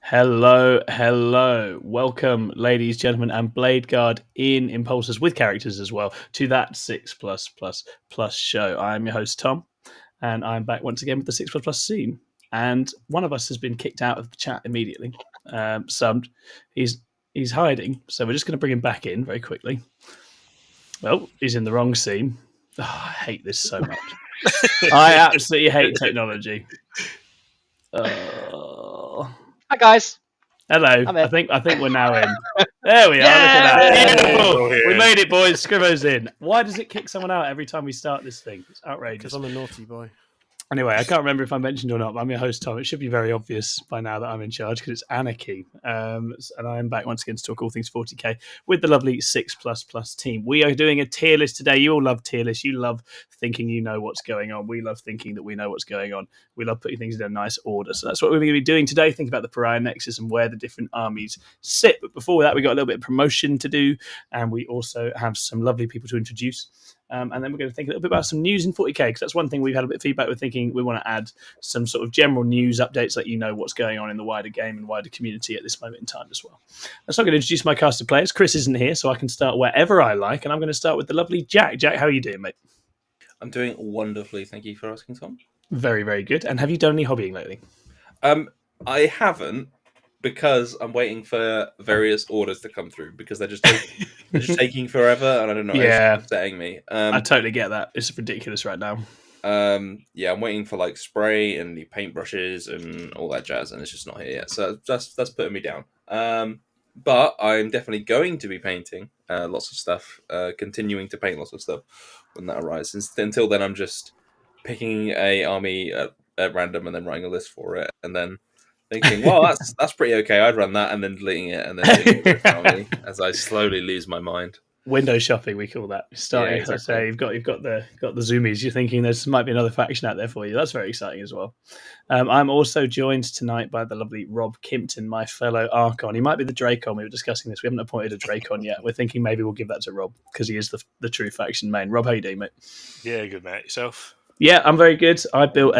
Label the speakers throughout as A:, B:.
A: Hello, hello. Welcome, ladies, gentlemen, and Blade Guard in Impulsors with characters as well to that 6+++ show. I'm your host, Tom, and I'm back once again with the 6++ scene. And one of us has been kicked out of the chat immediately. He's hiding, so we're just going to bring him back in very quickly. Well, he's in the wrong scene. Oh, I hate this so much. I absolutely hate technology.
B: Hi guys.
A: Hello. I think we're now in. There we are. Look at that. Beautiful. We made it, boys. Scrivo's in. Why does it kick someone out every time we start this thing? It's outrageous.
C: Because I'm a naughty boy.
A: Anyway, I can't remember if I mentioned or not, but I'm your host, Tom. It should be very obvious by now that I'm in charge because it's anarchy. And I'm back once again to talk all things 40k with the lovely 6++ team. We are doing a tier list today. You all love tier lists. You love thinking you know what's going on. We love thinking that we know what's going on. We love putting things in a nice order. So that's what we're going to be doing today. Think about the Pariah Nexus and where the different armies sit. But before that, we got a little bit of promotion to do. And we also have some lovely people to introduce. And then we're going to think a little bit about some news in 40k, because that's one thing we've had a bit of feedback. We're thinking we want to add some sort of general news updates, let you know what's going on in the wider game and wider community at this moment in time as well. So I'm going to introduce my cast of players. Chris isn't here, so I can start wherever I like, and I'm going to start with the lovely Jack. Jack, how are you doing, mate?
D: I'm doing wonderfully. Thank you for asking, Tom.
A: Very, very good. And have you done any hobbying lately?
D: I haven't, because I'm waiting for various orders to come through, because they're just taking forever, and I don't know.
A: Yeah,
D: it's upsetting me.
A: I totally get that. It's ridiculous right now.
D: Yeah, I'm waiting for like spray and the paintbrushes and all that jazz, and it's just not here yet. So that's putting me down. But I'm definitely going to be painting lots of stuff, continuing to paint lots of stuff when that arises. Until then, I'm just picking a army at random and then writing a list for it, and then thinking, well, that's pretty okay. I'd run that, and then deleting it, and then doing it army as I slowly lose my mind.
A: Window shopping, we call that. Starting, yeah, exactly. Say you've got the zoomies. You're thinking there might be another faction out there for you. That's very exciting as well. I'm also joined tonight by the lovely Rob Kimpton, my fellow Archon. He might be the Dracon. We were discussing this. We haven't appointed a Dracon yet. We're thinking maybe we'll give that to Rob because he is the true faction main. Rob, how you doing, mate?
B: Yeah, good, mate. Yourself?
A: Yeah, I'm very good. I built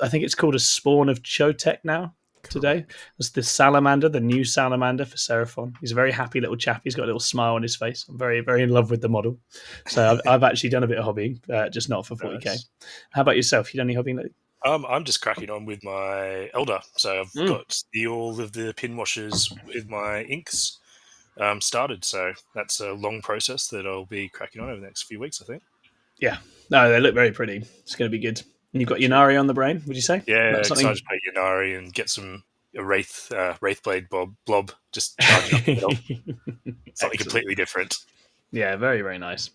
A: I think it's called a Spawn of Chotek now. Today. It's the salamander, the new salamander for Seraphon. He's a very happy little chap. He's got a little smile on his face. I'm very, very in love with the model. So I've actually done a bit of hobbying, just not for 40k. Nice. How about yourself? You done any hobbying lately?
B: I'm just cracking on with my Elder. So I've got all of the pin washers with my inks started. So that's a long process that I'll be cracking on over the next few weeks, I think.
A: Yeah. No, they look very pretty. It's going to be good. And you've got Ynnari on the brain, would you say?
B: Yeah, excited to play Ynnari and get a Wraithblade blob, just charging up something completely different.
A: Yeah, very, very nice.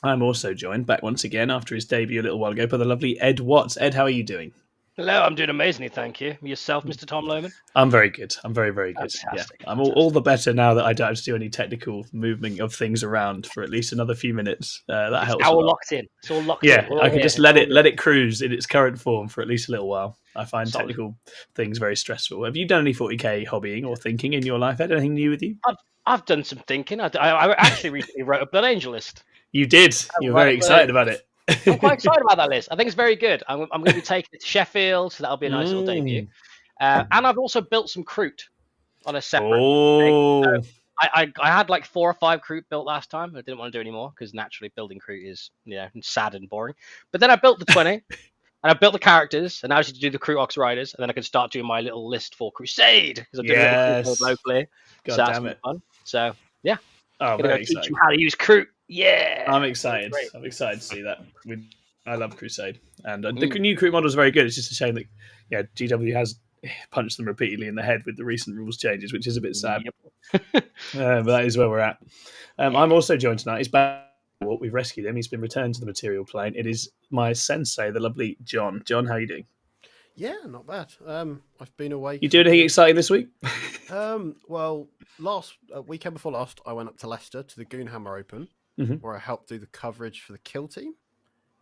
A: I'm also joined back once again after his debut a little while ago by the lovely Ed Watts. Ed, how are you doing?
E: Hello, I'm doing amazingly, thank you. Yourself, Mr. Tom Lohman?
A: I'm very good. I'm very, very good.
E: Fantastic.
A: Yeah. I'm all the better now that I don't have to do any technical movement of things around for at least another few minutes. That helps.
E: It's all locked in. It's all locked in.
A: Yeah, I can just let it cruise in its current form for at least a little while. I find technical things very stressful. Have you done any 40k hobbying or thinking in your life? Ed, anything new with you?
E: I've done some thinking. I actually recently wrote a Blood Angel list.
A: You did. You were very excited about it.
E: I'm quite excited about that list. I think it's very good. I'm going to be taking it to Sheffield, so that'll be a nice little debut. And I've also built some Kroot on a separate thing. So I had like 4 or 5 Kroot built last time. I didn't want to do any more because naturally building Kroot is sad and boring. But then I built the 20 and I built the characters, and now I just do the Kroot Ox Riders, and then I can start doing my little list for Crusade because I'm doing a little Kroot locally.
A: God
E: so
A: damn it!
E: Fun. So yeah,
A: I'm
E: going to teach you how to use Kroot. Yeah,
A: I'm excited. I'm excited to see that. I love Crusade, and the new Kroot model is very good. It's just a shame that GW has punched them repeatedly in the head with the recent rules changes, which is a bit sad. Yep. But that is where we're at. I'm also joined tonight. He's back. We've rescued him. He's been returned to the material plane. It is my sensei, the lovely John. John, how are you doing?
C: Yeah, not bad. I've been away.
A: You doing anything exciting this week?
C: Well, weekend before last, I went up to Leicester to the Goonhammer Open, where I helped do the coverage for the Kill Team,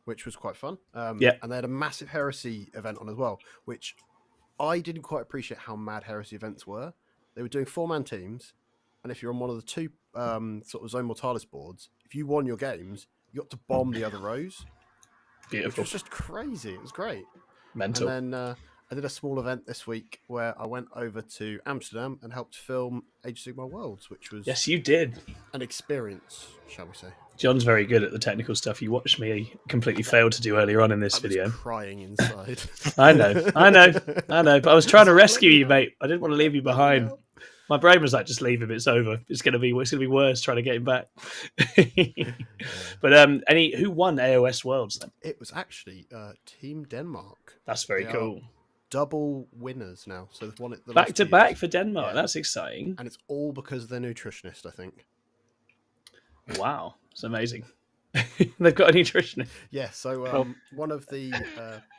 C: which was quite fun. And they had a massive Heresy event on as well, which I didn't quite appreciate how mad Heresy events were. They were doing 4-man teams, and if you're on one of the 2 sort of Zone Mortalis boards, if you won your games, you got to bomb the other rows.
A: Beautiful.
C: Which was just crazy. It was great.
A: Mental.
C: And then I did a small event this week where I went over to Amsterdam and helped film Age of Sigmar Worlds, which was
A: Yes, you did.
C: an experience, shall we say.
A: John's very good at the technical stuff. You watched me completely fail to do earlier on in this video.
C: Crying inside.
A: I know. But I was trying to rescue you, mate. I didn't want to leave you behind. My brain was like, just leave him. It's over. It's gonna be worse trying to get him back. But who won AOS Worlds then?
C: It was actually Team Denmark.
A: That's very cool.
C: Double winners now, so they've won it
A: back to back for Denmark. Yeah. That's exciting,
C: and it's all because of their nutritionist, I think.
A: Wow, it's amazing. They've got a nutritionist.
C: Yeah, so one of the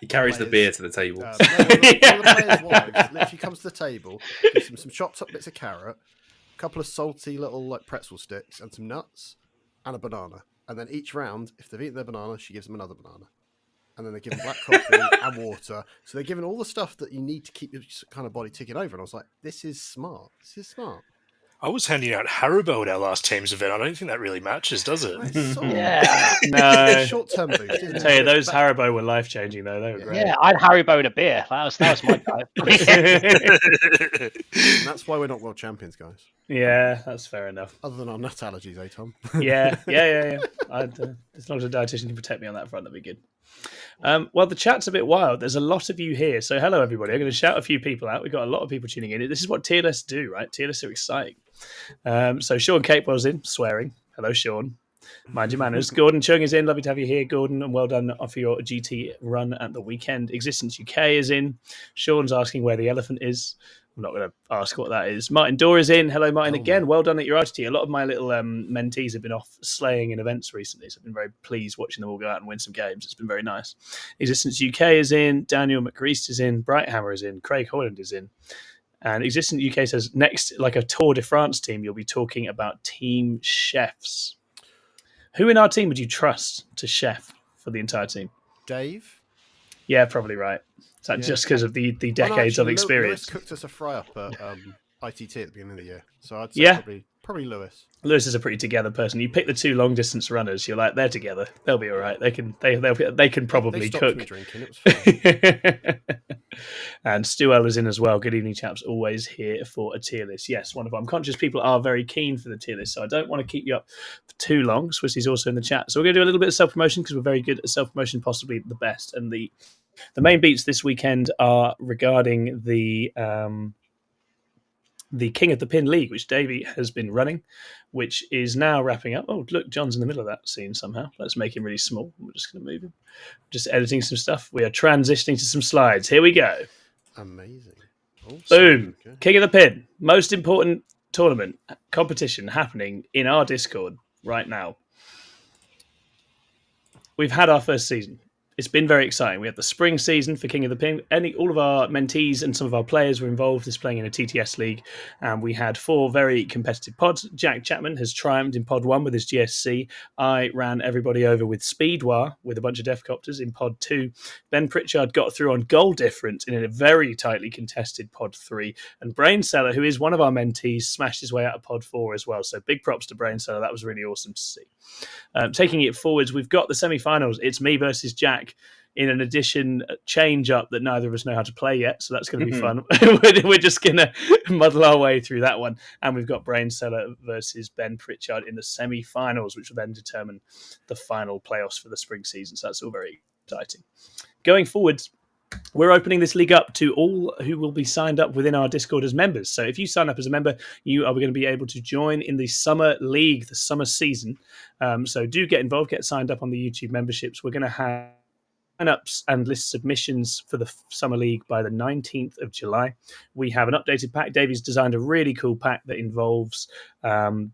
D: he carries the beer to the table.
C: One of the players' wives literally comes to the table, gives them some chopped up bits of carrot, a couple of salty little like pretzel sticks, and some nuts, and a banana. And then each round, if they've eaten their banana, she gives them another banana. And then they're given black coffee and water. So they're given all the stuff that you need to keep your kind of body ticking over. And I was like, this is smart.
B: I was handing out Haribo at our last team's event. I don't think that really matches, does it?
A: No.
C: Short-term boost.
A: I tell you, those Haribo were life-changing, though. They were great.
E: Yeah, I'd Haribo and a beer. That was my guy.
C: That's why we're not world champions, guys.
A: Yeah, that's fair enough.
C: Other than our nut allergies, Tom?
A: Yeah. As long as a dietitian can protect me on that front, that'd be good. Well, the chat's a bit wild. There's a lot of you here. So hello, everybody. I'm going to shout a few people out. We've got a lot of people tuning in. This is what tier lists do, right? Tier lists are exciting. So Sean Capewell's in, swearing. Hello, Sean. Mind your manners. Gordon Chung is in. Lovely to have you here, Gordon, and well done for your GT run at the weekend. Existence UK is in. Sean's asking where the elephant is. I'm not going to ask what that is. Martin Dorr is in. Hello, Martin. Again, well done at your RTT. A lot of my little mentees have been off slaying in events recently, so I've been very pleased watching them all go out and win some games. It's been very nice. Existence UK is in. Daniel McGreest is in. Brighthammer is in. Craig Hoyland is in. And Existence UK says, next, like a Tour de France team, you'll be talking about team chefs. Who in our team would you trust to chef for the entire team?
C: Dave?
A: Yeah, probably right. Is that just because of the decades of experience?
C: Lewis cooked us a fry-up at ITT at the beginning of the year. So I'd say probably Lewis.
A: Lewis is a pretty together person. You pick the two long-distance runners, you're like, they're together. They'll be all right. They can probably cook.
C: Me drinking. It was fine.
A: And Stu L is in as well. Good evening, chaps. Always here for a tier list. Yes, wonderful. I'm conscious people are very keen for the tier list, so I don't want to keep you up for too long. Swissy's also in the chat. So we're going to do a little bit of self-promotion because we're very good at self-promotion, possibly the best. And the main beats this weekend are regarding the King of the Pin League, which Davey has been running, which is now wrapping up. Oh, look, John's in the middle of that scene somehow. Let's make him really small. We're just going to move him. Just editing some stuff. We are transitioning to some slides. Here we go.
C: Amazing.
A: Awesome. Boom. Okay. King of the Pin. Most important tournament competition happening in our Discord right now. We've had our first season. It's been very exciting. We had the spring season for King of the Pin. All of our mentees and some of our players were involved in playing in a TTS league. And we had 4 very competitive pods. Jack Chapman has triumphed in pod 1 with his GSC. I ran everybody over with Speedwar with a bunch of Defcopters in pod 2. Ben Pritchard got through on goal difference in a very tightly contested pod 3. And Brainseller, who is one of our mentees, smashed his way out of pod 4 as well. So big props to Brainseller. That was really awesome to see. Taking it forwards, we've got the semi-finals. It's me versus Jack in an edition change up that neither of us know how to play yet, so that's going to be fun. We're just going to muddle our way through that one. And we've got Brainseller versus Ben Pritchard in the semi-finals, which will then determine the final playoffs for the spring season. So that's all very exciting. Going forwards, we're opening this league up to all who will be signed up within our Discord as members. So if you sign up as a member, you are going to be able to join in the summer league, the summer season. So do get involved, get signed up on the YouTube memberships. We're going to have sign-ups and list submissions for the Summer League by the 19th of July. We have an updated pack. Davey's designed a really cool pack that involves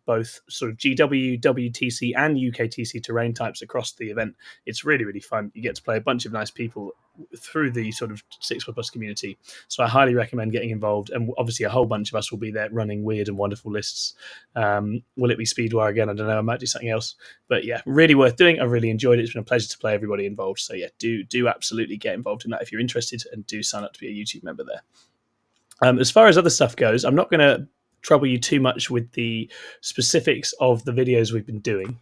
A: both sort of GW, WTC, and UKTC terrain types across the event. It's really, really fun. You get to play a bunch of nice people through the sort of 6+ community. So I highly recommend getting involved. And obviously a whole bunch of us will be there running weird and wonderful lists. Will it be Speedwire again? I don't know. I might do something else. But yeah, really worth doing. I really enjoyed it. It's been a pleasure to play everybody involved. So yeah, do absolutely get involved in that if you're interested, and do sign up to be a YouTube member there. As far as other stuff goes, I'm not going to trouble you too much with the specifics of the videos we've been doing.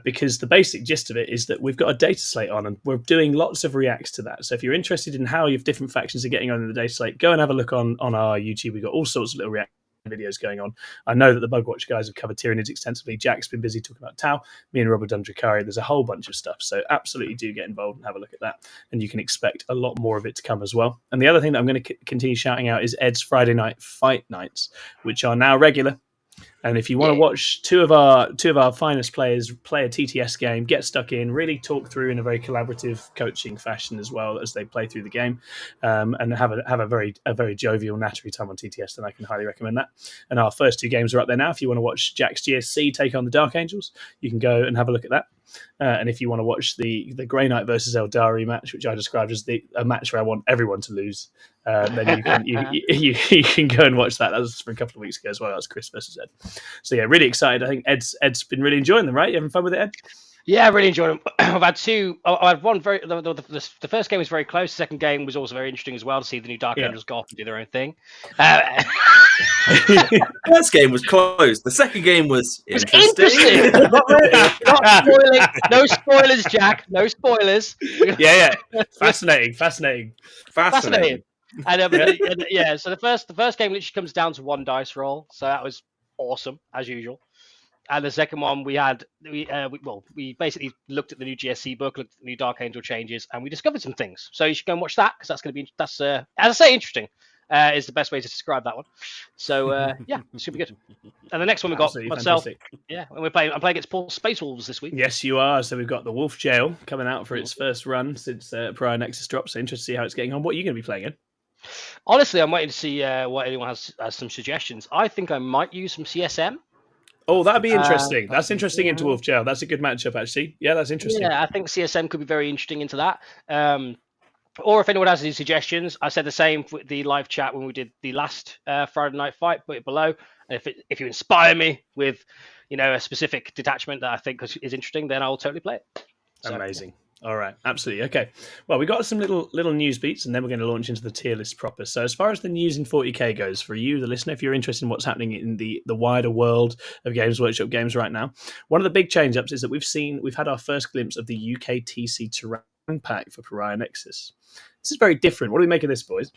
A: because the basic gist of it is that we've got a data slate on, and we're doing lots of reacts to that. So if you're interested in how your different factions are getting on in the data slate, go and have a look on our YouTube. We've got all sorts of little react videos going on. I know that the Bugwatch guys have covered Tyranids extensively. Jack's been busy talking about Tau. Me and Rob have done Drukhari. There's a whole bunch of stuff. So absolutely do get involved and have a look at that. And you can expect a lot more of it to come as well. And the other thing that I'm going to continue shouting out is Ed's Friday night fight nights, which are now regular. And if you want to watch two of our finest players play a TTS game, get stuck in, really talk through in a very collaborative coaching fashion as well as they play through the game, and have a very jovial, nattery time on TTS, then I can highly recommend that. And our first 2 games are up there now. If you want to watch Jack's GSC take on the Dark Angels, you can go and have a look at that. And if you want to watch the Grey Knight versus Eldari match, which I described as a match where I want everyone to lose, then you can go and watch that. That was from a couple of weeks ago as well. That was Chris versus Ed. So yeah, really excited. I think Ed's been really enjoying them, right? You having fun with it, Ed?
E: Yeah, I really enjoyed them. I've had 2. I had one very. The first game was very close. The second game was also very interesting as well to see the new Dark Angels go off and do their own thing.
D: First game was close. The second game was interesting.
E: Not really. Not spoiling. No spoilers, Jack. No spoilers.
A: Yeah. Fascinating.
E: And yeah, so the first game literally comes down to 1 dice roll, so that was awesome as usual. And the second one we basically looked at the new GSC book, looked at the new Dark Angel changes, and we discovered some things. So you should go and watch that, because that's as I say, interesting. Is the best way to describe that one. So yeah, it's gonna be good. And the next one we got
A: absolutely
E: myself.
A: fantastic.
E: Yeah, and I'm playing against Paul Space Wolves this week.
A: Yes, you are. So we've got the Wolf Jail coming out for its first run since Pariah Nexus dropped. So interested to see how it's getting on. What are you going to be playing in?
E: Honestly, I'm waiting to see what anyone has some suggestions. I think I might use some CSM.
A: Oh, that'd be interesting. That's interesting into Wolf Jail. That's a good matchup, actually. Yeah, that's interesting.
E: Yeah, I think CSM could be very interesting into that. Or if anyone has any suggestions, I said the same with the live chat when we did the last Friday night fight. Put it below. And if you inspire me with, a specific detachment that I think is interesting, then I'll totally play it. So,
A: amazing. All right, absolutely. Okay. Well, we got some little news beats, and then we're going to launch into the tier list proper. So as far as the news in 40k goes, for you, the listener, if you're interested in what's happening in the wider world of Games Workshop games right now, one of the big change-ups is that we've had our first glimpse of the UKTC Terrain pack for Pariah Nexus. This is very different. What do we make of this, boys?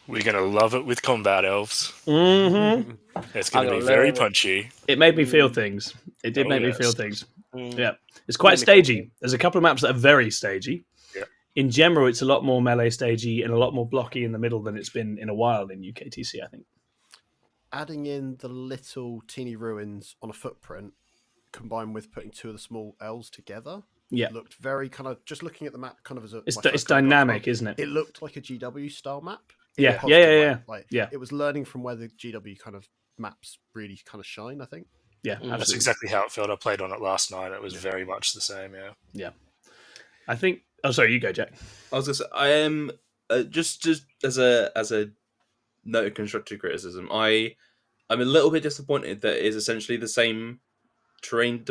B: We're going to love it with combat elves.
A: Mm-hmm.
B: It's going to be very punchy.
A: It made me feel things. It did make me feel things. Yeah. It's quite stagey. There's a couple of maps that are very stagey.
B: Yeah.
A: In general, it's a lot more melee stagey and a lot more blocky in the middle than it's been in a while in UKTC, I think.
C: Adding in the little teeny ruins on a footprint, combined with putting 2 of the small elves together, looked very kind of, just looking at the map kind of as a...
A: It's dynamic, isn't it?
C: It looked like a GW style map.
A: Yeah.
C: It was learning from where the GW kind of maps really kind of shine, I think.
A: Yeah, absolutely.
B: That's exactly how it felt. I played on it last night. It was very much the same,
A: Yeah. I think... Oh, sorry, you go, Jack.
D: I was going to say, I am... just as a note of constructive criticism, I'm a little bit disappointed that it is essentially the same terrain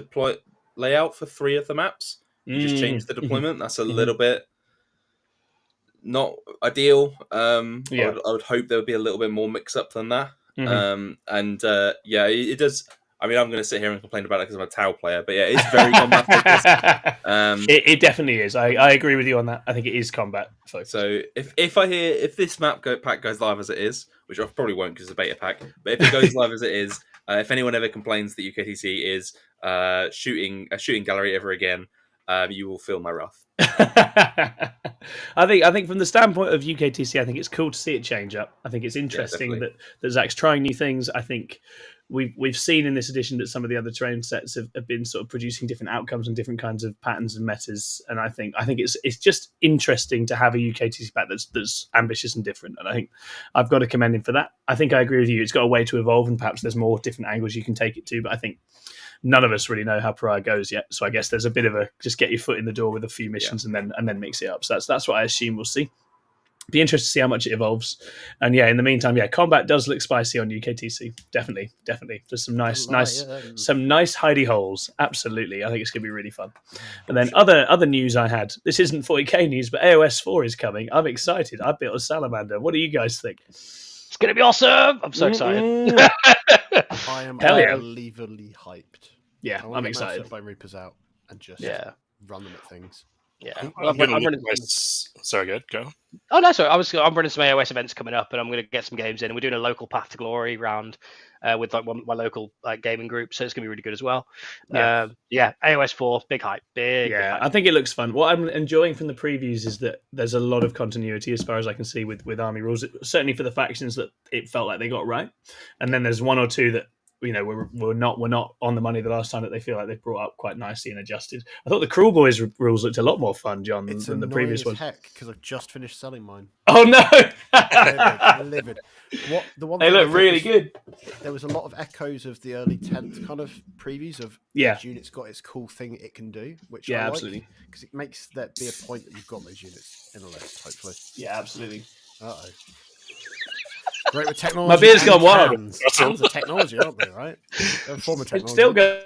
D: layout for 3 of the maps. You just changed the deployment. That's a little bit not ideal. I would hope there would be a little bit more mix-up than that. It does... I mean, I'm going to sit here and complain about it because I'm a Tau player, but yeah, it's very combat focused.
A: It definitely is. I agree with you on that. I think it is combat focused.
D: So if this pack goes live as it is, which I probably won't because it's a beta pack, but if it goes live as it is, if anyone ever complains that UKTC is a shooting gallery ever again, you will feel my wrath.
A: I think from the standpoint of UKTC, I think it's cool to see it change up. I think it's interesting that Zach's trying new things. I think we've seen in this edition that some of the other terrain sets have been sort of producing different outcomes and different kinds of patterns and metas. And I think it's just interesting to have a UKTC pack that's ambitious and different. And I think I've got to commend him for that. I think I agree with you. It's got a way to evolve, and perhaps there's more different angles you can take it to. But I think none of us really know how Pariah goes yet. So I guess there's a bit of a just get your foot in the door with a few missions and then mix it up. So that's what I assume we'll see. Be interested to see how much it evolves. And in the meantime, combat does look spicy on UKTC. Definitely. There's some nice hidey holes. Absolutely. I think it's going to be really fun. And then other news I had. This isn't 40k news, but AOS 4 is coming. I'm excited. I built a salamander. What do you guys think?
E: It's going to be awesome. I'm so excited.
C: I am unbelievably hyped.
A: Yeah, I'm excited.
C: Mouse Bone Reapers out and just run them at things.
E: Yeah,
B: I'm running. Sorry, go.
E: Oh no, sorry. I'm running some AOS events coming up, and I'm going to get some games in. And we're doing a local Path to Glory round with like my local gaming group, so it's going to be really good as well. Yeah, AOS 4, big hype, big.
A: Yeah, I think it looks fun. What I'm enjoying from the previews is that there's a lot of continuity as far as I can see with army rules. Certainly for the factions that it felt like they got right, and then there's one or two that we're not on the money the last time that they feel like they've brought up quite nicely and adjusted. I thought the Cruel Boys rules looked a lot more fun, John, than the previous ones.
C: Heck, because I've just finished selling mine.
A: Oh no!
C: livid.
A: They look really good.
C: There was a lot of echoes of the early 10th kind of previews of each unit's got its cool thing it can do, which I like,
A: absolutely,
C: because it makes that be a point that you've got those units in a list. Hopefully,
A: yeah, absolutely.
C: Uh-oh. Great with technology.
A: My beard's gone wild.
C: Hands are technology, aren't they? Right? They're a form of technology.
A: It's still going.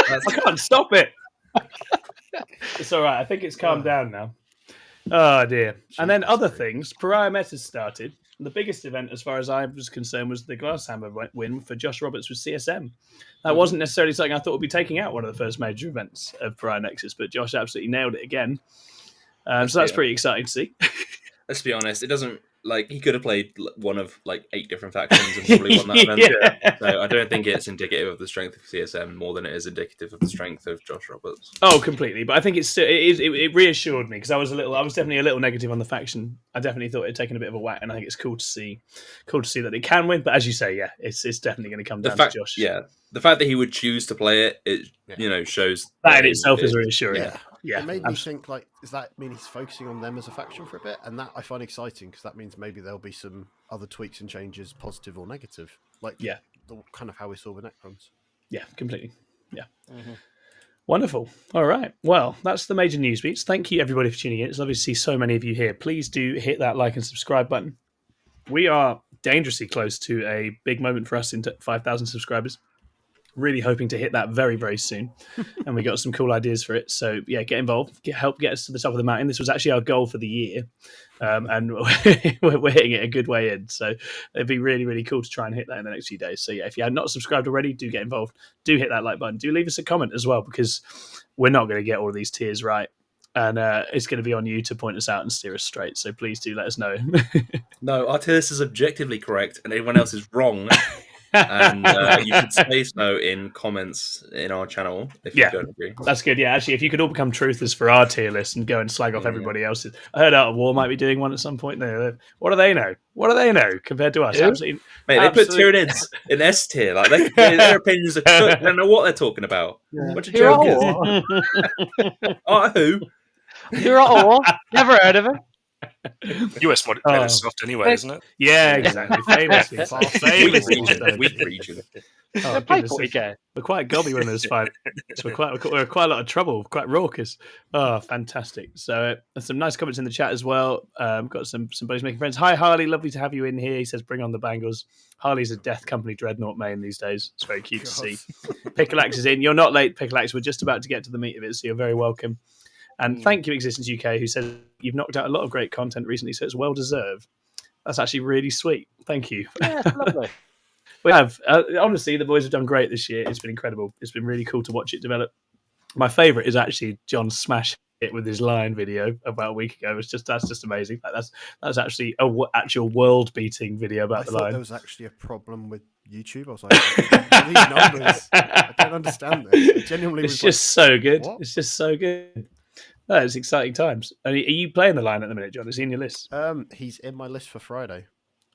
A: I can't stop it. It's all right. I think it's calmed down now. Oh dear. And then other things. Pariah Nexus started. The biggest event, as far as I was concerned, was the Glasshammer win for Josh Roberts with CSM. That wasn't necessarily something I thought would be taking out one of the first major events of Pariah Nexus, but Josh absolutely nailed it again. So that's pretty exciting to see.
D: Let's be honest. It doesn't. Like, he could have played one of 8 different factions and probably won that event. So I don't think it's indicative of the strength of CSM more than it is indicative of the strength of Josh Roberts.
A: Oh, completely. But I think it reassured me because I was definitely a little negative on the faction. I definitely thought it had taken a bit of a whack, and I think it's cool to see that it can win. But as you say, it's definitely going to come down to Josh.
D: Yeah, the fact that he would choose to play it, shows
A: that in itself is reassuring. Yeah,
C: it made me think, does that mean he's focusing on them as a faction for a bit? And that I find exciting because that means maybe there'll be some other tweaks and changes, positive or negative. Kind of how we saw with Necrons.
A: Yeah, completely. Yeah. Mm-hmm. Wonderful. All right. Well, that's the major news beats. Thank you, everybody, for tuning in. It's lovely to see so many of you here. Please do hit that like and subscribe button. We are dangerously close to a big moment for us into 5,000 subscribers. Really hoping to hit that very, very soon. And we got some cool ideas for it. So, get involved. Help get us to the top of the mountain. This was actually our goal for the year. And we're hitting it a good way in. So it'd be really, really cool to try and hit that in the next few days. So, if you had not subscribed already, do get involved. Do hit that like button. Do leave us a comment as well, because we're not going to get all of these tiers right. And it's going to be on you to point us out and steer us straight. So please do let us know.
D: No, our tier list is objectively correct and everyone else is wrong. And you should say so in comments in our channel if you don't agree.
A: That's good. Yeah, actually, if you could all become truthers for our tier list and go and slag off everybody else's. I heard Art of War might be doing one at some point. What do they know? What do they know compared to us? Absolutely,
D: mate, they put Tyranids in S tier. Their opinions are cooked. They don't know what they're talking about. What a joke! Who?
E: You're Art of War. Never heard of him.
B: US mod is soft anyway, isn't it?
A: Yeah, exactly. Famously.
D: Weak region.
A: Oh, we're quite gobby when there's fight. So we're quite a lot of trouble, quite raucous. Oh, fantastic. So there's some nice comments in the chat as well. Got some buddies making friends. Hi, Harley. Lovely to have you in here. He says, bring on the bangles. Harley's a Death Company Dreadnought main these days. It's very cute to see. Pickleaxe is in. You're not late, Pickleaxe. We're just about to get to the meat of it, so you're very welcome. And thank you, Existence UK, who says you've knocked out a lot of great content recently, so it's well deserved. That's actually really sweet. Thank you.
E: Yeah, it's lovely.
A: We have. Honestly, the boys have done great this year. It's been incredible. It's been really cool to watch it develop. My favourite is actually John smash it with his lion video about a week ago. That's just amazing. That's actually a actual world-beating video about the lion.
C: There was actually a problem with YouTube. I was like, these numbers. I don't understand this.
A: It's just so good. What? It's just so good. No, it's exciting times. Are you playing the line at the minute, John? Is he in your list?
C: He's in my list for Friday.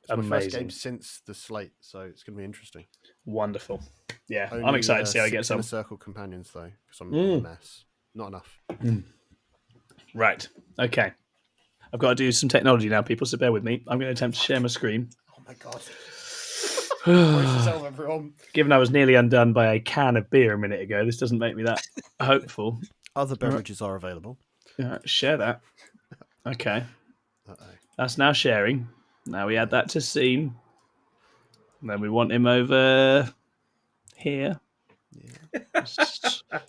C: It's
A: Amazing.
C: my first game since the slate, so it's going to be interesting.
A: Wonderful. Yeah, I'm excited to see how he gets on.
C: Circle companions, though, because I'm a mess. Not enough.
A: Right. Okay. I've got to do some technology now, people, so bear with me. I'm going to attempt to share my screen.
C: Oh, my God. Brace yourself, everyone.
A: Given I was nearly undone by a can of beer a minute ago, this doesn't make me that hopeful.
C: Other beverages are available.
A: Share that. Okay.
C: Uh-oh.
A: That's now sharing. Now we add that to scene. And then we want him over here. Yeah.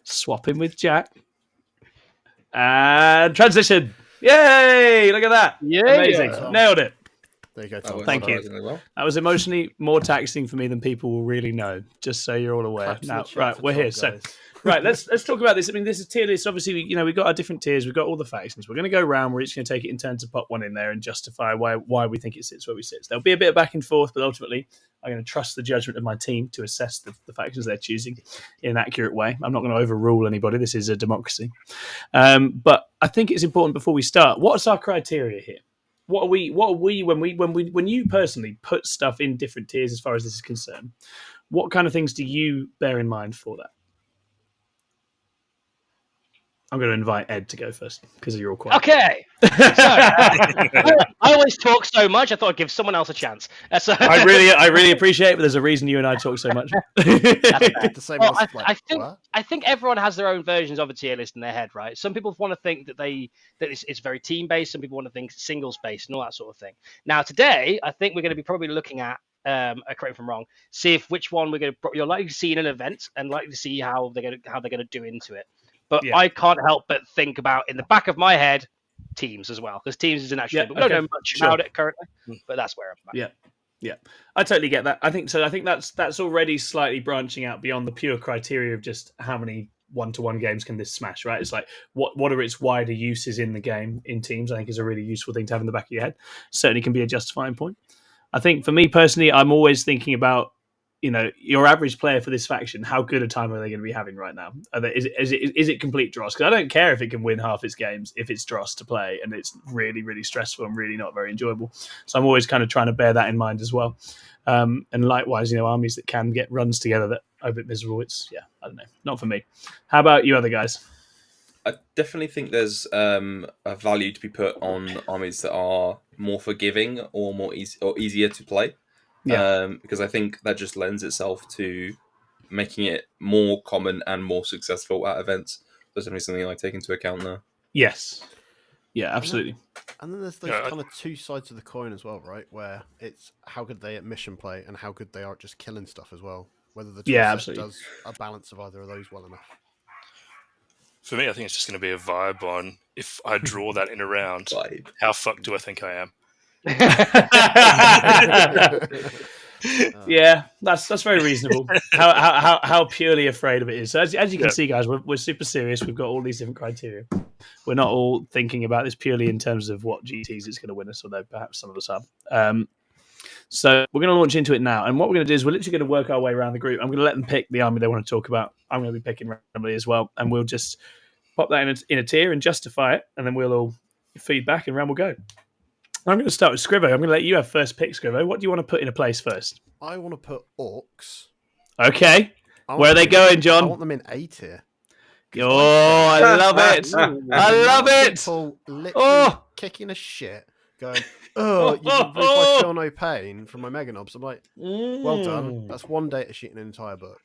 A: Swap him with Jack. And transition. Yay! Look at that.
E: Yeah.
A: Amazing. Nailed it.
C: There you go, Tom.
A: Thank you.
D: Well.
A: That was emotionally more taxing for me than people will really know. Just so you're all aware. Now, right, we're here. So, right, let's talk about this. I mean, this is tier list. Obviously, we've got our different tiers. We've got all the factions. We're going to go around. We're each going to take it in turn to pop one in there and justify why we think it sits where we sit. So there'll be a bit of back and forth, but ultimately, I'm going to trust the judgment of my team to assess the factions they're choosing in an accurate way. I'm not going to overrule anybody. This is a democracy. But I think it's important before we start. What's our criteria here? What are we when you personally put stuff in different tiers as far as this is concerned? What kind of things do you bear in mind for that? I'm going to invite Ed to go first because you're all quiet.
E: Okay. So, I always talk so much. I thought I'd give someone else a chance. So,
A: I really appreciate it, but there's a reason you and I talk so much.
E: I think everyone has their own versions of a tier list in their head, right? Some people want to think that it's very team based. Some people want to think singles based and all that sort of thing. Now, today, I think we're going to be probably looking at. Correct me if I'm wrong. See if which one you're likely to see in an event and likely to see how they're going to do into it. But I can't help but think about, in the back of my head, teams as well. Because teams is an actual, but we don't know much about it currently. But that's where I'm at.
A: Yeah, I totally get that. I think so. I think that's already slightly branching out beyond the pure criteria of just how many one-to-one games can this smash, right? It's like what are its wider uses in the game in teams? I think is a really useful thing to have in the back of your head. Certainly can be a justifying point. I think for me personally, I'm always thinking about, your average player for this faction, how good a time are they going to be having right now? Is it complete dross? Because I don't care if it can win half its games if it's dross to play and it's really, really stressful and really not very enjoyable. So I'm always kind of trying to bear that in mind as well. And likewise, armies that can get runs together that are a bit miserable. I don't know, not for me. How about you other guys?
D: I definitely think there's a value to be put on armies that are more forgiving or easier to play. Because I think that just lends itself to making it more common and more successful at events. That's definitely something I take into account there.
A: Yes. Yeah, absolutely.
C: And then there's those kind of two sides of the coin as well, right? Where it's how good they at mission play and how good they are at just killing stuff as well. Whether the set does a balance of either of those well enough.
B: For me, I think it's just going to be a vibe on if I draw that in a round, how fucked do I think I am?
A: Yeah, that's very reasonable. How purely afraid of it is. So as you can see, guys, we're super serious. We've got all these different criteria. We're not all thinking about this purely in terms of what GTs it's going to win us, although perhaps some of us are. So we're going to launch into it now, and what we're going to do is we're literally going to work our way around the group. I'm going to let them pick the army they want to talk about. I'm going to be picking randomly as well, and we'll just pop that in a tier and justify it, and then we'll all feed back and round we'll go. I'm going to start with Scrivo. I'm going to let you have first pick, Scrivo. What do you want to put in a place first?
C: I want to put Orks.
A: Okay. Where are they going, John?
C: I want them in A tier.
A: Oh, I love it. I love it.
C: People literally kicking a shit, going, you can read my Feel No Pain from my Mega Knobs. I'm like, well done. That's one day to shoot an entire book.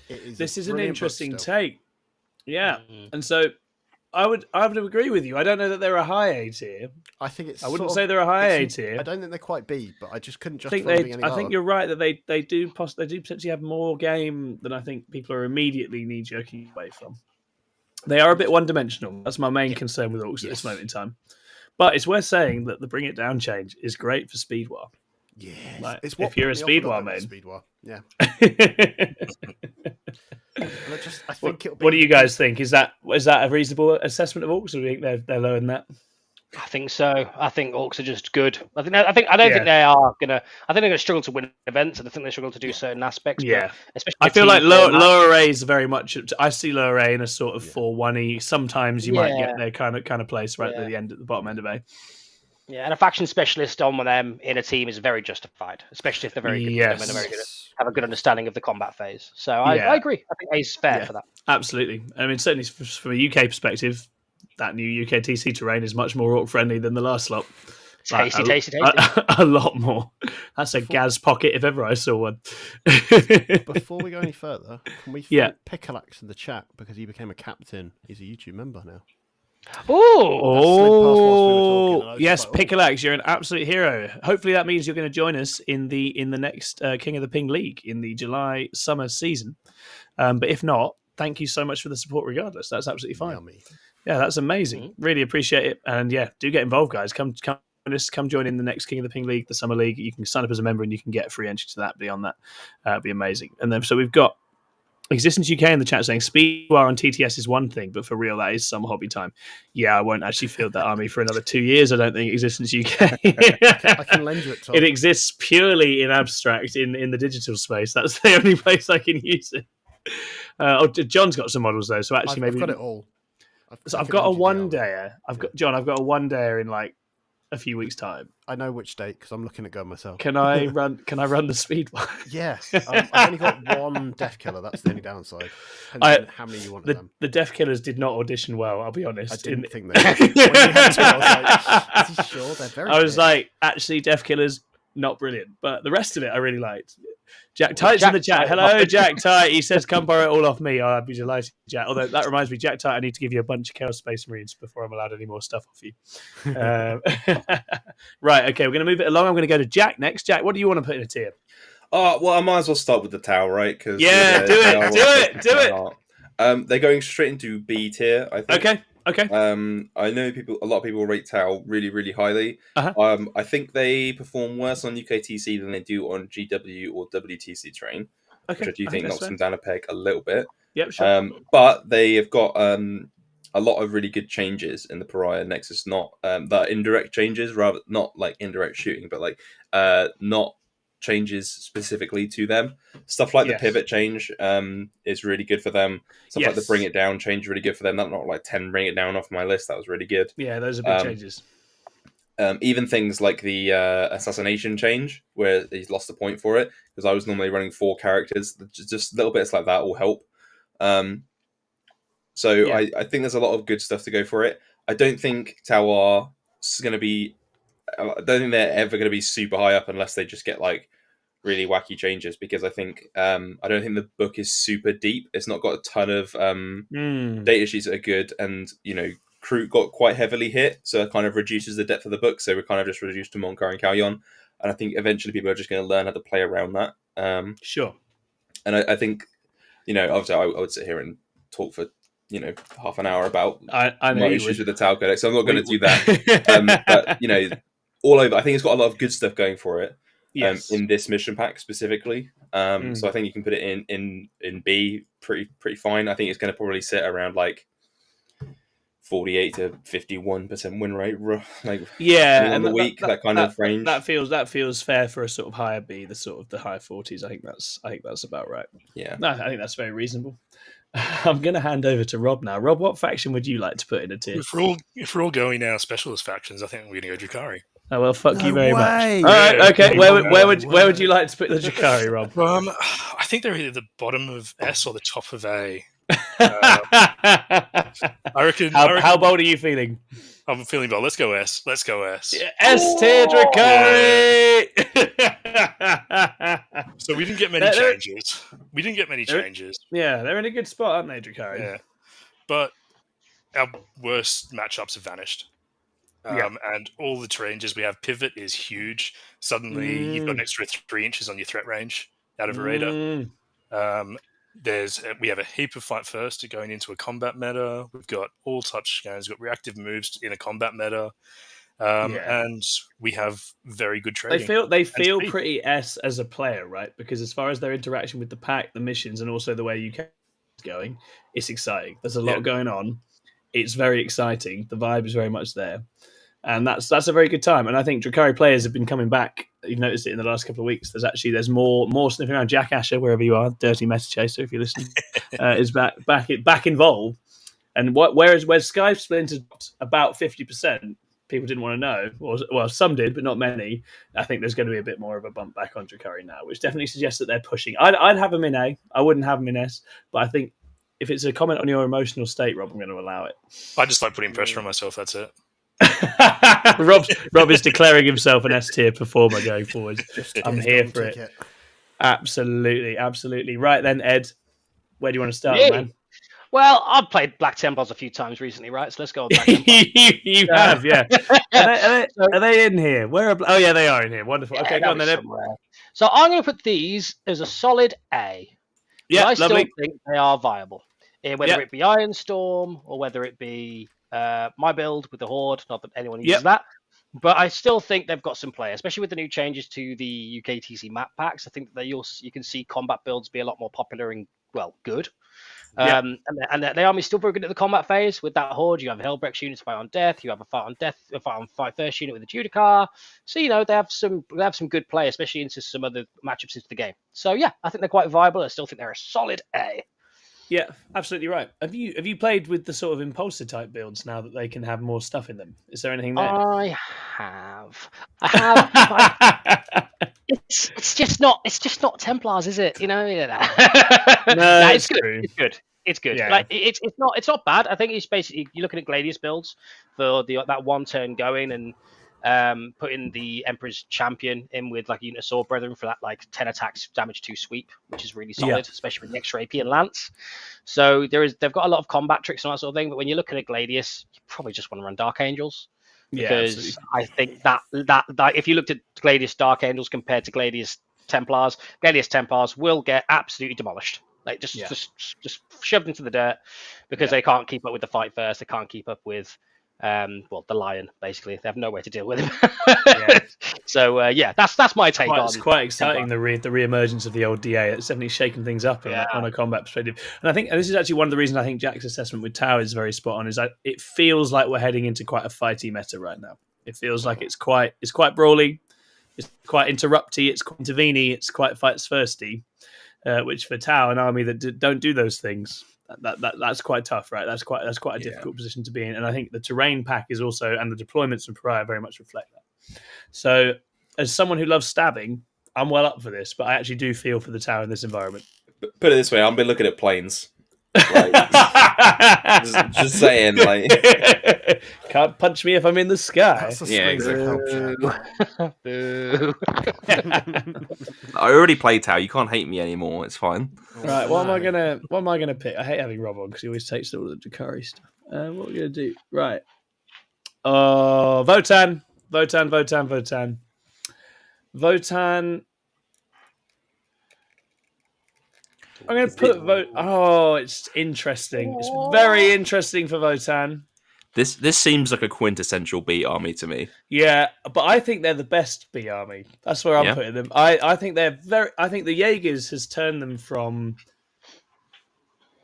A: This is an interesting take. Yeah. And so I would agree with you. I don't know that they're a high A tier.
C: I think it's.
A: I wouldn't say they're a high A tier.
C: I don't think they're quite B, but I just couldn't justify being any lower.
A: I think you're right that they do potentially have more game than I think people are immediately knee jerking away from. They are a bit one dimensional. That's my main concern with Orks at this moment in time. But it's worth saying that the Bring It Down change is great for Speed War.
C: Yeah,
A: if you're a Speed War main.
C: Speed War. Yeah. I think
A: what do you guys think? Is that a reasonable assessment of Orks, or do you think they're lower than that?
E: I think so. I think Orks are just good. I don't think they are gonna. I think they're gonna struggle to win events, and I think they struggle to do certain aspects.
A: Yeah,
E: but especially
A: I feel like lower A is very much. I see lower A in a sort of 4-1-y. Sometimes you might get their kind of place right at the bottom end of A.
E: Yeah, and a faction specialist on with them in a team is very justified, especially if they're very good.
A: Yes.
E: And they're very good have a good understanding of the combat phase. So I agree. I think A is fair for that.
A: Absolutely. I mean, certainly from a UK perspective, that new UK TC terrain is much more Orc friendly than the last slot.
E: Tasty.
A: A lot more. That's a Gaz pocket if ever I saw one.
C: Before we go any further, can we thank Pickalax in the chat because he became a captain? He's a YouTube member now.
A: Yes, Pickalax, you're an absolute hero. Hopefully that means you're going to join us in the next King of the Ping League in the July summer season. But if not, thank you so much for the support regardless. That's absolutely fine.
C: Yummy.
A: Yeah, that's amazing. Really appreciate it. And do get involved, guys. Come bonus. Come join in the next King of the Ping League, the Summer League. You can sign up as a member and you can get free entry to that beyond that. It'd be amazing. And then so we've got Existence UK in the chat saying speed war on TTS is one thing, but for real, that is some hobby time. Yeah, I won't actually field that army for another 2 years. I don't think Existence UK.
C: I can lend you it, Tom.
A: It exists purely in abstract in the digital space. That's the only place I can use it. John's got some models though, so actually
C: I've got it all.
A: I've got a one dayer. I've got a one dayer in like a few weeks' time.
C: I know which date because I'm looking at going myself.
A: Can I run the speed one?
C: Yeah, I've only got one Death Killer. That's the only downside. Depends on how many you want of them.
A: The Death Killers did not audition well. I'll be honest.
C: I didn't think they did. When you had to, I was like, is he sure? They're very.
A: I was like, actually, Death Killers not brilliant, but the rest of it I really liked. Jack Tight's in the chat. Hello, Jack Tight. He says, "Come borrow it all off me." I'd be delighted, Jack. Although that reminds me, Jack Tight, I need to give you a bunch of Chaos Space Marines before I'm allowed any more stuff off you. Right. Okay, we're going to move it along. I'm going to go to Jack next. Jack, what do you want to put in a tier?
D: Oh, well, I might as well start with the Tau, right? Cause,
A: do it.
D: They're going straight into B tier, I think.
A: Okay.
D: I know a lot of people rate Tau really, really highly. I think they perform worse on UKTC than they do on GW or WTC terrain, which I do think knocks them down a peg a little bit.
A: Yep, sure.
D: But they have got a lot of really good changes in the Pariah Nexus, not the indirect changes, rather not like indirect shooting, but like not changes specifically to them. Stuff like the pivot change is really good for them. Stuff like the bring it down change really good for them. That's not like 10 bring it down off my list. That was really good.
A: Yeah, those are big changes.
D: Even things like the assassination change, where he's lost a point for it, because I was normally running 4 characters. Just little bits like that will help. I think there's a lot of good stuff to go for it. I don't think Tau is going to be... I don't think they're ever going to be super high up unless they just get like really wacky changes, because I think I don't think the book is super deep. It's not got a ton of data sheets that are good, and Kroot got quite heavily hit, so it kind of reduces the depth of the book. So we're kind of just reduced to Monkar and Kalyon, and I think eventually people are just going to learn how to play around that.
A: Sure. And
D: I think obviously I would sit here and talk for half an hour about my issues with the Tau Codex, so I'm not going to do that. But all over, I think it's got a lot of good stuff going for it. In this mission pack specifically, so I think you can put it in B pretty fine. I think it's going to probably sit around like 48 to 51% win rate, like on the week, that kind of range.
A: That feels fair for a sort of higher B, the sort of the high 40s. I think that's about right.
D: Yeah,
A: no, I think that's very reasonable. I'm going to hand over to Rob now. Rob, what faction would you like to put in a tier?
B: If we're all going now specialist factions, I think we're going to go Drukhari.
A: Oh well, fuck you very much. All right, okay. Where would you like to put the Drukhari, Rob?
B: I think they're either the bottom of S or the top of A.
A: I reckon. How bold are you feeling?
B: I'm feeling bold. Let's go S.
A: Yeah, S tier Drukhari.
B: So we didn't get many changes.
A: Yeah, they're in a good spot, aren't they, Drukhari?
B: Yeah, but our worst matchups have vanished. And all the changes we have. Pivot is huge. Suddenly, you've got an extra 3 inches on your threat range out of a raider. We have a heap of fight first going into a combat meta. We've got all touch scans. We've got reactive moves in a combat meta, and we have very good trading.
A: They feel pretty S as a player, right? Because as far as their interaction with the pack, the missions, and also the way UK is going, it's exciting. There's a lot going on. It's very exciting. The vibe is very much there. And that's a very good time. And I think Drukhari players have been coming back. You've noticed it in the last couple of weeks. There's more sniffing around. Jack Asher, wherever you are, dirty meta chaser, if you're listening, is back involved. And whereas Sky splintered about 50%, people didn't want to know. Well, some did, but not many. I think there's going to be a bit more of a bump back on Drukhari now, which definitely suggests that they're pushing. I'd have them in A. I wouldn't have them in S, but I think if it's a comment on your emotional state, Rob, I'm going to allow it.
B: I just like putting pressure on myself. That's it.
A: Rob is declaring himself an S tier performer going forward. I'm here for it. Absolutely. Right then, Ed, where do you want to start, man?
E: Well, I've played Black Templars a few times recently, right? So let's go. Black
A: You have, yeah. Are they in here? Oh, yeah, they are in here. Wonderful. Okay, go on then, Ed.
E: So I'm going to put these as a solid A.
A: Yeah,
E: I still think they are viable, whether it be Ironstorm or whether it be my build with the Horde. Not that anyone uses that, But I still think they've got some play, especially with the new changes to the UKTC map packs. I think that you can see combat builds be a lot more popular and, well, good. And the army's still very good at the combat phase with that horde. You have Hellbrex units fight on death. You have a fight on death, a fight on fight first unit with a Judicar. So they have some good play, especially into some other matchups into the game. So yeah, I think they're quite viable. I still think they're a solid A.
A: Yeah, absolutely right. Have you played with the sort of impulsor type builds now that they can have more stuff in them? Is there anything there?
E: I have. It's just not Templars, is it?
A: No,
E: it's good.
A: true.
E: It's good.
A: Yeah.
E: Like it's not bad. I think it's basically you're looking at Gladius builds for that one turn going and putting the Emperor's Champion in with like a unit of Sword Brethren for that like 10 attacks, damage 2 sweep, which is really solid, especially with the extra AP and Lance. So they've got a lot of combat tricks and that sort of thing. But when you're looking at Gladius, you probably just want to run Dark Angels. Because I think that if you looked at Gladius Dark Angels compared to Gladius Templars will get absolutely demolished. Like just shoved into the dirt because they can't keep up with the fight first. They can't keep up with the lion. Basically, they have no way to deal with him. So that's my take on.
A: It's quite exciting the re-emergence of the old DA. It's definitely shaking things up on a combat perspective. And I think this is actually one of the reasons I think Jack's assessment with Tau is very spot on. Is that it feels like we're heading into quite a fighty meta right now. It feels like it's quite brawly, it's quite interrupty, it's quite interveny, it's quite fights firsty. Which for Tau, an army that don't do those things, that's quite tough, right? That's quite a difficult position to be in. And I think the terrain pack is also, and the deployments from Pariah very much reflect that. So, as someone who loves stabbing, I'm well up for this, but I actually do feel for the Tau in this environment.
D: Put it this way, I've been looking at planes. Like, just saying, like,
A: can't punch me if I'm in the sky.
D: Exactly. I already played Tau. You can't hate me anymore. It's fine.
A: Right, what am I gonna pick? I hate having Rob on because he always takes all the Drukhari stuff. What are we gonna do? Right. Votann. I'm going to put vote. Oh, it's interesting. It's very interesting for Votann.
D: This seems like a quintessential B army to me.
A: Yeah, but I think they're the best B army. That's where I'm putting them. I think they're very. I think the Jaegers has turned them from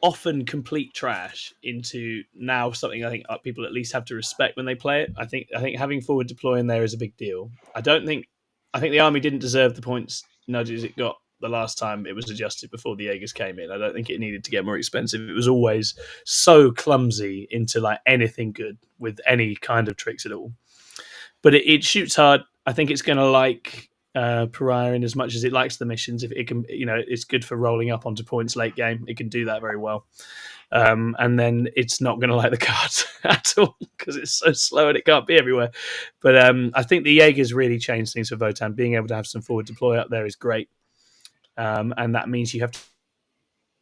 A: often complete trash into now something I think people at least have to respect when they play it. I think having forward deploy in there is a big deal. I think the army didn't deserve the points nudges it got the last time it was adjusted before the Jaegers came in. I don't think it needed to get more expensive. It was always so clumsy into like anything good with any kind of tricks at all. But it shoots hard. I think it's going to like Pariah in as much as it likes the missions. If it can, it's good for rolling up onto points late game. It can do that very well. And then it's not going to like the cards at all because it's so slow and it can't be everywhere. But I think the Jaegers really changed things for Votann. Being able to have some forward deploy up there is great. And that means you have to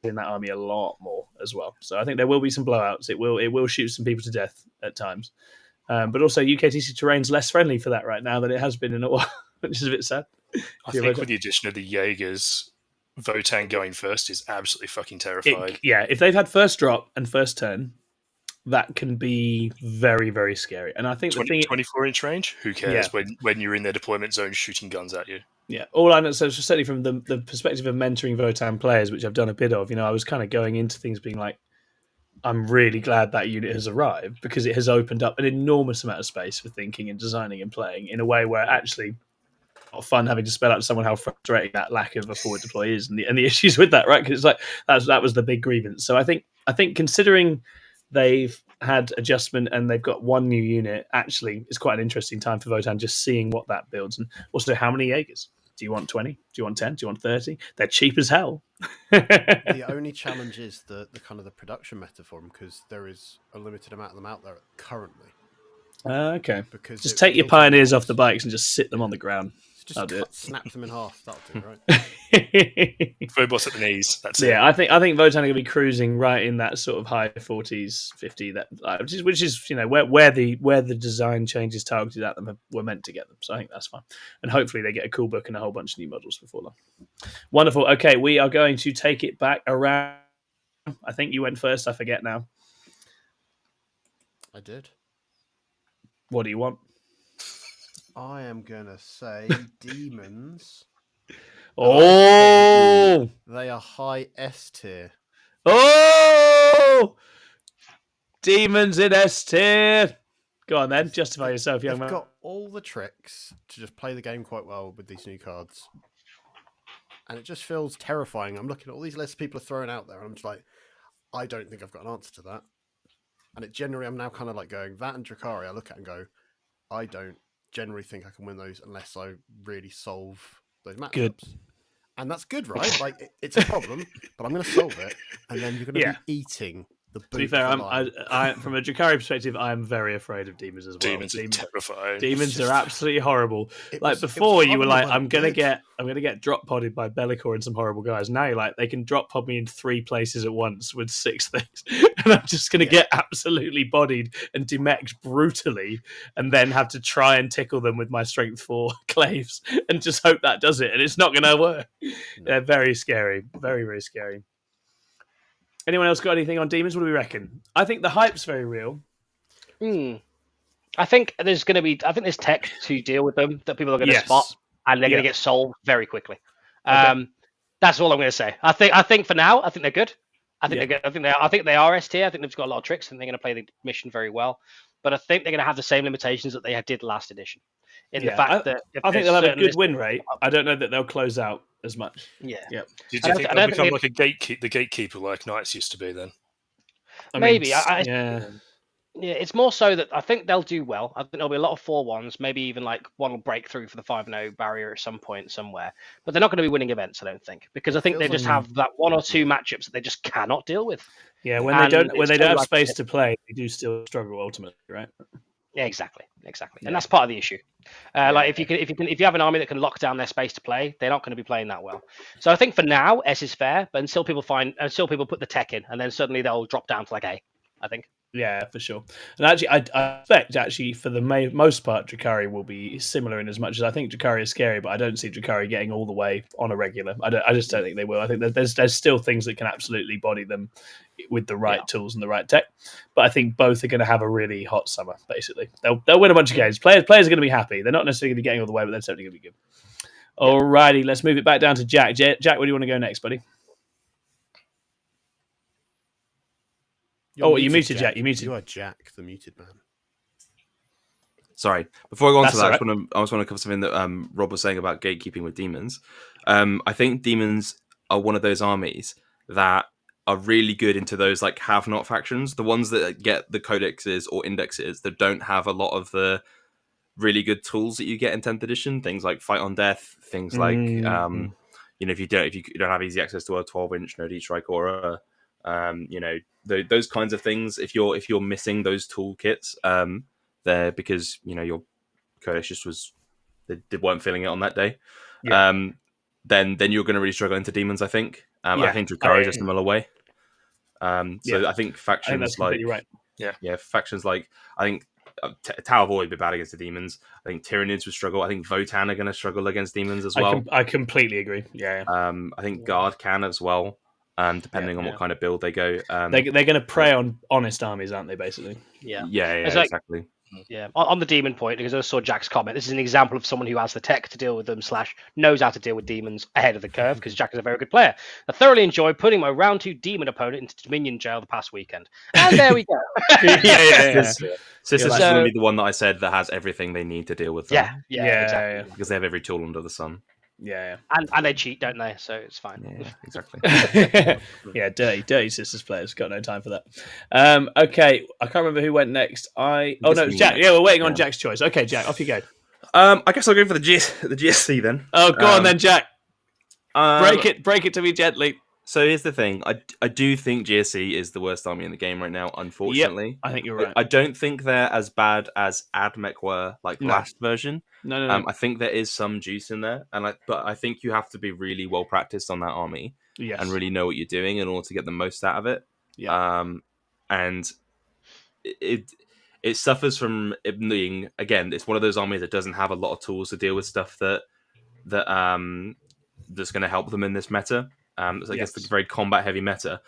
A: in that army a lot more as well. So I think there will be some blowouts. It will shoot some people to death at times. But also UKTC terrain's less friendly for that right now than it has been in a while, which is a bit sad.
B: I think with the addition of the Jaegers, Votann going first is absolutely fucking terrifying.
A: If they've had first drop and first turn, that can be very, very scary. And I think
B: 24-inch range? Who cares when you're in their deployment zone shooting guns at you?
A: Yeah, all I know, so certainly from the perspective of mentoring Votann players, which I've done a bit of, I was kind of going into things being like, I'm really glad that unit has arrived because it has opened up an enormous amount of space for thinking and designing and playing in a way where actually not fun having to spell out to someone how frustrating that lack of a forward deploy is and the issues with that, right? Because it's like that was the big grievance. So I think considering they've had adjustment and they've got one new unit, actually it's quite an interesting time for Votann just seeing what that builds and also how many Jaegers. Do you want 20? Do you want 10? Do you want 30? They're cheap as hell.
C: The only challenge is the kind of the production meta for them because there is a limited amount of them out there currently.
A: Okay. Because just take your pioneers off the bikes and just sit them on the ground.
C: Just snap them in half. That'll do, right?
B: Phobos at the knees. That's it.
A: Yeah, I think Votann are going to be cruising right in that sort of high 40s, 50. Which is where the design changes targeted at them were meant to get them. So I think that's fine, and hopefully they get a cool book and a whole bunch of new models before long. Wonderful. Okay, we are going to take it back around. I think you went first. I forget now.
C: I did.
A: What do you want?
C: I am gonna say demons.
A: Oh,
C: they are high S tier.
A: Oh, demons in S tier. Go on then, justify yourself, young man.
C: They've got all the tricks to just play the game quite well with these new cards. And it just feels terrifying. I'm looking at all these lists people are throwing out there, and I'm just like, I don't think I've got an answer to that. And it generally, I'm now kind of like going, that and Drukhari, I look at and go, I don't generally think I can win those unless I really solve those matchups.
A: Good.
C: And that's good, right? Like, it's a problem, but I'm going to solve it. And then you're going to be eating the boot.
A: To be fair, I, from a Drukhari perspective, I am very afraid of demons as well.
B: Demons are terrifying.
A: Demons are absolutely horrible. Before, you were like, I'm gonna get drop podded by Bellicor and some horrible guys. Now you're like, they can drop pod me in 3 places at once with 6 things, and I'm just gonna get absolutely bodied and demeched brutally, and then have to try and tickle them with my strength 4 claves, and just hope that does it. And it's not gonna work. No. They're very scary, very very scary. Anyone else got anything on demons? What do we reckon? I think the hype's very real.
E: I think there's tech to deal with them that people are going to spot, and they're going to get solved very quickly. Okay. That's all I'm going to say. I think for now, I think they're good. I think they're good. I think they are S tier. I think they've got a lot of tricks, and they're going to play the mission very well. But I think they're going to have the same limitations that they did last edition. In the fact that
A: I think they'll have a good win rate. I don't know that they'll close out as much.
E: Yeah.
A: Yep.
B: Do you think they'll become like the gatekeeper like Knights used to be then?
E: Maybe. It's more so that I think they'll do well. I think there'll be a lot of 4-1s, maybe even like one will break through for the 5-0 barrier at some point somewhere. But they're not going to be winning events, I don't think, because I think they just have that 1 or 2 matchups that they just cannot deal with.
A: Yeah, when they don't have space to play, they do still struggle ultimately, right?
E: Yeah, exactly, and that's part of the issue. Like if you have an army that can lock down their space to play, they're not going to be playing that well. So I think for now S is fair, but until people put the tech in, and then suddenly they'll drop down to like A. I think.
A: Yeah, for sure. And actually, I expect for the most part, Drukhari will be similar in as much as I think Drukhari is scary, but I don't see Drukhari getting all the way on a regular. I just don't think they will. I think that there's still things that can absolutely body them with the right tools and the right tech. But I think both are going to have a really hot summer. Basically, they'll win a bunch of games. Players are going to be happy. They're not necessarily going to be getting all the way, but they're certainly going to be good. Alrighty, let's move it back down to Jack. Jack, where do you want to go next, buddy? You muted Jack. You muted.
C: You are Jack, the muted man.
D: Sorry. Before I go on to that, I just want to cover something that Rob was saying about gatekeeping with demons. I think demons are one of those armies that are really good into those like have-not factions, the ones that get the codexes or indexes that don't have a lot of the really good tools that you get in 10th edition. Things like Fight on Death. Things like if you don't have easy access to a 12-inch no D-strike or those kinds of things. If you're missing those toolkits, there because your codex just they weren't feeling it on that day. Then you're going to really struggle into demons. I think. I think Drukhari is a similar way. I think factions factions like I think Tower of War would be bad against the demons. I think Tyranids would struggle. I think Votann are going to struggle against demons as well.
A: I completely agree.
D: I think Guard can as well. Depending on what kind of build they go.
A: They're going to prey on honest armies, aren't they, basically?
E: Yeah,
D: exactly.
E: Yeah, on the demon point, because I saw Jack's comment, this is an example of someone who has the tech to deal with them / knows how to deal with demons ahead of the curve, because Jack is a very good player. I thoroughly enjoyed putting my round 2 demon opponent into Dominion jail the past weekend. And there we go.
D: This is going to be the one that I said that has everything they need to deal with them.
E: Exactly.
D: Because they have every tool under the sun.
A: Yeah.
E: And they cheat, don't they? So it's fine.
D: Yeah, exactly.
A: dirty sisters players. Got no time for that. Okay, I can't remember who went next. It's Jack. Yeah, we're waiting on Jack's choice. Okay, Jack, off you go.
D: I guess I'll go for the GSC then.
A: Oh, go on then, Jack. Break it to me gently.
D: So here's the thing. I do think GSC is the worst army in the game right now, unfortunately.
A: Yep, I think you're right.
D: I don't think they're as bad as AdMech were last version.
A: No.
D: I think there is some juice in there, but I think you have to be really well practiced on that army and really know what you're doing in order to get the most out of it.
A: Yeah.
D: And it suffers from being, again, it's one of those armies that doesn't have a lot of tools to deal with stuff that's going to help them in this meta. So I guess the very combat heavy meta.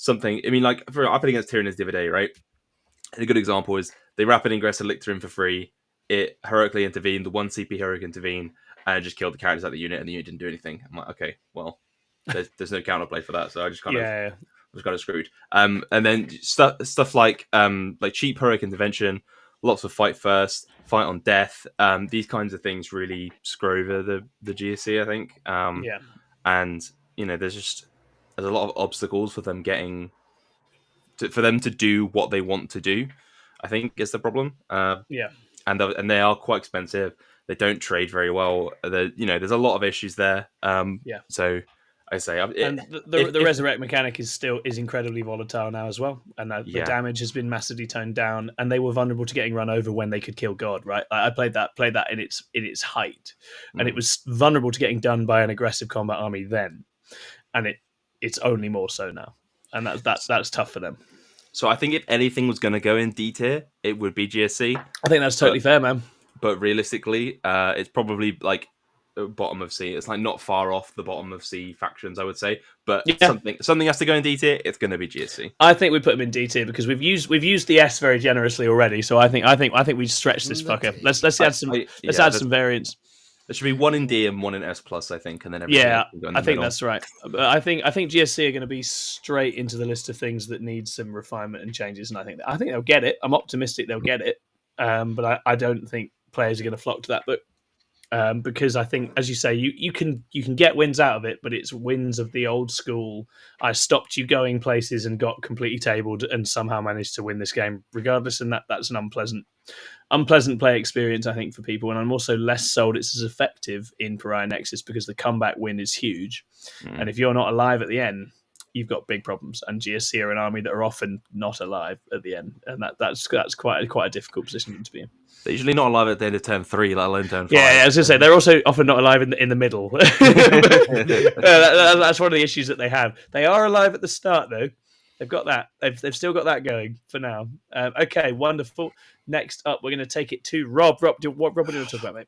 D: I played against Tyranids the other day, right? And a good example is they rapid ingress Elixir in for free. it heroically intervened, the 1 CP heroic intervene, and just killed the characters at the unit, and the unit didn't do anything. I'm like, okay, well, there's no counterplay for that, so I just kind of was kind of screwed. And then stuff like cheap heroic intervention, lots of fight first, fight on death. These kinds of things really screw over the GSC, I think. And there's a lot of obstacles for them for them to do what they want to do, I think, is the problem. And they are quite expensive. They don't trade very well. There's a lot of issues there. So I say,
A: the resurrect mechanic is incredibly volatile now as well, and the damage has been massively toned down. And they were vulnerable to getting run over when they could kill God. Right, I played that in its height, and it was vulnerable to getting done by an aggressive combat army then, and it's only more so now, and that's tough for them.
D: So I think if anything was going to go in D tier, it would be GSC.
A: I think that's totally fair, man.
D: But realistically, it's probably like bottom of C. It's like not far off the bottom of C factions, I would say. But something has to go in D tier. It's going to be GSC.
A: I think we put them in D tier because we've used the S very generously already. So I think we stretch this fucker. Let's add some variants.
D: There should be 1 in D and 1 in S plus, I think, and then everything.
A: I think that's right. But I think GSC are going to be straight into the list of things that need some refinement and changes, and I think they'll get it. I'm optimistic they'll get it, but I don't think players are going to flock to that book because I think, as you say, you can get wins out of it, but it's wins of the old school. I stopped you going places and got completely tabled, and somehow managed to win this game regardless, and that's an unpleasant play experience, I think, for people. And I'm also less sold it's as effective in Pariah Nexus because the comeback win is huge. And if you're not alive at the end, you've got big problems. And GSC are an army that are often not alive at the end, and that's quite a difficult position to be in.
D: They're usually not alive at the end of turn 3, let alone turn 5.
A: Yeah, I was going to say they're also often not alive in the middle. That's one of the issues that they have. They are alive at the start, though. They've got that. They've still got that going for now. Okay, wonderful. Next up, we're going to take it to Rob. Rob, what do you want to talk about, mate?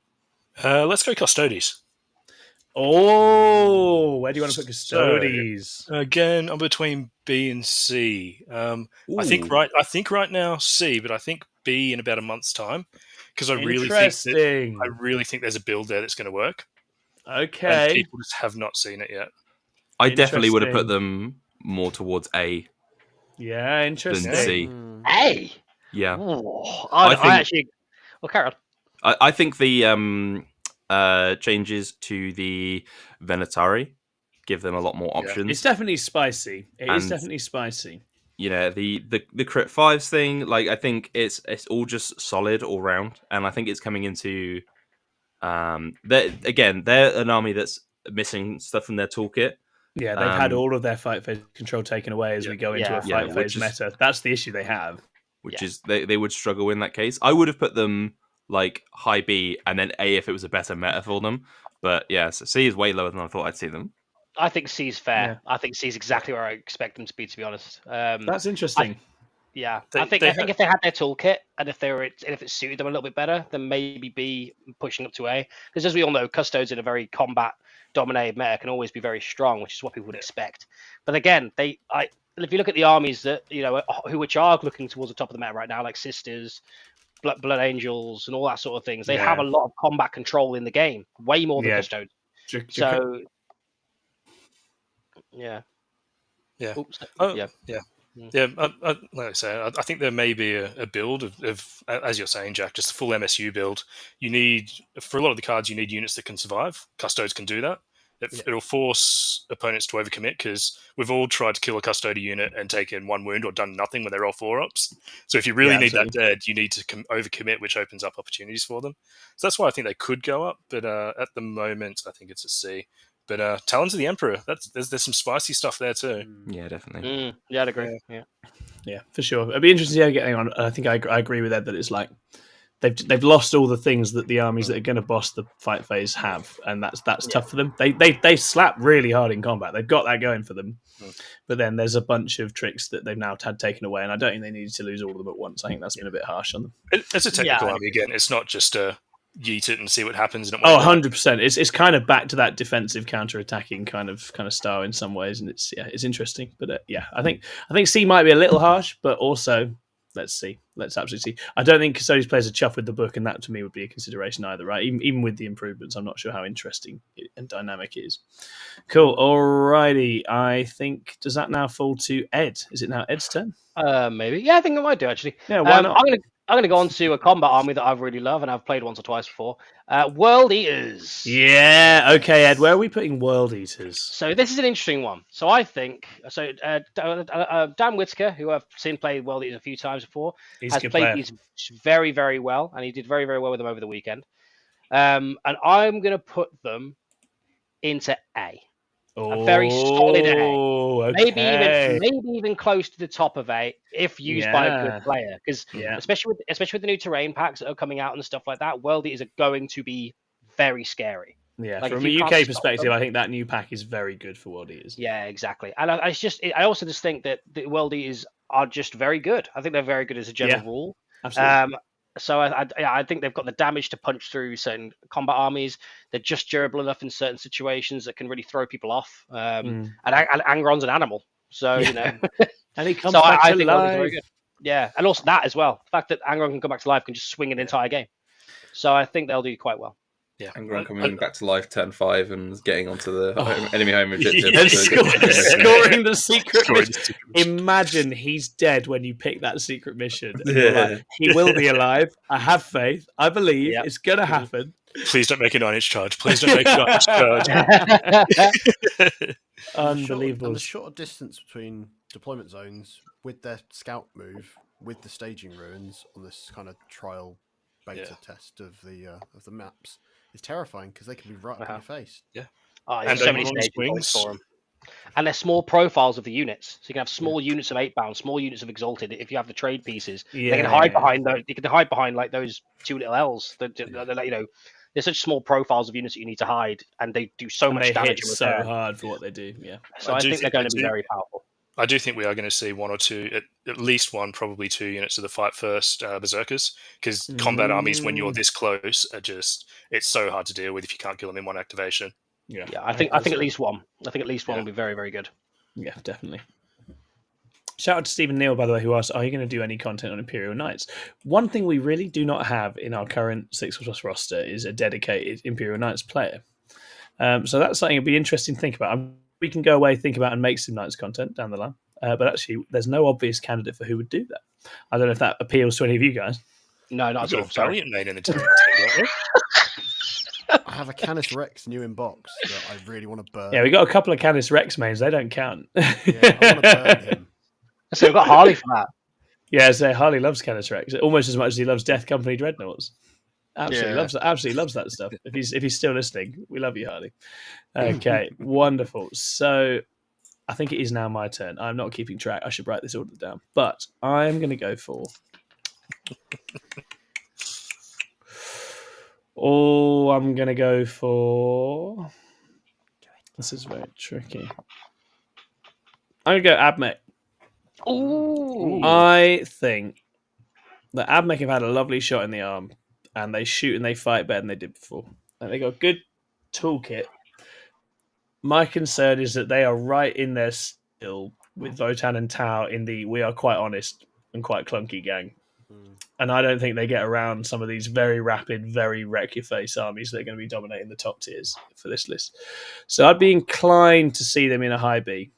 B: Let's go Custodes.
A: Oh, where do you want to put Custodes?
B: So, again, I'm between B and C. I think right now C, but I think B in about a month's time because I really think there's a build there that's going to work.
A: Okay,
B: and people just have not seen it yet.
D: I definitely would have put them more towards A.
A: Yeah, interesting.
D: Than C.
E: A.
D: Yeah.
E: I actually. Well, carry on.
D: I think the changes to the Venatari give them a lot more options.
A: It's definitely spicy. It is definitely spicy.
D: The crit 5s thing, like I think it's all just solid all round, and I think it's coming into they're an army that's missing stuff from their toolkit.
A: Yeah, they've had all of their fight phase control taken away as we go into a fight phase meta. That's the issue they have.
D: Which is they would struggle in that case. I would have put them like high B and then A if it was a better meta for them. But yeah, so C is way lower than I thought I'd see them.
E: I think C's fair. Yeah. I think C's exactly where I expect them to be be honest.
A: That's interesting.
E: I think if they had their toolkit and if it suited them a little bit better, then maybe B pushing up to A. Because as we all know, Custodes in a very combat dominated meta can always be very strong, which is what people would expect. But again, if you look at the armies that which are looking towards the top of the meta right now, like Sisters, Blood Angels, and all that sort of things, they have a lot of combat control in the game, way more than Custodes. So, yeah. Oops.
B: Like I say, I think there may be a build of, as you're saying, Jack, just a full MSU build. You need, for a lot of the cards, you need units that can survive. Custodes can do that. It'll force opponents to overcommit because we've all tried to kill a Custodian unit and taken 1 wound or done nothing when they're all 4-ups. So if you really need that dead, you need to overcommit, which opens up opportunities for them. So that's why I think they could go up, but at the moment, I think it's a C. But Talons of the Emperor, there's some spicy stuff there too.
D: Yeah, definitely.
E: Yeah, I'd agree.
A: Yeah, for sure. It'd be interesting to see how getting on. I think I agree with Ed that it's like they've lost all the things that the armies that are going to boss the fight phase have, and that's tough for them. They slap really hard in combat. They've got that going for them, but then there's a bunch of tricks that they've now had taken away, and I don't think they needed to lose all of them at once. I think that's been a bit harsh on them.
B: It's a technical army again. It's not just a yeet it and see what happens. And
A: 100%. It's kind of back to that defensive counter-attacking kind of style in some ways, and it's interesting. But I think C might be a little harsh, but also let's see. Let's absolutely see. I don't think Custodes players are chuffed with the book, and that to me would be a consideration either, right? Even with the improvements, I'm not sure how interesting and dynamic it is. Cool. Alrighty. I think, does that now fall to Ed? Is it now Ed's turn?
E: Maybe. Yeah, I think it might do actually.
A: Yeah, why not?
E: I'm gonna go on to a combat army that I really love and I've played once or twice before. World Eaters.
A: Yeah. Okay, Ed. Where are we putting World Eaters?
E: So this is an interesting one. So I think Dan Whitaker, who I've seen play World Eaters a few times before, has played these very, very well, and he did very, very well with them over the weekend. And I'm gonna put them into A. A very solid A.
A: Okay.
E: Maybe even close to the top of A if used by a good player. Because especially with the new terrain packs that are coming out and stuff like that, World Eaters are going to be very scary.
A: Yeah, like from a UK perspective, I think that new pack is very good for World Eaters.
E: Yeah, exactly. And I also just think that the World Eaters are just very good. I think they're very good as a general rule.
A: Absolutely.
E: So I think they've got the damage to punch through certain combat armies. They're just durable enough in certain situations that can really throw people off. And Angron's an animal, so you know.
A: And he comes back to life.
E: Very good. Yeah, and also that as well. The fact that Angron can come back to life can just swing an entire game. So I think they'll do quite well.
B: Yeah,
D: Angron coming back to life turn 5 and getting onto the enemy home objective.
A: And scoring the secret mission. Imagine he's dead when you pick that secret mission. Like, he will be alive. I have faith. I believe it's going to happen.
B: Please don't make a 9-inch charge. Please don't make a 9-inch charge.
A: Unbelievable.
C: And the shorter distance between deployment zones with their scout move, with the staging ruins on this kind of trial beta test of the maps. It's terrifying because they can be right up in your face.
B: Yeah.
E: Oh, there's so many stages for them. And they're small profiles of the units. So you can have small units of 8-bound, small units of Exalted. If you have the trade pieces, they can hide behind those. You can hide behind like those 2 little L's. They're such small profiles of units that you need to hide, and they do so much damage.
A: Hit so hard for what they do. Yeah.
E: So I think they're going to be very powerful.
B: I do think we are going to see 1 or 2, at least 1, probably 2 units of the Fight First Berserkers, because combat armies, when you're this close, are it's so hard to deal with if you can't kill them in 1 activation.
E: Yeah, I think at least 1. I think at least 1 will be very, very good.
A: Yeah, definitely. Shout out to Stephen Neal, by the way, who asked, are you going to do any content on Imperial Knights? One thing we really do not have in our current 6+ roster is a dedicated Imperial Knights player. So that's something it'd be interesting to think about. We can go away, think about, and make some Knights content down the line. But actually, there's no obvious candidate for who would do that. I don't know if that appeals to any of you guys.
E: No, not at all.
B: Valiant main in the team.
C: I have a Canis Rex new in box that I really want to burn.
A: Yeah, we got a couple of Canis Rex mains. They don't count.
C: Yeah, I want to burn him.
E: So we've got Harley for that.
A: Yeah, so Harley loves Canis Rex almost as much as he loves Death Company Dreadnoughts. Absolutely loves that. Absolutely loves that stuff. If he's still listening, we love you, Harley. Okay, wonderful. So I think it is now my turn. I'm not keeping track. I should write this order down. But I'm going to go for. I'm going to go for. This is very tricky. I'm going to go AdMech.
E: Ooh.
A: I think that AdMech have had a lovely shot in the arm, and they shoot and they fight better than they did before. And they got a good toolkit. My concern is that they are right in there still with Votann and Tau in the we are quite honest and quite clunky gang. And I don't think they get around some of these very rapid, very wreck your face armies that are going to be dominating the top tiers for this list. So I'd be inclined to see them in a high B.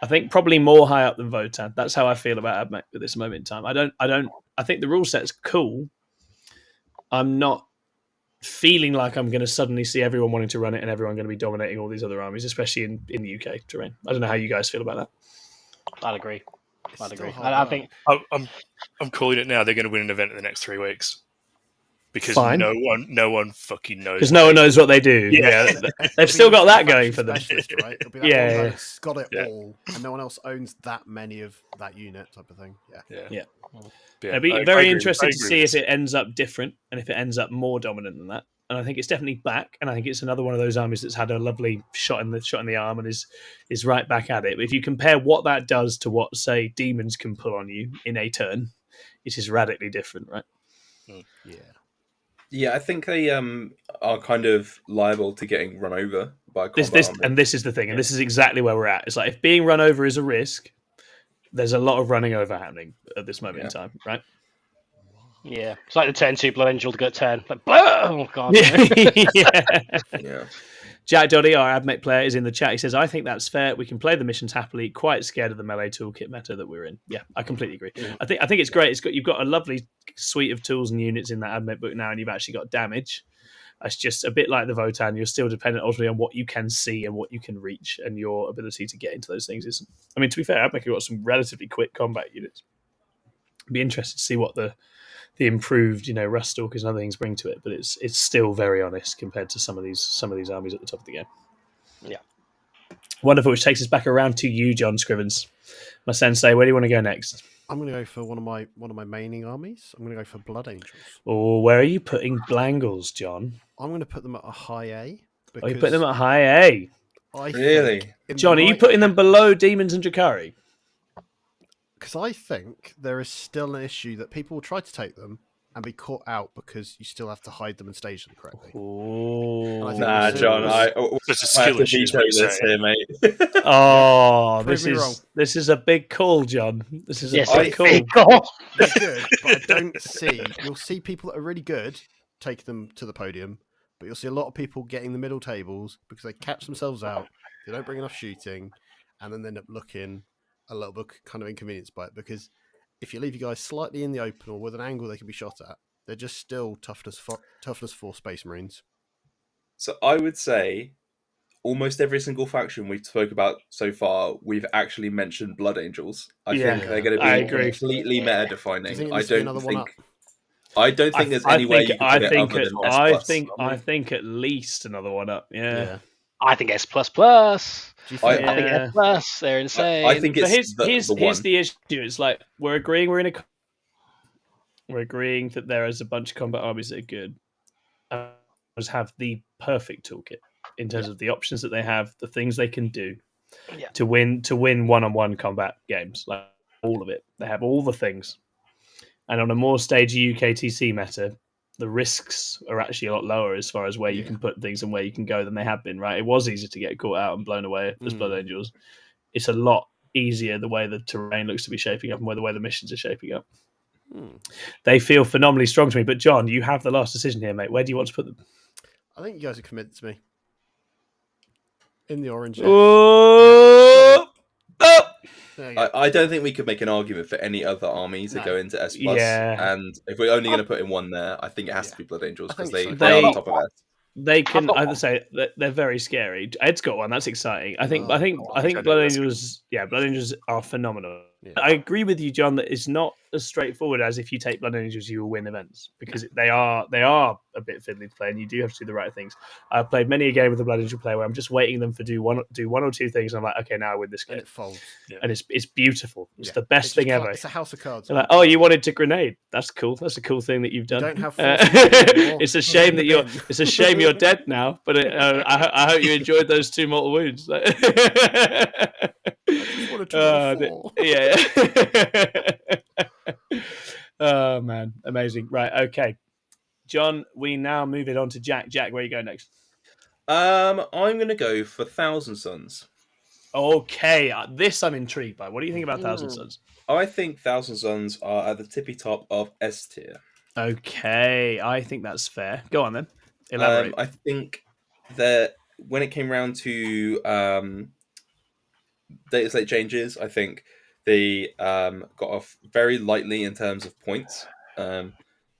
A: I think probably more high up than Votann. That's how I feel about AdMech at this moment in time. I think the rule set's cool. I'm not feeling like I'm going to suddenly see everyone wanting to run it and everyone going to be dominating all these other armies, especially in the UK terrain. I don't know how you guys feel about that.
E: I'd agree.
B: I think I'm calling it now. They're going to win an event in the next 3 weeks because no one fucking knows.
A: Because no one knows what they do. Yeah, they've still got that going for them.
C: Right? It'll be that one that's got it all, and no one else owns that many of that unit type of thing.
A: Yeah. It'd be very interesting to see if it ends up different and if it ends up more dominant than that. And I think it's definitely back, and I think it's another one of those armies that's had a lovely shot in the arm and is right back at it. But if you compare what that does to what, say, demons can pull on you in a turn, it is radically different, right?
D: Yeah, I think they are kind of liable to getting run over by combat army.
A: And this is the thing, and this is exactly where we're at. It's like if being run over is a risk, there's a lot of running over happening at this moment in time, right?
E: Yeah, it's like the 10-2 Blood Angel to get 10. Like, oh god.
D: Yeah.
A: Jack Doddy, our AdMech player, is in the chat. He says, I think that's fair. We can play the missions happily. Quite scared of the melee toolkit meta that we're in. Yeah, I completely agree. I think it's great. You've got a lovely suite of tools and units in that AdMech book now, and you've actually got damage. It's just a bit like the Votann. You're still dependent ultimately on what you can see and what you can reach, and your ability to get into those things isn't. I mean, to be fair, AdMech have got some relatively quick combat units. It'd be interested to see what the improved, Rust Stalkers and other things bring to it, but it's still very honest compared to some of these armies at the top of the game.
E: Yeah.
A: Wonderful, which takes us back around to you, John Scrivens. My sensei, where do you want to go next?
C: I'm going to go for one of my maining armies. I'm going to go for Blood Angels.
A: Oh, where are you putting Blangles, John?
C: I'm going to put them at a high A.
A: You're putting them at high A?
D: Really?
A: John, are you putting them below Demons and Drukhari?
C: Because I think there is still an issue that people will try to take them and be caught out because you still have to hide them and stage them correctly.
A: Oh,
D: nah, John, I have to veto this here, mate.
A: Oh, this is a big call, John. This is a big call.
C: They're good, but I don't see. You'll see people that are really good take them to the podium, but you'll see a lot of people getting the middle tables because they catch themselves out. They don't bring enough shooting, and then they end up looking a little bit kind of inconvenienced by it, because if you leave your guys slightly in the open or with an angle they can be shot at, they're just still toughness 4 Space Marines.
D: So I would say almost every single faction we've spoke about so far, we've actually mentioned Blood Angels. I think they're going to be completely meta defining. I don't think there's any way you can put it other than S+.
A: I think at least another one up. Yeah.
E: I think S++. I think S++. They're insane.
D: I think it's
A: here's the issue. It's like we're agreeing that there is a bunch of combat armies that are good. Have the perfect toolkit in terms of the options that they have, the things they can do to win one-on-one combat games. Like all of it, they have all the things. And on a more stagey UKTC meta, the risks are actually a lot lower as far as where you can put things and where you can go than they have been, right? It was easy to get caught out and blown away as Blood Angels. It's a lot easier the way the terrain looks to be shaping up and the way the missions are shaping up. They feel phenomenally strong to me. But John, you have the last decision here, mate. Where do you want to put them?
C: I think you guys have convinced me. In the orange.
D: I don't think we could make an argument for any other armies that go into S+. And if we're only going to put in one there, I think it has to be Blood Angels because they are on top of it.
A: They can. I would say they're very scary. Ed's got one. That's exciting. I think Blood Angels. Yeah, Blood Angels are phenomenal. Yeah. I agree with you, John, that it's not as straightforward as if you take Blood Angels, you will win events, because they are a bit fiddly to play, and you do have to do the right things. I've played many a game with a Blood Angel player where I'm just waiting them to do one or two things, and I'm like, okay, now I win this game.
C: And it folds.
A: And it's beautiful. It's the best thing ever.
C: It's a house of cards.
A: Like, oh, you wanted to grenade? That's cool. That's a cool thing that you've done.
C: You don't have
A: it's a shame that it's a shame you're dead now, but I hope you enjoyed those 2 mortal wounds. Oh man, amazing. Right, okay, John, we now move it on to Jack. Where are you going next?
D: I'm gonna go for Thousand Suns.
A: Okay, this I'm intrigued by. What do you think about Thousand Suns?
D: I think Thousand Suns are at the tippy top of S tier.
A: Okay, I think that's fair. Go on then, elaborate.
D: I think that when it came around to data slate changes, I think they got off very lightly in terms of points. I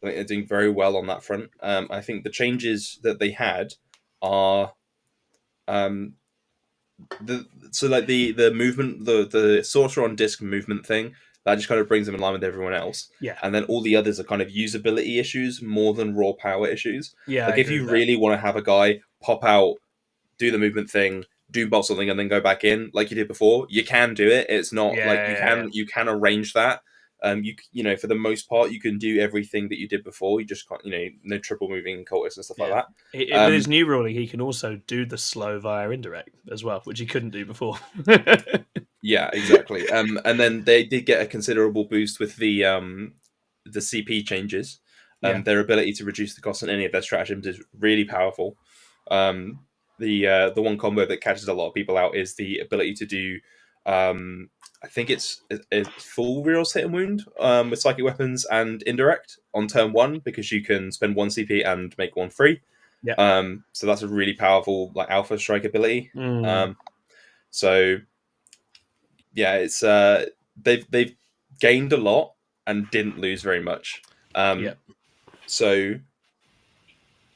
D: think they're doing very well on that front. I think the changes that they had are the movement, the sorcerer on disc movement thing, that just kind of brings them in line with everyone else.
A: Yeah.
D: And then all the others are kind of usability issues more than raw power issues.
A: Yeah.
D: Like if you really want to have a guy pop out, do the movement thing, doombolt something, and then go back in like you did before, you can do it. It's not you can arrange that. You for the most part, you can do everything that you did before. You just can't, no triple moving cultists and stuff like that.
A: With his new ruling, he can also do the slow via indirect as well, which he couldn't do before.
D: Yeah, exactly. And then they did get a considerable boost with the CP changes. Their ability to reduce the cost on any of their stratagems is really powerful. The one combo that catches a lot of people out is the ability to do I think it's full reroll hit and wound with psychic weapons and indirect on turn 1 because you can spend 1 CP and make 1 free.
A: Yeah.
D: So that's a really powerful like alpha strike ability.
A: Mm.
D: So yeah, it's they've gained a lot and didn't lose very much. So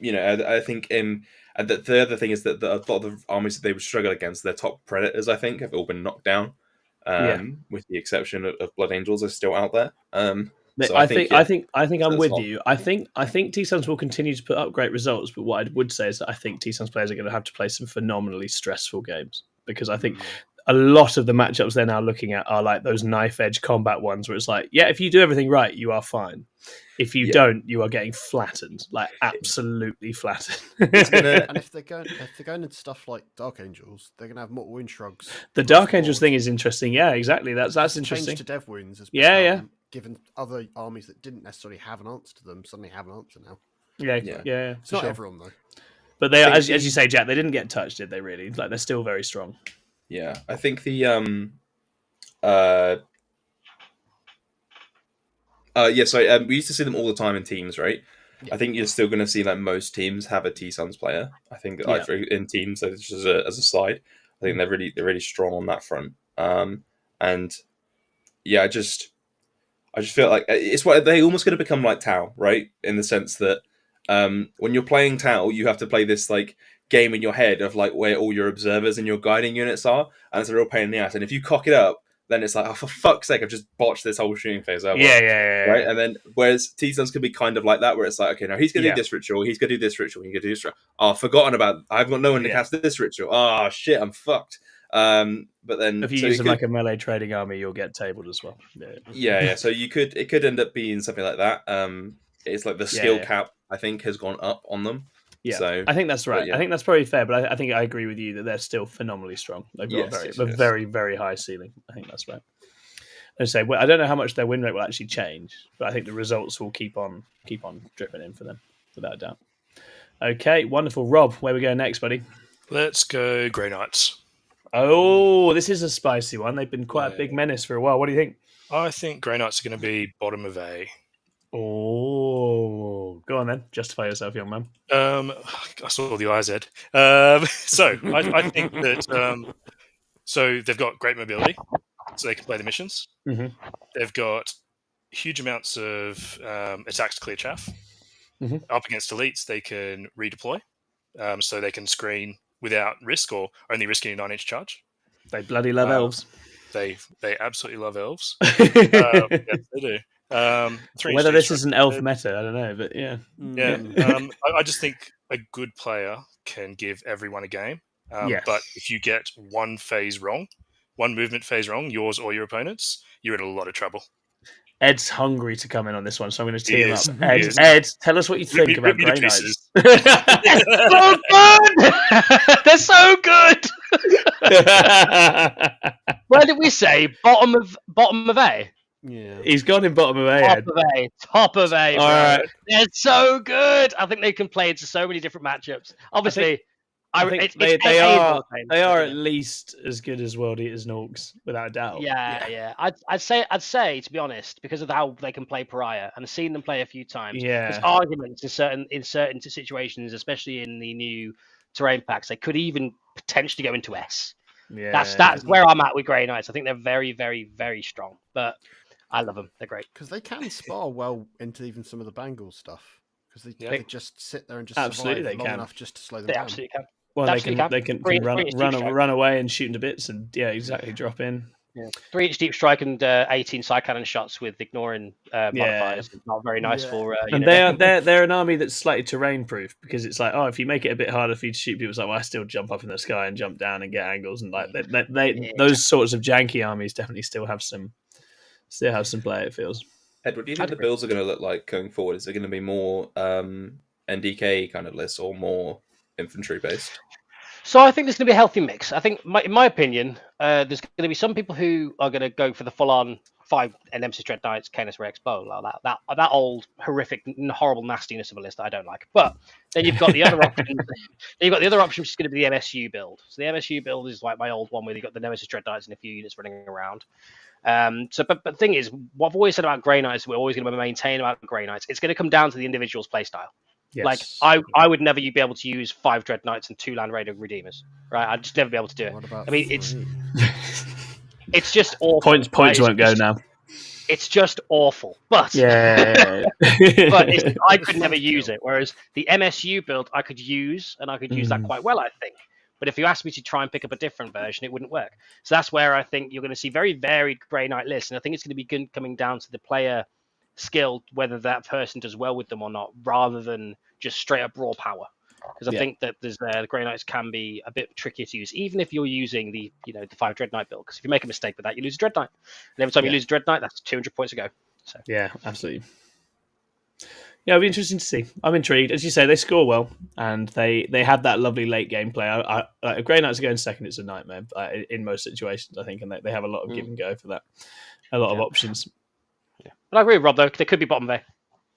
D: I think and the other thing is that a lot of the armies that they would struggle against, their top predators, I think, have all been knocked down. With the exception of Blood Angels are still out there. So
A: I think I'm with you. I think T-Suns will continue to put up great results, but what I would say is that I think T-Suns players are going to have to play some phenomenally stressful games because I think a lot of the matchups they're now looking at are like those knife edge combat ones where it's like, yeah, if you do everything right, you are fine. If you don't, you are getting flattened, like absolutely flattened.
C: And if they're going into stuff like Dark Angels, they're going to have mortal wound shrugs.
A: The Dark Angels thing is interesting. Yeah, exactly. That's interesting.
C: Change to dev wounds has given other armies that didn't necessarily have an answer to them suddenly have an answer now.
A: Yeah.
C: It's not everyone though.
A: But they are, as you say, Jack, they didn't get touched, did they? Really? Like they're still very strong.
D: Yeah, I think the we used to see them all the time in teams, right? Yeah. I think you're still going to see like most teams have a T-Suns player. I think like in teams, so just as a slide, I think they're really strong on that front. And yeah, I just feel like it's what they almost going to become like Tau, right? In the sense that when you're playing Tau, you have to play this like game in your head of like where all your observers and your guiding units are, and it's a real pain in the ass. And if you cock it up, then it's like, oh, for fuck's sake, I've just botched this whole shooting phase over.
A: Yeah.
D: Right? And then, whereas T-Suns can be kind of like that, where it's like, okay, now he's going to do this ritual, he's going to do this ritual, he's going to do this ritual. Oh, I've forgotten about, I've got no one to cast this ritual. Oh, shit, I'm fucked. But then...
A: If you use them like a melee trading army, you'll get tabled as well.
D: Yeah. So it could end up being something like that. It's like the skill cap, I think, has gone up on them.
A: Yeah,
D: so,
A: I think that's right. I think that's probably fair, but I think I agree with you that they're still phenomenally strong. They've got a very, very high ceiling. I think that's right. I say, I don't know how much their win rate will actually change, but I think the results will keep on dripping in for them, without a doubt. Okay, wonderful. Rob, where we go next, buddy?
B: Let's go Grey Knights.
A: Oh, this is a spicy one. They've been quite a big menace for a while. What do you think?
B: I think Grey Knights are going to be bottom of A.
A: Oh, go on then. Justify yourself, young man.
B: I saw the eyes, Ed. So I think that so they've got great mobility, so they can play the missions.
A: Mm-hmm.
B: They've got huge amounts of attacks to clear chaff.
A: Mm-hmm.
B: Up against elites, they can redeploy, so they can screen whethout risk or only risking a 9-inch charge.
A: They bloody love elves.
B: They absolutely love elves. Yes, they do.
A: Whether this is an elf meta, I don't know, but yeah.
B: I just think a good player can give everyone a game. But if you get one phase wrong, one movement phase wrong, yours or your opponent's, you're in a lot of trouble. Ed's
A: hungry to come in on this one, so I'm going to tee him up. Ed, tell us what you think about Grey Knights.
E: So good! They're so good! Where did we say? Bottom of A?
A: Yeah, he's gone in bottom of A.
E: Top of A.
A: All right.
E: They're so good. I think they can play into so many different matchups. Obviously,
A: I think they are at least as good as World Eaters and Orks, without a doubt.
E: Yeah. I'd say to be honest, because of how they can play Pariah, and I've seen them play a few times.
A: Yeah.
E: There's arguments in certain situations, especially in the new terrain packs, they could even potentially go into S.
A: Yeah.
E: That's where I'm at with Grey Knights. I think they're very, very, very strong, but I love them. They're great
C: because they can spar well into even some of the Bangles stuff because they just sit there and just survive long enough just to slow them down.
E: They absolutely can.
A: Well, they can run away and shoot into bits and drop in.
E: Yeah. 3-inch deep strike and 18 side cannon shots with ignoring modifiers. It's not very nice for.
A: And they're an army that's slightly terrain proof because it's like, if you make it a bit harder for you to shoot people, it's like, well, I still jump up in the sky and jump down and get angles and like those sorts of janky armies definitely still have some play. It feels.
D: Ed, what do you think the builds are going to look like going forward? Is it going to be more NDK kind of lists or more infantry based?
E: So I think there's going to be a healthy mix. I think, in my opinion, there's going to be some people who are going to go for the full-on 5 Nemesis Dread Knights, Canis Rex, Bow, like that old horrific, horrible nastiness of a list that I don't like. But then you've got the other option. You've got the other option, which is going to be the MSU build. So the MSU build is like my old one, where you've got the Nemesis Dread Knights and a few units running around. But the thing is, what I've always said about Grey Knights, we're always going to maintain about Grey Knights. It's going to come down to the individual's playstyle.
A: Yes.
E: Like I would never be able to use 5 Dread Knights and 2 Land Raider Redeemers, right? I'd just never be able to do it.
C: What about
E: I mean,
C: 3?
E: it's just awful.
A: Points
E: right?
A: won't go now.
E: It's just awful. But
A: yeah,
E: but I could never use it. Whereas the MSU build, I could use, and I could use that quite well, I think. But if you asked me to try and pick up a different version, it wouldn't work. So that's where I think you're going to see very varied Grey Knight lists, and I think it's going to be coming down to the player skill, whether that person does well with them or not, rather than just straight up raw power. Because I think that the Grey Knights can be a bit trickier to use, even if you're using the 5 Dread Knight build. Because if you make a mistake with that, you lose a Dread Knight, and every time you lose a Dread Knight, that's 200 points to go. So
A: yeah, absolutely. Yeah, it'll be interesting to see. I'm intrigued. As you say, they score well, and they have that lovely late game play. Grey Knights are going second. It's a nightmare in most situations, I think, and they have a lot of give and go for that. A lot of options.
E: Yeah. But I agree with Rob, though. They could be bottom bay.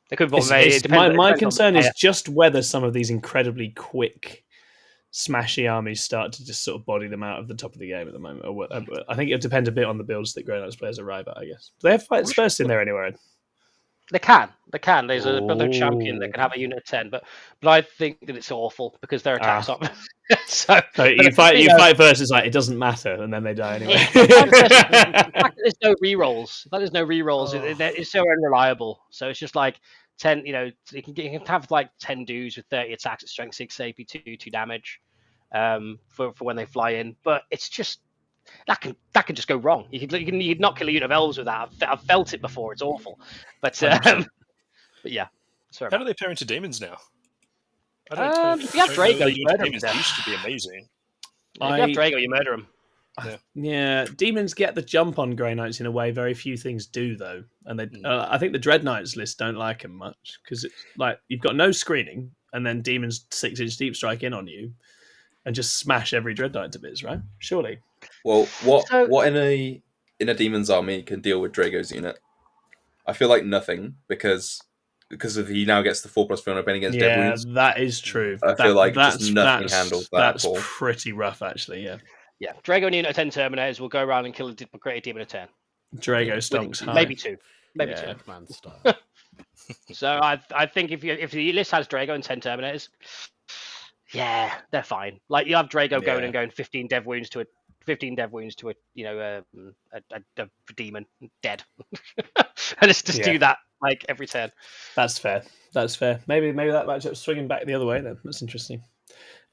E: They could be bottom bay.
A: My concern is just whether some of these incredibly quick, smashy armies start to just sort of body them out of the top of the game at the moment. I think it depends a bit on the builds that Grey Knights players arrive at, I guess. They have fights first in there anyway.
E: They can. There's a brother champion that can have a unit of 10, but I think that it's awful because their attacks up. so
A: you fight first, it's like it doesn't matter, and then they die anyway.
E: There's no rerolls. There's no rerolls. It's so unreliable. So it's just like 10. You can have like 10 dudes with 30 attacks at strength 6 AP 2 damage for when they fly in, but it's just. That can just go wrong. You can not kill a unit of elves with that. I've felt it before. It's awful. But yeah. Sorry.
B: How do they pair into demons now?
E: If you have Drago, you murder
B: demons
E: them.
B: used to be amazing.
E: If you have Drago, you murder them.
A: Yeah, demons get the jump on Grey Knights in a way very few things do, though. And they, I think the Dread Knights list don't like them much because it's like you've got no screening, and then demons 6-inch deep strike in on you, and just smash every Dread Knight to bits, right? Surely.
D: Well, what in a demon's army can deal with Drago's unit? I feel like nothing because of he now gets the 4+3 on opening against Dead Wounds.
A: Yeah, that is true.
D: I feel like just nothing handles that.
A: That's pretty rough, actually. Yeah.
E: Yeah, Drago and unit of 10 Terminators will go around and kill a great demon of 10.
A: Drago stonks high.
E: Maybe 2. Maybe 2.
C: Man style.
E: So I think if the list has Drago and 10 Terminators, yeah, they're fine. Like you have Drago going 15 dev wounds to a demon dead, and it's just do that like every turn.
A: That's fair. Maybe that matchup's swinging back the other way then. That's interesting.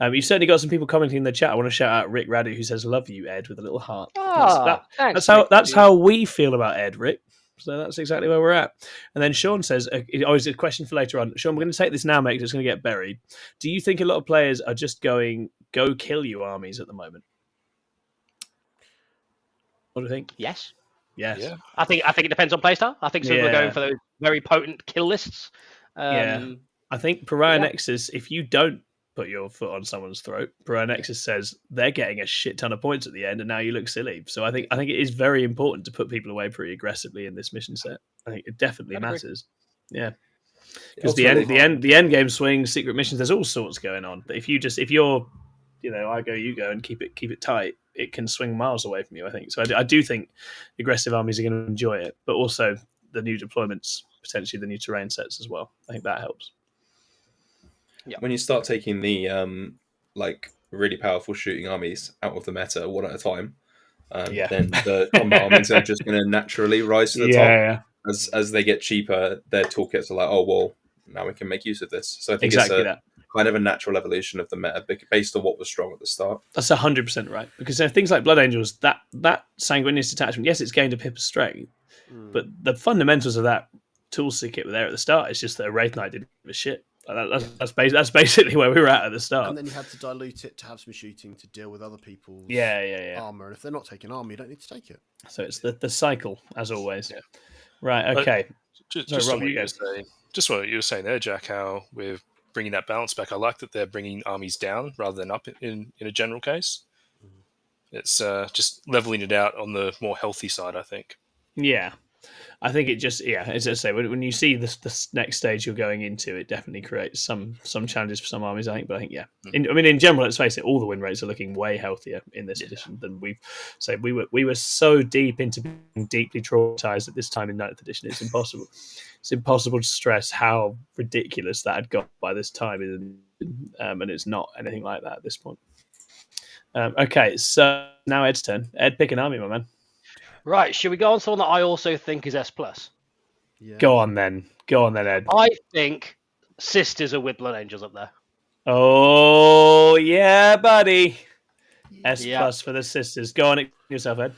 A: You've certainly got some people commenting in the chat. I want to shout out Rick Radu, who says "Love you, Ed," with a little heart. That's how we feel about Ed, Rick. So that's exactly where we're at. And then Sean says, it's a question for later on. Sean, we're going to take this now, mate, because it's going to get buried. Do you think a lot of players are just going, go kill you armies at the moment? What do you think?
E: Yes.
A: Yeah.
E: I think it depends on playstyle. I think some people are going for those very potent kill lists.
A: I think Pariah Nexus, if you don't put your foot on someone's throat, Pariah Nexus says they're getting a shit ton of points at the end, and now you look silly. So I think it is very important to put people away pretty aggressively in this mission set. I think it definitely matters. Yeah, because the end game swings, secret missions, there's all sorts going on. But if you're I go, you go, and keep it tight, it can swing miles away from you. I think so. I do think aggressive armies are going to enjoy it, but also the new deployments, potentially the new terrain sets as well. I think that helps.
E: Yeah.
D: When you start taking the really powerful shooting armies out of the meta one at a time, then the combat armies are just going to naturally rise to the top. Yeah. As they get cheaper, their toolkits are like, oh well, now we can make use of this. So I think it's kind of a natural evolution of the meta based on what was strong at the start.
A: That's 100% right, because things like Blood Angels, that sanguineous detachment, yes, it's gained a pip of strength, but the fundamentals of that toolset kit were there at the start. It's just that a Wraith Knight didn't give a shit. That's basically where we were at the start.
C: And then you had to dilute it to have some shooting to deal with other people's armor. And if they're not taking armor, you don't need to take it. So
A: it's the cycle, as always. Yeah. Right, okay.
B: Just what you were saying there, Jack, how we're bringing that balance back. I like that they're bringing armies down rather than up in a general case. It's just leveling it out on the more healthy side, I think.
A: Yeah. I think it just, as I say, when you see this next stage you're going into, it definitely creates some challenges for some armies, I think. But I think, in general, let's face it, all the win rates are looking way healthier in this edition than we've. So we were so deep into being deeply traumatized at this time in 9th edition. It's impossible. It's impossible to stress how ridiculous that had got by this time, and it's not anything like that at this point. Okay, so now Ed's turn. Ed, pick an army, my man.
E: Right, should we go on someone that I also think is S+?
C: Yeah.
A: Go on then, Ed.
E: I think Sisters are with Blood Angels up there.
A: Oh, yeah, buddy. S+
E: Yeah.
A: for the Sisters. Go on yourself, Ed.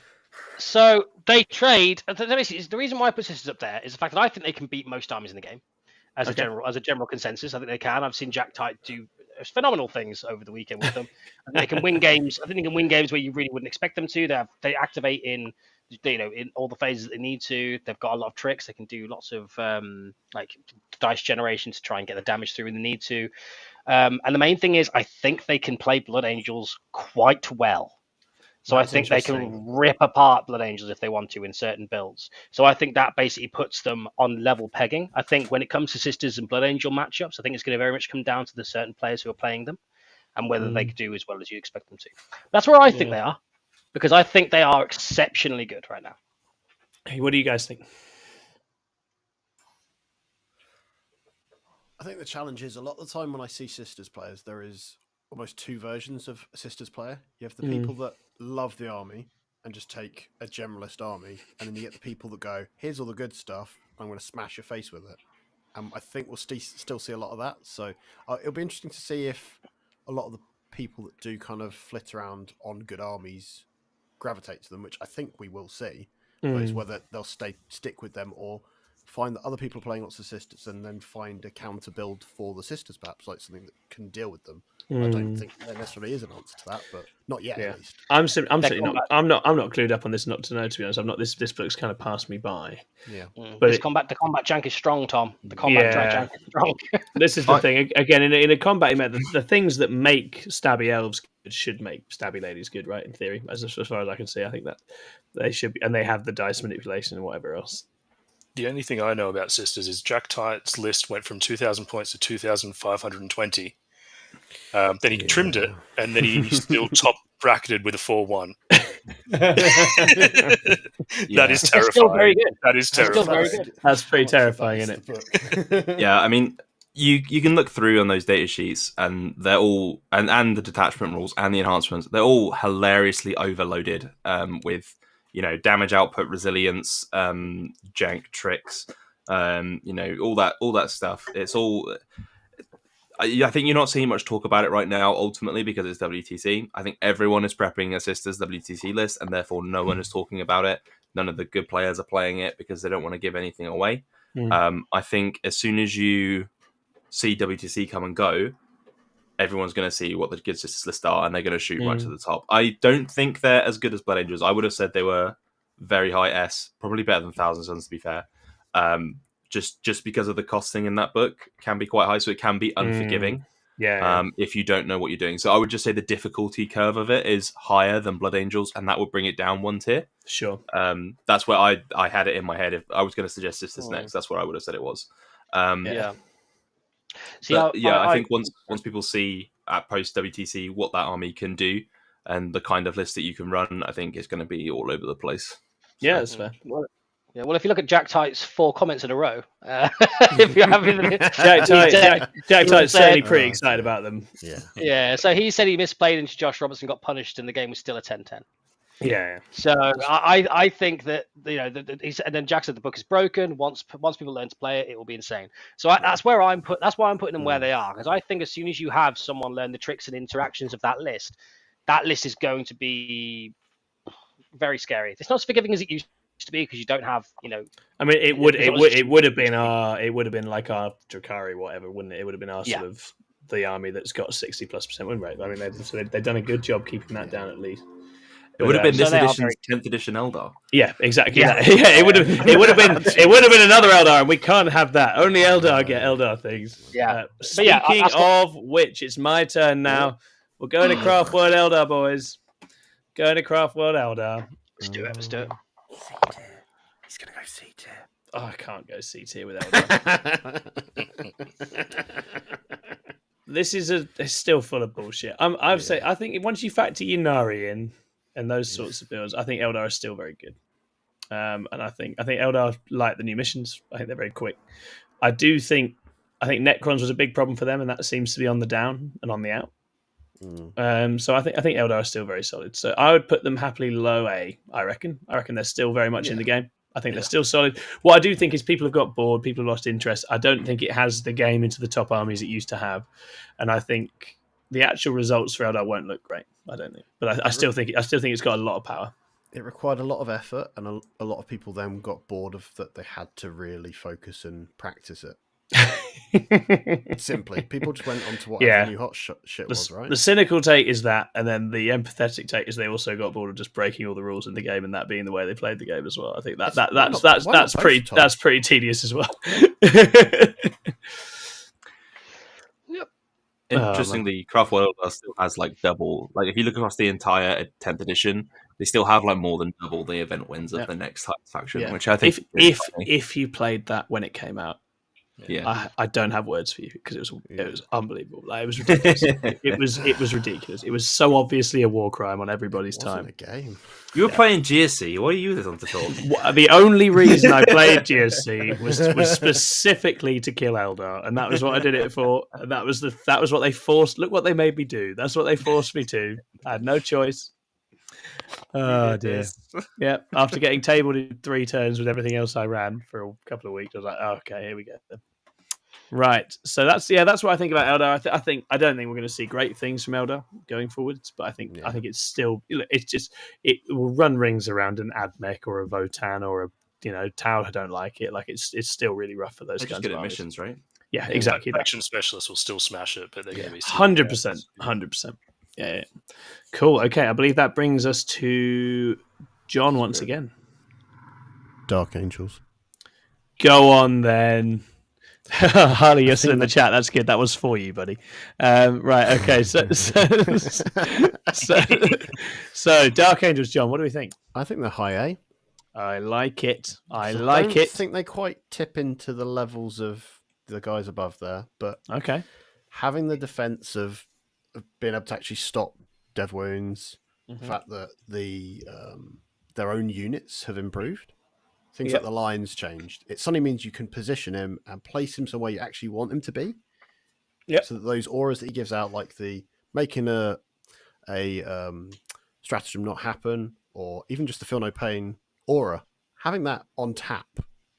E: So they trade. The reason why I put Sisters up there is the fact that I think they can beat most armies in the game. As a general consensus, I think they can. I've seen Jack Tite do phenomenal things over the weekend with them. I think they can win games. I think they can win games where you really wouldn't expect them to. They activate in all the phases that they need to. They've got a lot of tricks. They can do lots of like dice generation to try and get the damage through when they need to. And the main thing is, I think they can play Blood Angels quite well. So I think they can rip apart Blood Angels if they want to in certain builds. So I think that basically puts them on level pegging. I think when it comes to Sisters and Blood Angel matchups, I think it's going to very much come down to the certain players who are playing them and whether they can do as well as you expect them to. That's where I think they are, because I think they are exceptionally good right now.
A: Hey, what do you guys think?
C: I think the challenge is a lot of the time when I see Sisters players, there is almost two versions of a Sisters player. You have the people that love the army and just take a generalist army, and then you get the people that go, here's all the good stuff, I'm going to smash your face with it. I think we'll still see a lot of that. So it'll be interesting to see if a lot of the people that do kind of flit around on good armies gravitate to them, which I think we will see. But it's whether they'll stick with them or find that other people are playing lots of Sisters and then find a counter build for the Sisters, perhaps, like something that can deal with them. I don't think there necessarily is an answer to that, but not yet, at least.
A: I'm certainly not. I'm not clued up on this. Not to know, to be honest. I'm not. This book's kind of passed me by.
C: Yeah,
A: but
E: the combat jank is strong, Tom. The combat jank is strong.
A: This is the thing. Again, in a combat event, the things that make stabby elves good should make stabby ladies good, right? In theory, as far as I can see, I think that they should be, and they have the dice manipulation and whatever else.
B: The only thing I know about Sisters is Jack Tite's list went from 2,000 points to 2,520. Then he trimmed it, and then he still top bracketed with a 4-1. That is terrifying.
E: Still very good.
B: That is terrifying.
E: Still very good.
A: That's pretty terrifying, isn't
F: it? Yeah, I mean, you can look through on those data sheets, and they're all and the detachment rules and the enhancements. They're all hilariously overloaded with damage output, resilience, jank tricks, all that stuff. It's all. I think you're not seeing much talk about it right now, ultimately, because it's WTC. I think everyone is prepping a Sisters WTC list, and therefore no one is talking about it. None of the good players are playing it because they don't want to give anything away. I think as soon as you see WTC come and go, everyone's going to see what the good Sisters list are, and they're going to shoot right to the top. I don't think they're as good as Blood Angels. I would have said they were very high S, probably better than Thousand Suns, to be fair. Just because of the costing in that book can be quite high, so it can be unforgiving. If you don't know what you're doing. So I would just say the difficulty curve of it is higher than Blood Angels, and that would bring it down one tier.
A: Sure.
F: That's where I had it in my head. If I was going to suggest Sisters next, that's where I would have said it was. I think once people see at post WTC what that army can do and the kind of list that you can run, I think it's going to be all over the place.
A: Yeah, that's fair.
E: Well, if you look at Jack Tite's 4 comments in a row, if you're having
A: Jack Tite's certainly pretty excited about them.
E: Yeah. So he said he misplayed into Josh Robertson, got punished, and the game was still a 10-10.
A: Yeah.
E: So I think that and then Jack said the book is broken. Once people learn to play it, it will be insane. So that's why I'm putting them where they are, because I think as soon as you have someone learn the tricks and interactions of that list is going to be very scary. It's not as forgiving as it used to be, because you don't have
A: I mean, it would have been like our Drukhari, whatever, wouldn't it? It would have been our sort of the army that's got 60+% win rate. I mean, they've done a good job keeping that down at least.
F: It would have been this edition's 10th edition Eldar.
A: Yeah, exactly. Yeah, it would have been another Eldar, and we can't have that. Only Eldar get Eldar things.
E: Yeah.
A: Speaking of which, it's my turn now. We're going to Craft World Eldar, boys. Going to Craft World Eldar.
E: Let's do it.
C: He's going to go C tier.
A: Oh, I can't go C tier with Eldar. This is it's still full of bullshit. I think once you factor Ynnari in and those sorts of builds, I think Eldar is still very good. And I think Eldar like the new missions. I think they're very quick. I think Necrons was a big problem for them, and that seems to be on the down and on the out. So I think Eldar are still very solid. So I would put them happily low A. I reckon they're still very much in the game. I think they're still solid. What I do think is people have got bored. People have lost interest. I don't think it has the game into the top armies it used to have, and I think the actual results for Eldar won't look great. I don't think, but I still think it's got a lot of power.
C: It required a lot of effort, and a lot of people then got bored of that. They had to really focus and practice it. Simply, people just went on to whatever new hot shit was, right? The
A: cynical take is that, and then the empathetic take is they also got bored of just breaking all the rules in the game, and that being the way they played the game as well. I think that's pretty tedious as well.
E: Yep.
F: Interestingly, Craft World still has like double. Like if you look across the entire 10th edition, they still have like more than double the event wins of the next faction, which I think
A: if you played that when it came out.
F: Yeah,
A: I don't have words for you because it was unbelievable. Like, it was ridiculous. it was ridiculous. It was so obviously a war crime on everybody's time.
C: A game.
F: You were playing GSC. What are you on to talk?
A: The only reason I played GSC was specifically to kill Eldar, and that was what I did it for. And that was what they forced. Look what they made me do. That's what they forced me to. I had no choice. Oh dear. Yeah. After getting tabled in 3 turns with everything else I ran for a couple of weeks, I was like, okay, here we go. Right. So that's what I think about Eldar. I don't think we're going to see great things from Eldar going forwards, but I think it's still it will run rings around an AdMech or a Votann or a Tau. I don't like it. Like it's still really rough for those
F: They're
A: kinds
F: just good
A: of
F: at
A: armies.
F: missions, right?
A: Yeah, exactly.
B: Faction specialists will still smash it, but they're going to be
A: 100%. Yeah. Cool. Okay, I believe that brings us to John once again.
C: Dark Angels.
A: Go on then. Harley, you're still in the chat. That's good. That was for you, buddy. Right. Okay. So Dark Angels, John. What do we think?
C: I think they're high A.
A: I like it. I
C: don't think they quite tip into the levels of the guys above there, but having the defense of being able to actually stop dev wounds, the fact that their own units have improved, things like the lines changed. It suddenly means you can position him and place him somewhere you actually want him to be.
A: Yeah.
C: So that those auras that he gives out, like the making a stratagem not happen, or even just the feel no pain aura, having that on tap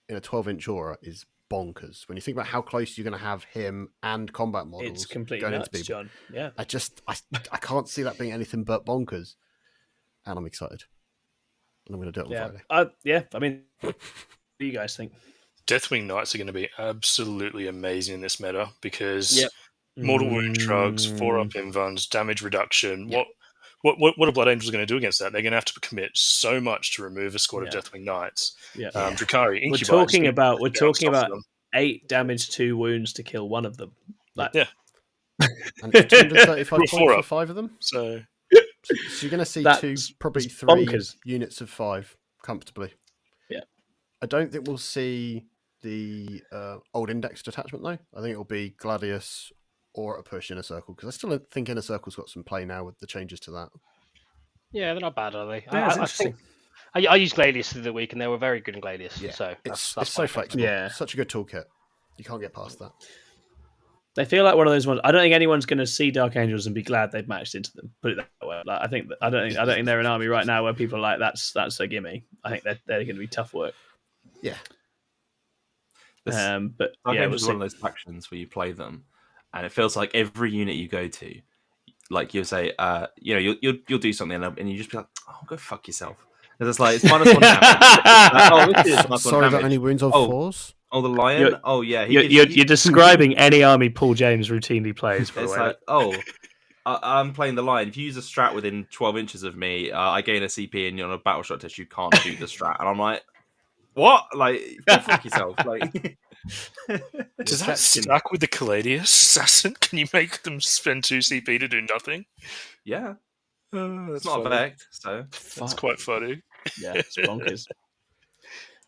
C: in a 12-inch aura is bonkers. When you think about how close you're going to have him and combat models,
A: it's completely
C: going
A: nuts,
C: into people.
A: John. Yeah,
C: I can't see that being anything but bonkers, and I'm excited. And I'm going to do it on Friday.
A: I mean, what do you guys think?
B: Deathwing Knights are going to be absolutely amazing in this meta because mortal wound shrugs, 4-up invuns, damage reduction. Yep. What are Blood Angels going to do against that? They're going to have to commit so much to remove a squad of Deathwing Knights. Drukhari, Incubi.
A: We're talking about 8 damage, 2 wounds to kill one of them.
C: And 235 points for 5 of them.
B: So
C: you're going to see probably 3 units of 5 comfortably.
A: Yeah.
C: I don't think we'll see the old index detachment though. I think it'll be Gladius or a push Inner Circle, because I still think Inner Circle's got some play now with the changes to that.
E: Yeah, they're not bad, are they?
A: Yeah,
E: I think I used Gladius through the week, and they were very good in Gladius.
C: Yeah.
E: So
C: it's so flexible.
A: Yeah,
C: such a good toolkit. You can't get past that.
A: They feel like one of those ones. I don't think anyone's going to see Dark Angels and be glad they've matched into them. Put it that way. Like, I don't think they're an army right now where people are like that's a gimme. I think they're going to be tough work.
C: Yeah.
A: But
F: Dark Angels is one of those factions where you play them, and it feels like every unit you go to, like you'll say, you'll do something, and you just be like, "Oh, go fuck yourself." And it's like it's -1 damage.
C: Sorry, got any wounds on 4s?
F: Oh, the lion.
A: You're describing any army Paul James routinely plays. By the way,
F: like, I'm playing the lion. If you use a strat within 12 inches of me, I gain a CP, and you're on a battle shot test. You can't do the strat, and I'm like, what? Like, go fuck yourself. Like.
B: Does that stack with the Caladius assassin? Can you make them spend 2 CP to do nothing?
F: Yeah.
B: That's
F: not a fact, so
B: that's quite funny.
A: Yeah, it's bonkers.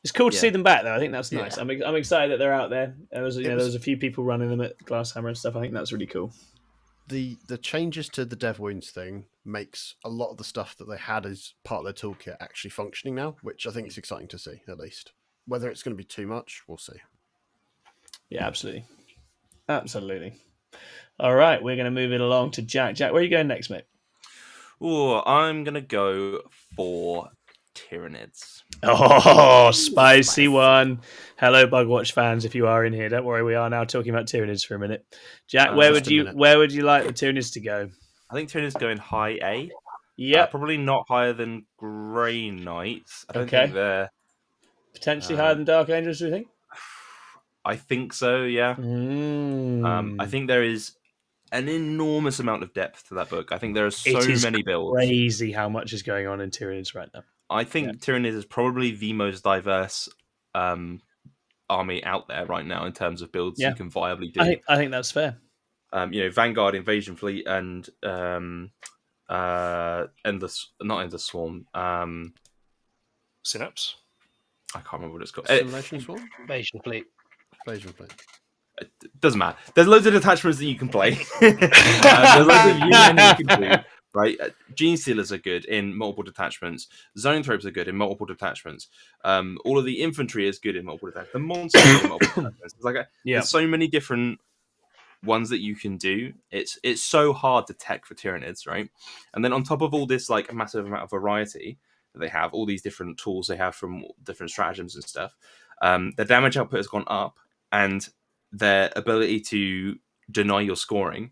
A: It's cool to see them back, though. I think that's nice. I'm excited that they're out there. There was a few people running them at a few people running them at Glasshammer and stuff. I think that's really cool.
C: The changes to the Dev Wounds thing makes a lot of the stuff that they had as part of their toolkit actually functioning now, which I think is exciting to see, at least. Whether it's going to be too much, we'll see.
A: Yeah, absolutely. All right, we're going to move it along to Jack. Jack, where are you going next, mate?
F: Oh, I'm going to go for Tyranids.
A: Oh, spicy one. Hello, Bugwatch fans, if you are in here. Don't worry, we are now talking about Tyranids for a minute. Jack, where would you like the Tyranids to go?
F: I think Tyranids go in high A.
A: Yeah.
F: Probably not higher than Grey Knights. I don't think they're...
A: Potentially higher than Dark Angels, do you think?
F: I think so, yeah. I think there is an enormous amount of depth to that book. I think there are so many builds.
A: Crazy how much is going on in Tyranids right now.
F: I think Tyranids is probably the most diverse army out there right now in terms of builds you can viably do.
A: I think that's fair.
F: Vanguard, Invasion Fleet, and not Endless Swarm.
B: Synapse?
F: I can't remember what it's called.
C: Simulation Swarm?
E: Invasion Fleet.
F: It doesn't matter. There's loads of detachments that you can play. There's loads of UN you can do. Right, Gene Stealers are good in multiple detachments. Zone Thropes are good in multiple detachments. All of the infantry is good in multiple detachments. The monsters are in multiple detachments. There's so many different ones that you can do. It's so hard to tech for Tyranids, right? And then on top of all this, like, massive amount of variety that they have, all these different tools they have from different stratagems and stuff, their damage output has gone up, and their ability to deny your scoring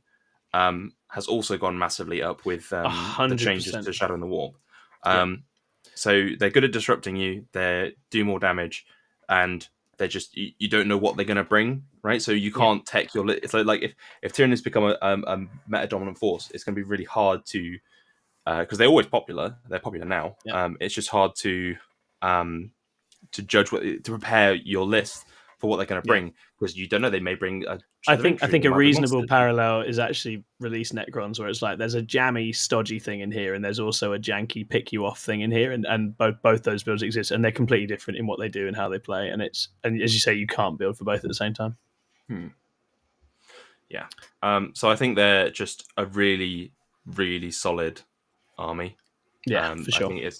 F: has also gone massively up with the changes to Shadow and the Warp. So they're good at disrupting you. They do more damage, and they're just you don't know what they're going to bring, right? So you can't tech your. It's like if Tyranids become a meta dominant force, it's going to be really hard to because they're always popular. They're popular now. It's just hard to judge to prepare your list for what they're going to bring, because you don't know, they may bring a...
A: I think a reasonable parallel is actually release Necrons, where it's like there's a jammy, stodgy thing in here, and there's also a janky, pick you off thing in here, and both those builds exist, and they're completely different in what they do and how they play, and as you say, you can't build for both at the same time.
F: Yeah. So I think they're just a really, really solid army.
A: Yeah, for sure.
F: I think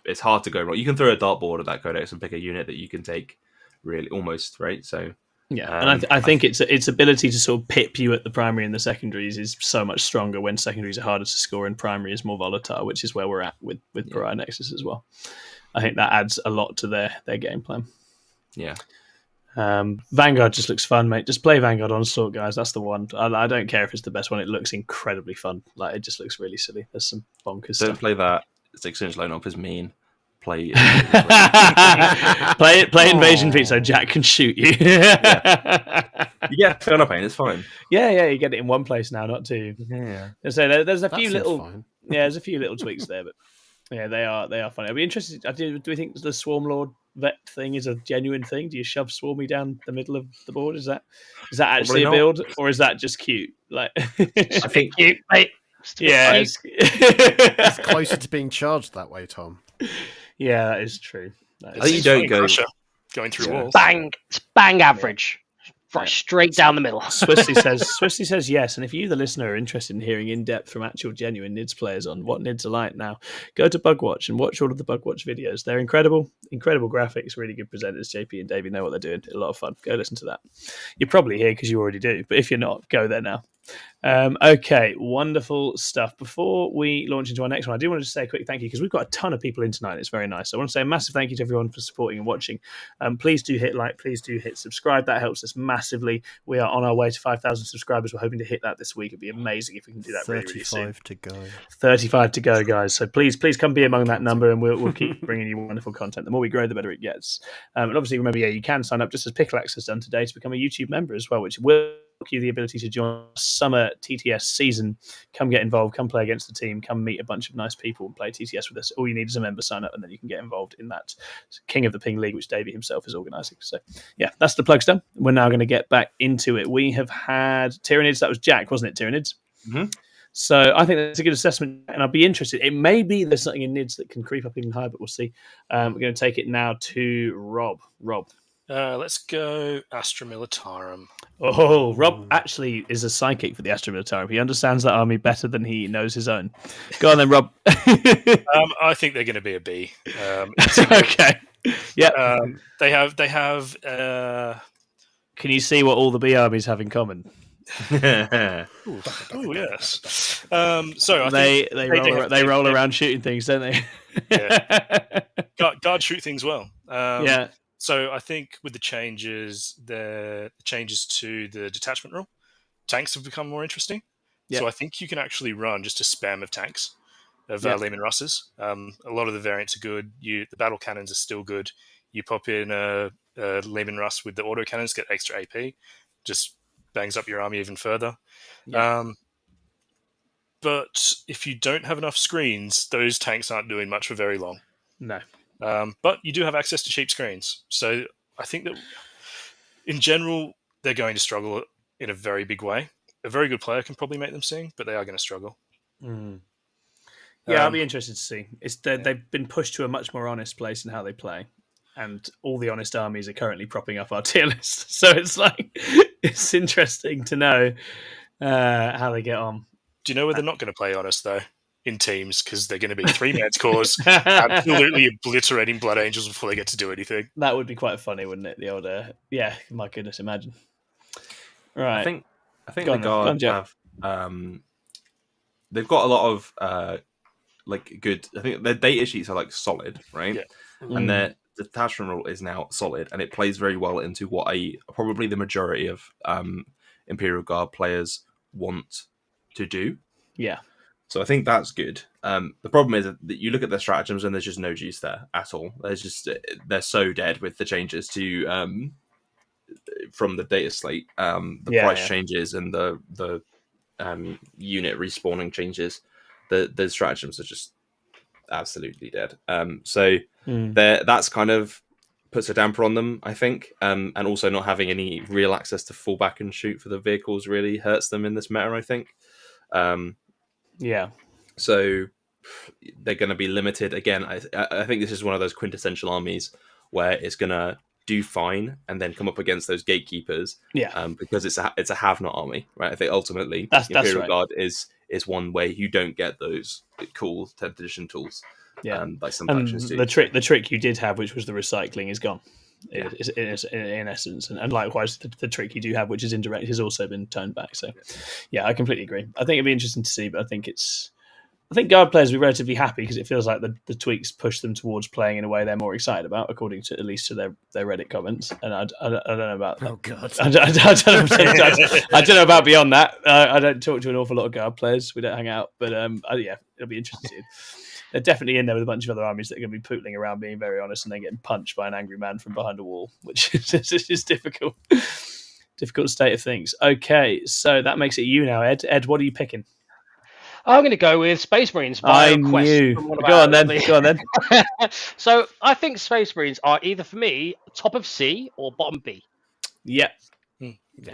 F: it's hard to go wrong. You can throw a dartboard at that codex and pick a unit that you can take, really, almost, right? So
A: and I think its ability to sort of pip you at the primary and the secondaries is so much stronger when secondaries are harder to score and primary is more volatile, which is where we're at with Pariah Nexus as well. I think that adds a lot to their game plan.
F: Yeah.
A: Vanguard just looks fun, mate. Just play Vanguard Onslaught, guys. That's the one. I don't care if it's the best one. It looks incredibly fun. Like, it just looks really silly. There's some bonkers stuff.
F: Don't play that. 6-inch line up is mean. Play
A: Invasion Fleet so Jack can shoot you.
F: You get Furnace Pain, it's fine.
A: Yeah, you get it in one place now, not two.
F: Yeah.
A: So there's a few little there's a few little tweaks there, but yeah, they are funny. I'd be interested. Do we think the Swarm Lord vet thing is a genuine thing? Do you shove Swarmy down the middle of the board? Is that actually a build, or is that just cute? Like,
E: I think cute, mate.
A: Yeah,
C: it's closer to being charged that way, Tom.
A: Yeah, that is true.
F: I think you don't go
B: going through walls.
E: Bang average. Right, straight down the middle.
A: Swifty says yes. And if you, the listener, are interested in hearing in depth from actual genuine Nids players on what Nids are like now, go to Bugwatch and watch all of the Bugwatch videos. They're incredible graphics, really good presenters. JP and Davey know what they're doing. A lot of fun. Go listen to that. You're probably here because you already do, but if you're not, go there now. Okay, wonderful stuff. Before we launch into our next one, I do want to just say a quick thank you, because we've got a ton of people in tonight. It's very nice. I want to say a massive thank you to everyone for supporting and watching. Please do hit like, please do hit subscribe. That helps us massively. We are on our way to 5,000 subscribers. We're hoping to hit that this week. It'd be amazing if we can do that really, really soon.
C: 35 to go.
A: 35 to go, guys. So please come be among that number, and we'll keep bringing you wonderful content. The more we grow, the better it gets. And obviously, remember, you can sign up just as Picklax has done today to become a YouTube member as well, which will you the ability to join summer TTS season. Come get involved, come play against the team, come meet a bunch of nice people and play TTS with us. All you need is a member sign up, and then you can get involved in that King of the Ping League, which Davey himself is organising. So yeah, that's the plugs done. We're now going to get back into it. We have had Tyranids. That was Jack, wasn't it? Tyranids.
F: Mm-hmm.
A: So I think that's a good assessment, and I'll be interested. It may be there's something in NIDS that can creep up even higher, but we'll see. We're going to take it now to Rob. Rob.
B: Let's go Astra Militarum.
A: Oh, Rob actually is a psychic for the Astra Militarum. He understands that army better than he knows his own. Go on then, Rob.
B: I think they're going to be a B.
A: Okay. Yeah.
B: They have.
A: Can you see what all the B armies have in common?
B: Oh yes. So I
A: they
B: think
A: they roll around shooting things, don't they?
B: Yeah. Guard shoot things well.
A: Yeah.
B: So I think with the changes to the detachment rule, tanks have become more interesting. Yeah. So I think you can actually run just a spam of tanks of Leman Russes. A lot of the variants are good. The battle cannons are still good. You pop in a Leman Russ with the auto cannons, get extra AP, just bangs up your army even further. Yeah. But if you don't have enough screens, those tanks aren't doing much for very long.
A: No.
B: But you do have access to cheap screens. So I think that in general, they're going to struggle in a very big way. A very good player can probably make them sing, but they are going to struggle.
A: Mm. Yeah, I'll be interested to see. They've been pushed to a much more honest place in how they play. And all the honest armies are currently propping up our tier list. So it's like, it's interesting to know how they get on.
B: Do you know where they're not going to play honest, though? In teams, because they're going to be 3-man cores, absolutely obliterating Blood Angels before they get to do anything.
A: That would be quite funny, wouldn't it? The old, my goodness, imagine. Right.
F: I think the Guard have. They've got a lot of good. I think their data sheets are like solid, right? Yeah. And their detachment rule is now solid, and it plays very well into what probably the majority of Imperial Guard players want to do.
A: Yeah.
F: So I think that's good. The problem is that you look at their stratagems and there's just no juice there at all. They're so dead with the changes to from the data slate, the price changes and the unit respawning changes. The stratagems are just absolutely dead. That's kind of puts a damper on them, I think. And also not having any real access to fall back and shoot for the vehicles really hurts them in this meta, I think. So they're going to be limited again. I think this is one of those quintessential armies where it's going to do fine and then come up against those gatekeepers. Because it's a have-not army, right? I think ultimately Imperial Guard is one way you don't get those cool 10th edition tools. Like some factions do.
A: The trick you did have, which was the recycling, is gone. In essence, and likewise the trick you do have, which is indirect, has also been toned back. So I completely agree. I think it'd be interesting to see, but I think Guard players will be relatively happy because it feels like the tweaks push them towards playing in a way they're more excited about, according to at least to their Reddit comments. And I don't know about that.
C: Oh god,
A: I don't know about beyond that. I don't talk to an awful lot of Guard players. We don't hang out, but it'll be interesting. They're definitely in there with a bunch of other armies that are going to be pootling around, being very honest, and then getting punched by an angry man from behind a wall, which is difficult. Difficult state of things. Okay, so that makes it you now, Ed. Ed, what are you picking?
E: I'm going to go with Space Marines.
A: I knew. Go on then.
E: So I think Space Marines are either, for me, top of C or bottom B.
A: Yeah.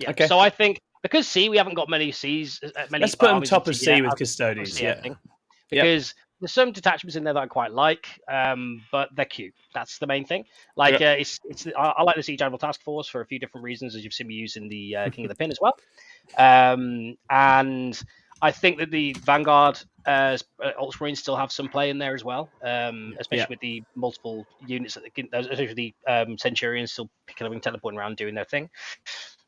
A: Okay.
E: So I think because C, we haven't got many Cs.
A: Let's put them top of C with Custodes.
E: Because there's some detachments in there that I quite like, but they're cute. That's the main thing. I like the Siege Admiral Task Force for a few different reasons, as you've seen me use in the King of the Pin as well. And I think that the Vanguard Ultramarines still have some play in there as well, especially with the multiple units, especially the Centurions still picking up and teleporting around doing their thing.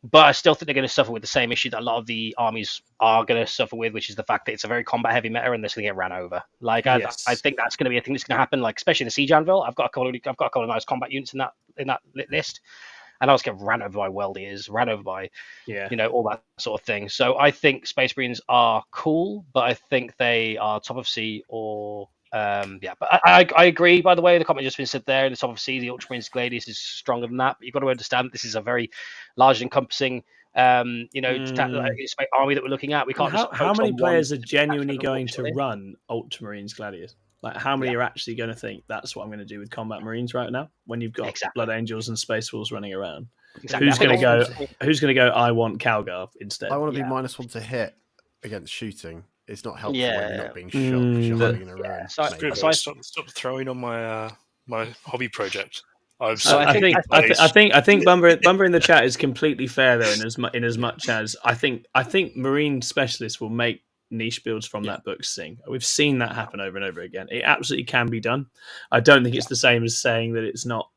E: But I still think they're going to suffer with the same issue that a lot of the armies are going to suffer with, which is the fact that it's a very combat-heavy meta and they're going to get ran over. I think that's going to be a thing that's going to happen. Especially in the Siege Anvil, I've got a couple of nice combat units in that list, and I was getting ran over by Weldiers, ran over by all that sort of thing. So I think Space Marines are cool, but I think they are top of C or. But I agree, by the way, the comment just been said there, the top of C, the Ultramarines Gladius is stronger than that, but you've got to understand this is a very large encompassing army that we're looking at. We can't
A: how many players are genuinely going to run Ultramarines Gladius? How many are actually going to think that's what I'm going to do with Combat Marines right now when you've got Blood Angels and Space Wolves running around? Exactly. Who's going to go I want Calgar instead?
C: I want to be -1 to hit against shooting. it's not helpful when you're not being shot hiding in a ruin.
B: Stop throwing on my my hobby project.
A: I think Bumber in the chat is completely fair though, in as much as I think Marine Specialists will make niche builds from that book sing. We've seen that happen over and over again. It absolutely can be done. I don't think it's the same as saying that it's not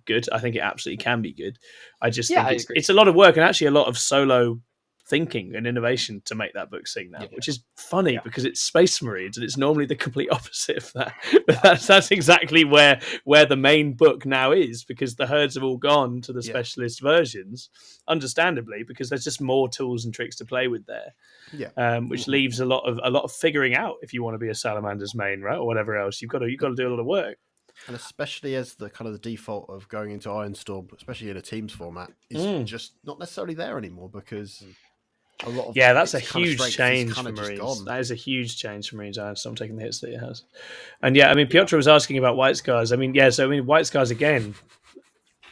A: good. I think it absolutely can be good. I just think it's a lot of work and actually a lot of solo thinking and innovation to make that book sing now, which is funny because it's Space Marines and it's normally the complete opposite of that. But that's exactly where the main book now is, because the herds have all gone to the specialist versions, understandably, because there's just more tools and tricks to play with there. Which leaves a lot of figuring out if you want to be a Salamander's main, right, or whatever else. You've got to do a lot of work.
C: And especially as the kind of the default of going into Ironstorm, especially in a teams format, is just not necessarily there anymore, because a lot of
A: that's a huge change for Marines. That is a huge change for Marines. I'm taking the hits that it has. And Piotr was asking about White Scars. White Scars again.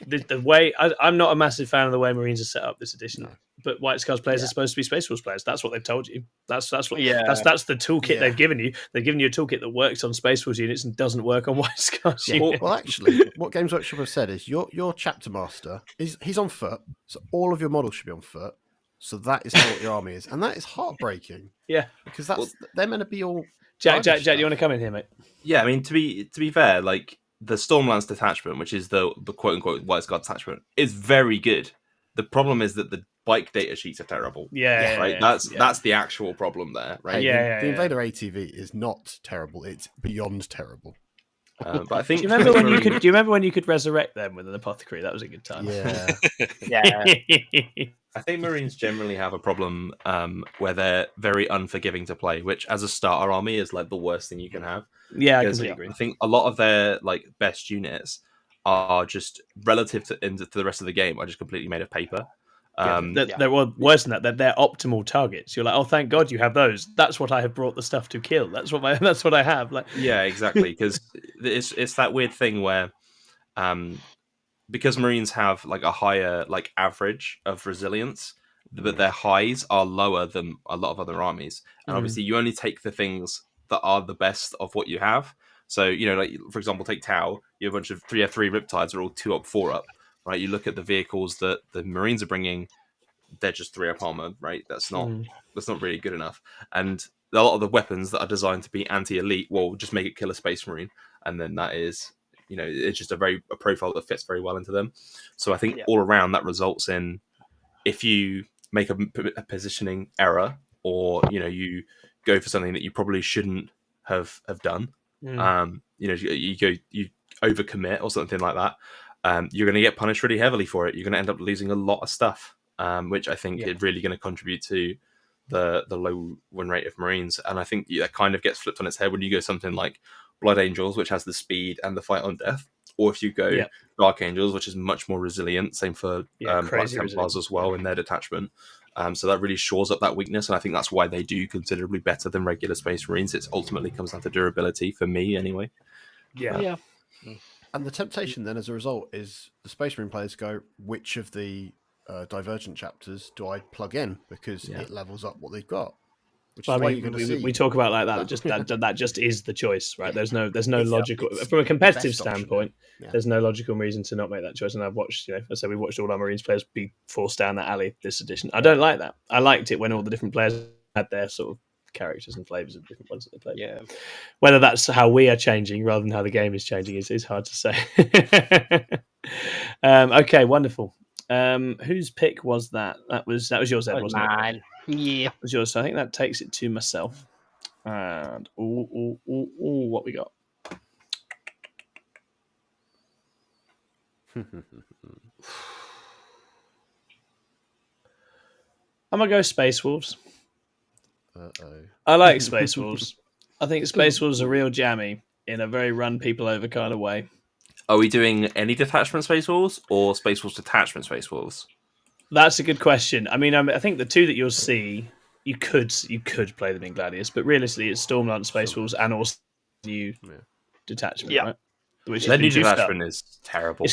A: The way I'm not a massive fan of the way Marines are set up this edition. No. But White Scars players are supposed to be Space Force players. That's what they've told you. That's the toolkit they've given you. They've given you a toolkit that works on Space Force units and doesn't work on White Scars units.
C: Well, actually, what Games Workshop have said is your chapter master he's on foot, so all of your models should be on foot. So that is what your army is, and that is heartbreaking.
A: Yeah,
C: because they're meant to be all.
A: Jack, do you want to come in here, mate?
F: Yeah, I mean, to be fair, like the Stormlance detachment, which is the quote unquote White Scar detachment, is very good. The problem is that the bike data sheets are terrible. That's the actual problem there, right?
C: The Invader ATV is not terrible; it's beyond terrible.
F: But I think.
A: Do you remember when you could resurrect them with an apothecary? That was a good time.
C: Yeah.
F: I think Marines generally have a problem where they're very unforgiving to play, which as a starter army is like the worst thing you can have.
A: Yeah, I completely agree.
F: I think a lot of their like best units are just relative to the rest of the game are just completely made of paper.
A: They're worse than that. They're optimal targets. You're like, oh, thank God you have those. That's what I have brought the stuff to kill. That's what I have. Like,
F: yeah, exactly. Because it's that weird thing where, because Marines have like a higher like average of resilience, but their highs are lower than a lot of other armies. And obviously, you only take the things that are the best of what you have. So like for example, take Tau. You have a bunch of 3F3 Riptides are all 2 up, 4 up. Right, you look at the vehicles that the Marines are bringing; they're just 3 up armor. Right, that's not really good enough. And a lot of the weapons that are designed to be anti-elite, well, just make it kill a Space Marine, and then that is, it's just a profile that fits very well into them. So I think all around that results in, if you make a positioning error, or you go for something that you probably shouldn't have done, you overcommit or something like that. You're going to get punished really heavily for it. You're going to end up losing a lot of stuff, which I think is really going to contribute to the low win rate of Marines. And I think that kind of gets flipped on its head when you go something like Blood Angels, which has the speed and the fight on death, or if you go Dark Angels, which is much more resilient. Same for Black Templars as well in their detachment. So that really shores up that weakness, and I think that's why they do considerably better than regular Space Marines. It ultimately comes down to durability for me, anyway.
A: Yeah.
C: And the temptation then, as a result, is the Space Marine players go, which of the Divergent chapters do I plug in, because it levels up what they've got. Which is why you're going to see.
A: We talk about like that. That just is the choice, right? There's no logical from a competitive standpoint. There's no logical reason to not make that choice. And I've watched, we watched all our Marines players be forced down that alley this edition. I don't like that. I liked it when all the different players had their sort of characters and flavors of different ones that they played.
E: Yeah.
A: Whether that's how we are changing rather than how the game is changing is hard to say. Okay, wonderful. Whose pick was that? That was yours, Ed, wasn't it?
E: Yeah,
A: it was yours. So I think that takes it to myself. And what we got? I'm gonna go Space Wolves. I like Space Wolves. I think Space Wolves are real jammy in a very run people over kind of way.
F: Are we doing any detachment Space Wolves or Space Wolves detachment Space Wolves?
A: That's a good question. I mean, I think the two that you'll see, you could play them in Gladius, but realistically, it's Stormlance Space Wolves and also new detachment, right?
F: Which their new detachment is terrible.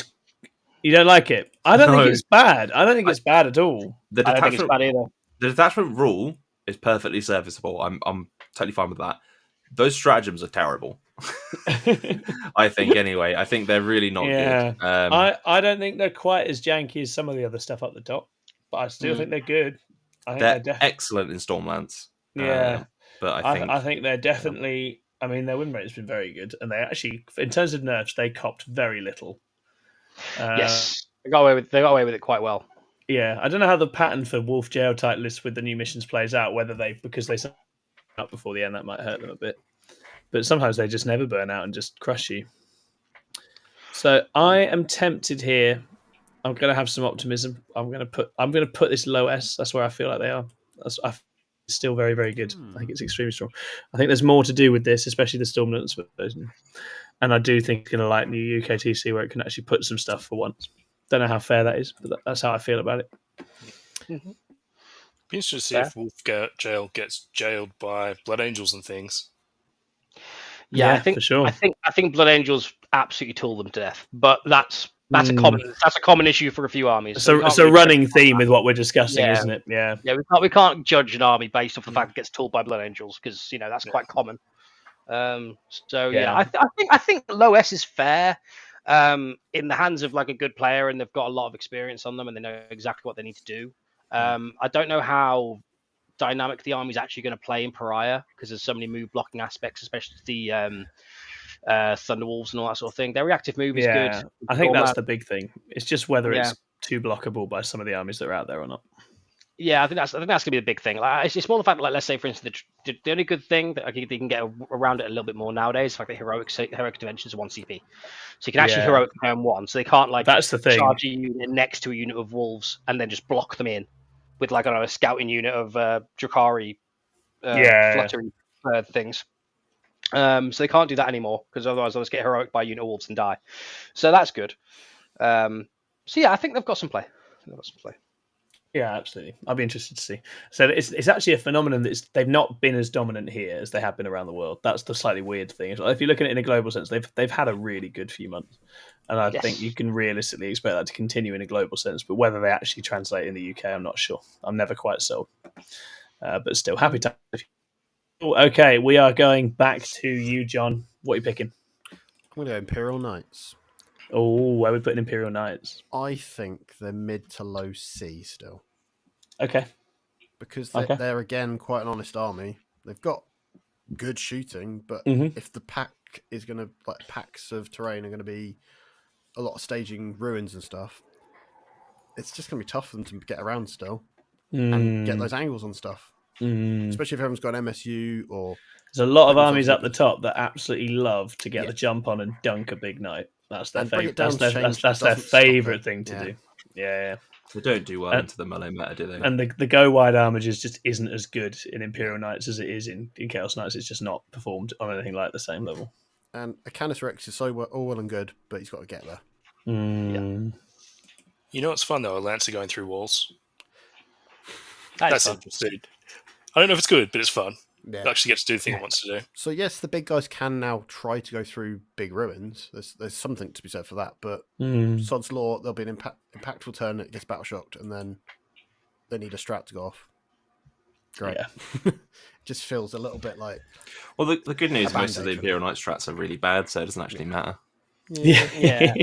A: You don't like it? I don't think it's bad. I don't think it's bad at all.
F: The detachment rule is perfectly serviceable. I'm totally fine with that. Those stratagems are terrible. I think anyway. I think they're really not good.
A: I don't think they're quite as janky as some of the other stuff up the top, but I still think they're good. I think
F: they're excellent in Stormlands. But
A: I think they're definitely. I mean, their win rate has been very good, and they actually, in terms of nerfs, they copped very little.
E: Yes, they got away with it quite well.
A: Yeah, I don't know how the pattern for Wolf Jail type lists with the new missions plays out. Whether because they set up before the end, that might hurt them a bit. But sometimes they just never burn out and just crush you. So I am tempted here. I'm going to have some optimism. I'm going to put this low S. That's where I feel like they are. It's still very, very good. I think it's extremely strong. I think there's more to do with this, especially the Stormlands version. And I do think it's going to like the UKTC where it can actually put some stuff for once. Don't know how fair that is, but that's how I feel about it.
B: Mm-hmm. Be interesting to see if Wolf Jail gets jailed by Blood Angels and things.
E: Yeah, I think
A: for sure.
E: I think Blood Angels absolutely tool them to death, but that's a common issue for a few armies.
A: So it's a running theme with what we're discussing, isn't it? Yeah.
E: Yeah, we can't judge an army based off the fact it gets tooled by Blood Angels because that's quite common. I think low S is fair in the hands of like a good player, and they've got a lot of experience on them, and they know exactly what they need to do. I don't know how dynamic the army's actually going to play in Pariah because there's so many move blocking aspects, especially the Thunderwolves and all that sort of thing. Their reactive move is good.
A: I think that's the big thing. It's just whether it's too blockable by some of the armies that are out there or not.
E: Yeah, I think that's going to be the big thing. Like, it's more the fact that, like, let's say, for instance, the only good thing that I think they can get around it a little bit more nowadays is the fact that heroic interventions are 1 CP, so you can actually heroic turn 1. So they can't
A: that's the thing.
E: Charge a unit next to a unit of wolves and then just block them in with like a scouting unit of Drukhari, fluttering things. So they can't do that anymore because otherwise they'll just get heroic by a unit of wolves and die. So that's good. So yeah, I think they've got some play.
A: Yeah, absolutely. I'll be interested to see. So it's actually a phenomenon that they've not been as dominant here as they have been around the world. That's the slightly weird thing. If you look at it in a global sense, they've had a really good few months, and I think you can realistically expect that to continue in a global sense. But whether they actually translate in the UK, I'm not sure. I'm never quite sold, but still happy to. Okay, we are going back to you, John. What are you picking?
C: I'm going to go Imperial Knights.
A: Oh, where are we putting Imperial Knights?
C: I think they're mid to low C still.
A: Okay.
C: Because they're again quite an honest army. They've got good shooting, but if the pack is going to, like, packs of terrain are going to be a lot of staging ruins and stuff, it's just going to be tough for them to get around still and get those angles on stuff. Especially if everyone's got an MSU or...
A: There's a lot of armies up the top that absolutely love to get the jump on and dunk a big knight. That's their favorite. That's their favorite thing to do. Yeah.
F: They don't do well into the melee meta, do they?
A: And the go wide armage just isn't as good in Imperial Knights as it is in Chaos Knights. It's just not performed on anything like the same level.
C: And a Canis Rex is all well and good, but he's got to get there.
B: You know what's fun though? A Lancer going through walls. That's interesting. I don't know if it's good, but it's fun. Yeah. It actually gets to do the thing it wants to do.
C: So yes, the big guys can now try to go through big ruins. There's something to be said for that. But Sod's Law, there'll be an impactful turn that gets battle shocked, and then they need a strat to go off. Great. Yeah. Just feels a little bit like...
F: Well, the good news is most of the Imperial Knight strats are really bad, so it doesn't actually matter.
A: Yeah.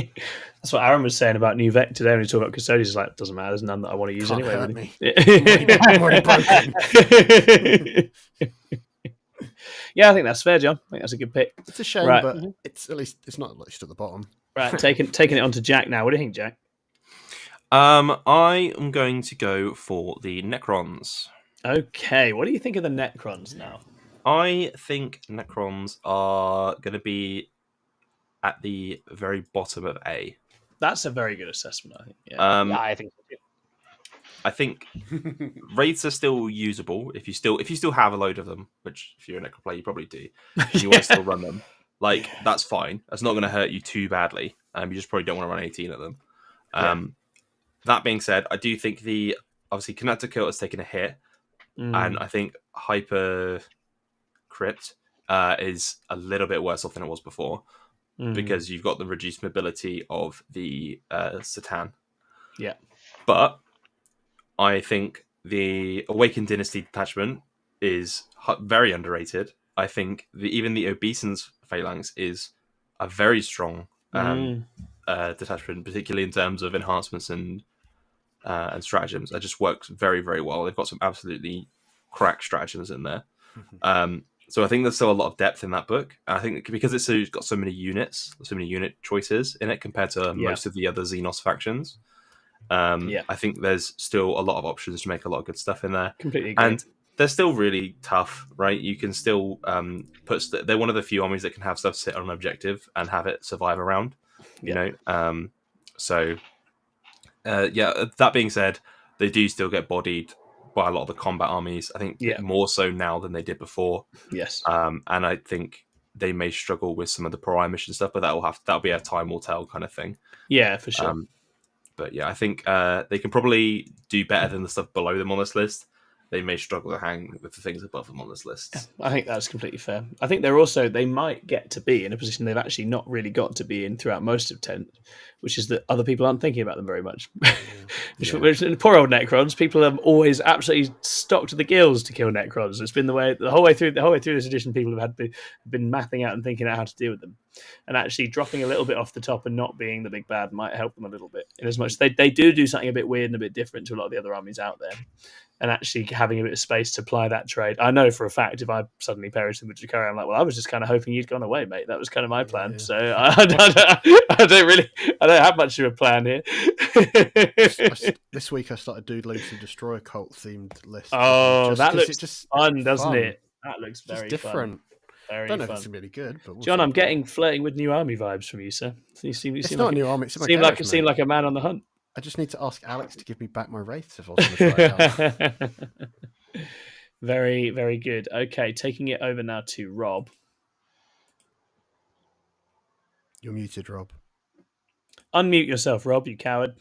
A: That's what Aaron was saying about New Vec today when he talked about Custodes. He's like, it doesn't matter, there's none that I want to use anyway. I'm already broken. Yeah, I think that's fair, John. I think that's a good pick.
C: It's a shame, but it's at least it's not just at the bottom.
A: Right, taking it on to Jack now. What do you think, Jack?
F: I am going to go for the Necrons.
A: Okay, what do you think of the Necrons now?
F: I think Necrons are going to be at the very bottom of A.
A: That's a very good assessment, I think.
E: Yeah, I think so too.
F: I think raids are still usable if you still have a load of them, which if you're a Necro player you probably do. You want to still run them. Like, that's fine. That's not going to hurt you too badly. You just probably don't want to run 18 of them. That being said, I do think obviously Connector has taken a hit, and I think Hyper Crypt is a little bit worse off than it was before. Because you've got the reduced mobility of the Satan.
A: Yeah.
F: But I think the Awakened Dynasty detachment is very underrated. I think even the obeisance phalanx is a very strong detachment, particularly in terms of enhancements and stratagems. It just works very, very well. They've got some absolutely crack stratagems in there. So I think there's still a lot of depth in that book. And I think because it's got so many units, so many unit choices in it compared to most of the other Xenos factions, I think there's still a lot of options to make a lot of good stuff in there.
A: Completely agree.
F: And they're still really tough, right? You can still they're one of the few armies that can have stuff sit on an objective and have it survive around, you know? That being said, they do still get bodied by a lot of the combat armies. I think more so now than they did before.
A: Yes.
F: And I think they may struggle with some of the Pariah mission stuff, but that'll be a time will tell kind of thing.
A: Yeah, for sure.
F: But yeah, I think they can probably do better than the stuff below them on this list. They may struggle to hang with the things above them on this list.
A: I think that's completely fair. I think they might get to be in a position they've actually not really got to be in throughout most of 10, which is that other people aren't thinking about them very much. Which poor old Necrons, people are always absolutely stocked to the gills to kill Necrons. It's been the whole way through this edition. People have been mapping out and thinking out how to deal with them, and actually dropping a little bit off the top and not being the big bad might help them a little bit. In as much as they do something a bit weird and a bit different to a lot of the other armies out there. And actually having a bit of space to apply that trade. I know for a fact if I suddenly perished in with Drukhari, I'm like, well, I was just kind of hoping you'd gone away, mate. That was kind of my plan. Yeah. So I don't have much of a plan here.
C: This week I started doodling some Destroyer Cult themed lists.
A: Oh, that looks just fun, doesn't it? That looks very
C: different.
A: Very
C: I don't know
A: fun.
C: if it's really good, but
A: John, I'm getting flirting with new army vibes from you, sir. You seem
C: not
A: like
C: a new army. It's
A: seem like a man on the hunt.
C: I just need to ask Alex to give me back my wraiths if I was going to try it out.
A: Very, very good. Okay, taking it over now to Rob.
C: You're muted, Rob.
A: Unmute yourself, Rob, you coward.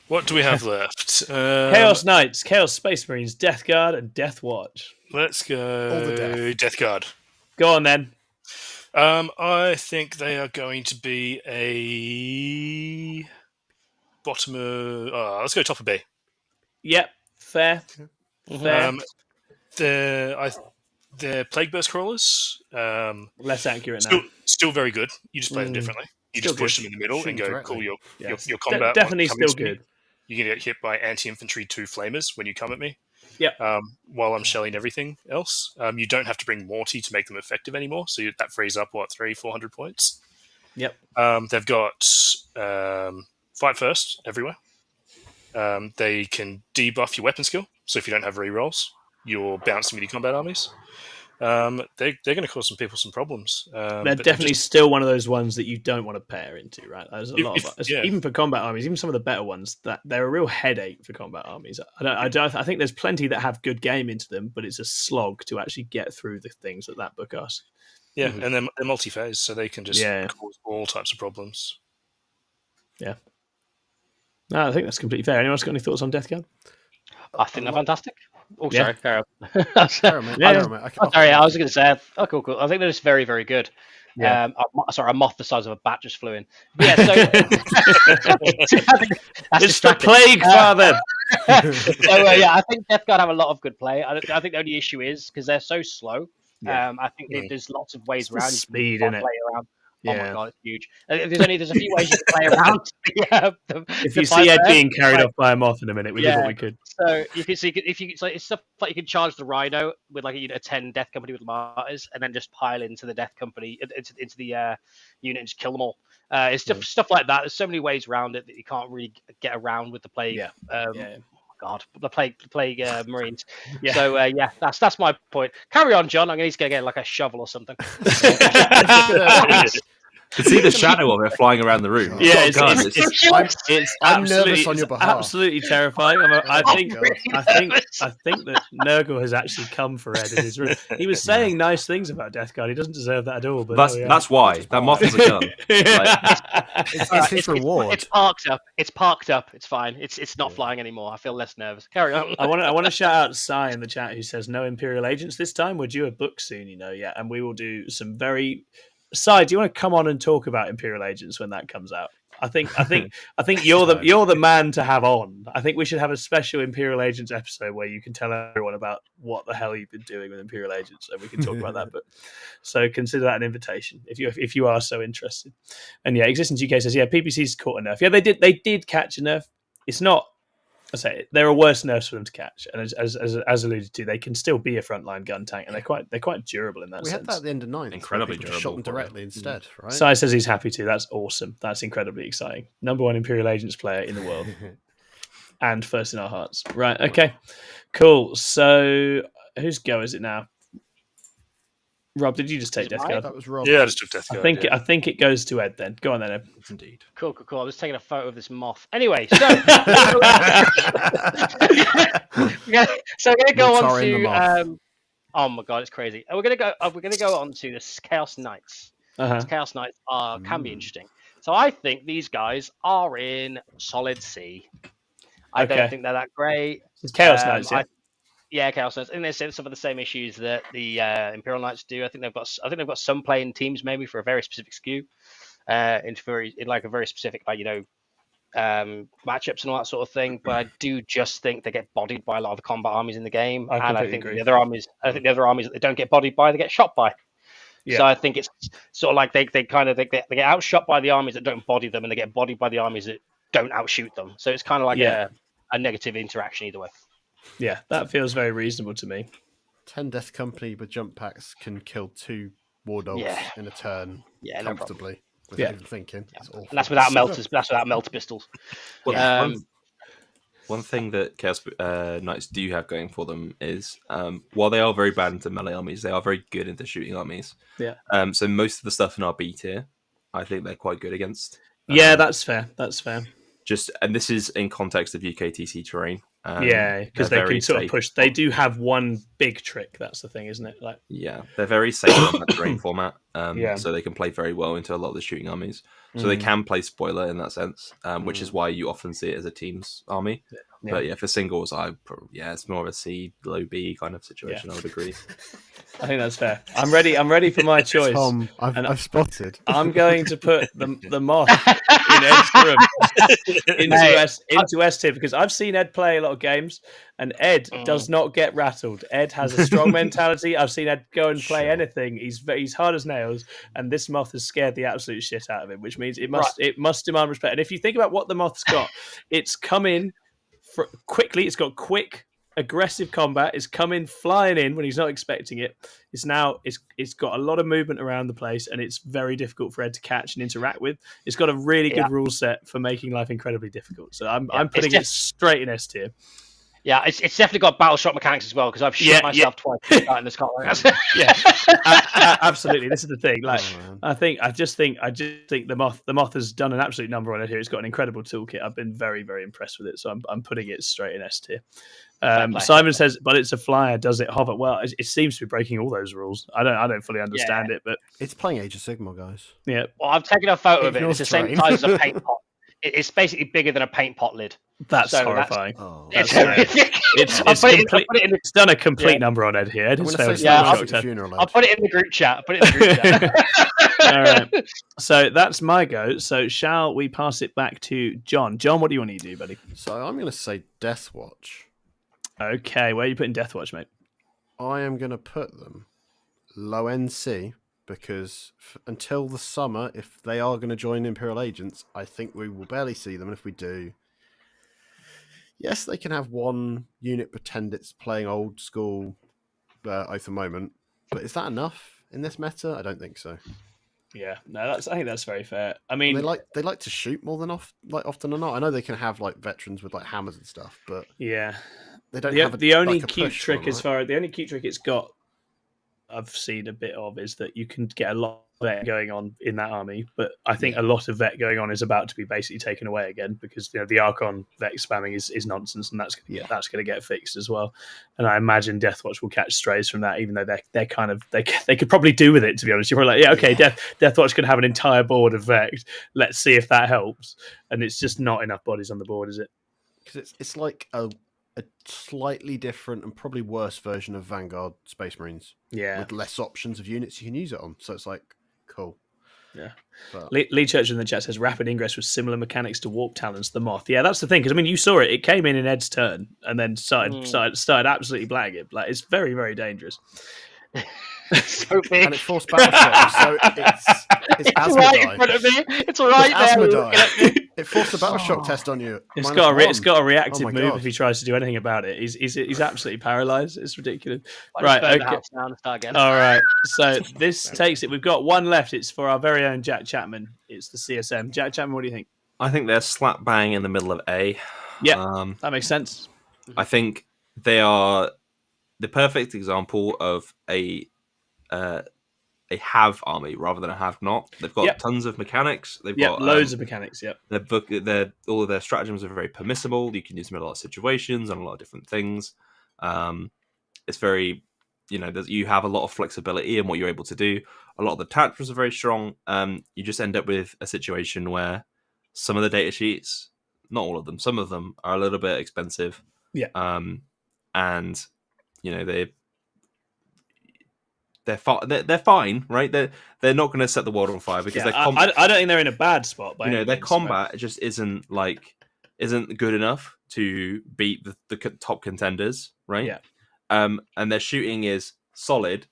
B: What do we have left?
A: Chaos Knights, Chaos Space Marines, Death Guard, and Deathwatch.
B: Let's go Death Guard.
A: Go on, then.
B: I think they are going to be a... bottom of... let's go top of B.
A: Yep, fair.
B: They're Plague Burst Crawlers.
A: Less accurate
B: now.
A: Still
B: Still very good. You just play them differently. You just push them in the middle and go, cool, your combat.
A: Definitely still good.
B: You can get hit by anti-infantry 2 flamers when you come at me.
A: Yep.
B: While I'm shelling everything else. You don't have to bring Morty to make them effective anymore, so that frees up, 300-400 points?
A: Yep.
B: They've got... Fight first everywhere. They can debuff your weapon skill, so if you don't have rerolls, you're bouncing with your combat armies. They're going to cause some people some problems.
A: They're definitely still one of those ones that you don't want to pair into, right? There's a lot of even for combat armies, even some of the better ones, that they're a real headache for combat armies. I think there's plenty that have good game into them, but it's a slog to actually get through the things that book asks.
B: Yeah, and they're multi-phase, so they can just cause all types of problems.
A: Yeah. No, I think that's completely fair. Anyone else got any thoughts on Death Guard?
E: I think they're fantastic. Oh, sorry, Carol.
C: Sorry,
E: I was going to say, cool. I think they're just very, very good. Yeah. A moth the size of a bat just flew in. Yeah, so
A: it's the plague, father.
E: I think Death Guard have a lot of good play. I think the only issue is because they're so slow. I think there's lots of ways around.
A: Speed in it.
E: Oh my god, it's huge. There's a few ways you can play around.
A: If you see Ed being carried off by a moth in a minute, we did what we could.
E: So it's stuff like you can charge the Rhino with like a 10 Death Company with Martyrs, and then just pile into the Death Company into the unit and just kill them all. It's stuff like that. There's so many ways around it that you can't really get around with the plague. God, the plague Marines. So that's my point. Carry on, John. I'm going to need to get like a shovel or something.
F: To see the shadow of it flying around the room.
A: Yeah,
C: I'm nervous on your behalf.
A: Absolutely terrifying. I think that Nurgle has actually come for Ed in his room. He was saying nice things about Death Guard. He doesn't deserve that at all. But
F: that's why that moth is a gun.
C: It's his reward.
E: It's parked up. It's fine. It's not flying anymore. I feel less nervous. Carry on.
A: I want to shout out Sai in the chat who says no Imperial agents this time. We're due a book soon, and we will do some very. Sai, do you want to come on and talk about Imperial agents when that comes out? I think you're the man to have on. I think we should have a special Imperial Agents episode where you can tell everyone about what the hell you've been doing with Imperial Agents, and we can talk about that. But so consider that an invitation if you are so interested. And yeah, Existence UK says PPC's caught a nerf. Yeah, they did catch a nerf. It's not. I say there are worse nerfs for them to catch, and as alluded to, they can still be a frontline gun tank, and they're quite durable in that sense.
C: We had that at the end of 9.
F: Incredibly durable.
C: Shot them directly instead, right?
A: Sai says he's happy to. That's awesome. That's incredibly exciting. Number 1 Imperial Agents player in the world, and first in our hearts. Right? Okay. Cool. So whose go is it now? Rob, did you just take Death Guard?
C: That was Rob.
B: Yeah, I just took Death Guard.
A: I think it goes to Ed then. Go on then, Ed.
F: Indeed.
E: Cool. I was taking a photo of this moth. Anyway, so we're gonna go on to. Oh my god, it's crazy. We're gonna go on to the Chaos Knights. Chaos Knights can be interesting. So I think these guys are in solid C. I don't think they're that great.
A: It's Chaos Knights, yeah.
E: Yeah, Chaos Knights. And they have some of the same issues that the Imperial Knights do. I think they've got some playing teams maybe for a very specific skew, in like a very specific matchups and all that sort of thing. But I do just think they get bodied by a lot of the combat armies in the game, and I think the other armies that they don't get bodied by, they get shot by. Yeah. So I think it's sort of like they get outshot by the armies that don't body them, and they get bodied by the armies that don't outshoot them. So it's kind of like a negative interaction either way.
A: Yeah, that feels very reasonable to me.
C: 10 Death Company with jump packs can kill 2 War Dogs in a turn comfortably without even thinking. That's awful.
E: And that's without melters. That's without melter pistols.
F: Well, one thing that Chaos Knights do have going for them is while they are very bad into melee armies, they are very good into shooting armies.
A: Yeah.
F: So most of the stuff in our B tier, I think they're quite good against.
A: Yeah, that's fair.
F: And this is in context of UKTC terrain.
A: Because they can sort of push. They do have one big trick. That's the thing, isn't it?
F: They're very safe on that terrain format. So they can play very well into a lot of the shooting armies. So they can play spoiler in that sense, which is why you often see it as a team's army. But for singles, it's more of a C, low B kind of situation. I would agree.
A: I think that's fair. I'm ready for my choice.
C: Tom, I've spotted.
A: I'm going to put the moth in Ed's room into S tier because I've seen Ed play a lot of games, and Ed does not get rattled. Ed has a strong mentality. I've seen Ed go and play anything. He's hard as nails, and this moth has scared the absolute shit out of him, which means it must demand respect. And if you think about what the moth's got, it's come in quickly. It's got quick, aggressive combat. It's coming flying in when he's not expecting it. It's got a lot of movement around the place, and it's very difficult for Ed to catch and interact with. It's got a really good rule set for making life incredibly difficult. So I'm putting it straight in S tier.
E: Yeah, it's definitely got battle shot mechanics as well because I've shot myself twice in this combat.
A: Absolutely. This is the thing. I just think the moth has done an absolute number on it here. It's got an incredible toolkit. I've been very, very impressed with it. So I'm putting it straight in S tier. Simon says, but it's a flyer. Does it hover? Well, it seems to be breaking all those rules. I don't fully understand it, but
C: it's playing Age of Sigmar, guys.
A: Yeah.
E: Well, I've taken a photo of it. It's the same size as a paint pot. It's basically bigger than a paint pot lid.
A: That's horrifying.
E: It's
A: done a complete number on Ed here.
E: I'll put it in the group chat.
A: All right. So that's my go. So shall we pass it back to John? John, what do you want to do, buddy?
C: So I'm going to say Deathwatch.
A: Okay, where are you putting Deathwatch, mate?
C: I am going to put them low NC. Because until the summer, if they are going to join Imperial Agents, I think we will barely see them. And if we do, yes, they can have one unit pretend it's playing old school Oath of Moment. But is that enough in this meta? I don't think so.
A: Yeah, no, I think that's very fair. I mean,
C: they like to shoot more than often or not. I know they can have veterans with hammers and stuff, but
A: yeah,
C: they don't have
A: the only cute trick the only cute trick it's got. I've seen a bit of is that you can get a lot of vet going on in that army, but I think a lot of vet going on is about to be basically taken away again because the Archon vet spamming is nonsense, and that's going to get fixed as well. And I imagine Deathwatch will catch strays from that, even though they're kind of they could probably do with it. To be honest, you're probably Deathwatch could have an entire board of vet. Let's see if that helps, and it's just not enough bodies on the board, is it?
C: Because it's like a slightly different and probably worse version of Vanguard Space Marines.
A: Yeah.
C: With less options of units you can use it on. So it's cool.
A: Yeah.
C: But...
A: Lee Church in the chat says rapid ingress with similar mechanics to Warp Talons, the Moth. Yeah, that's the thing, because I mean, you saw it. It came in Ed's turn and then started absolutely blagging it. Like, it's very, very dangerous.
E: So big.
C: And it's forced battle shot, so it's
E: right in front of me. It's right there.
C: It forced a battle shock test on you.
A: It's got a reactive move if he tries to do anything about it. He's absolutely paralyzed. It's ridiculous. Right, okay.
E: Start again.
A: All right. So this takes it. We've got one left. It's for our very own Jack Chapman. It's the CSM. Jack Chapman, what do you think?
F: I think they're slap bang in the middle of A.
A: Yeah, that makes sense.
F: I think they are the perfect example of a have army rather than a have not. They've got tons of mechanics. They've got
A: loads of mechanics.
F: All of their stratagems are very permissible. You can use them in a lot of situations and a lot of different things. It's very, you have a lot of flexibility in what you're able to do. A lot of the attachments are very strong. You just end up with a situation where some of the data sheets, not all of them, some of them are a little bit expensive.
A: Yeah.
F: And they're fine, right? They're not going to set the world on fire because
A: I don't think they're in a bad spot.
F: Their combat just isn't good enough to beat the top contenders, right?
A: Yeah.
F: And their shooting is solid,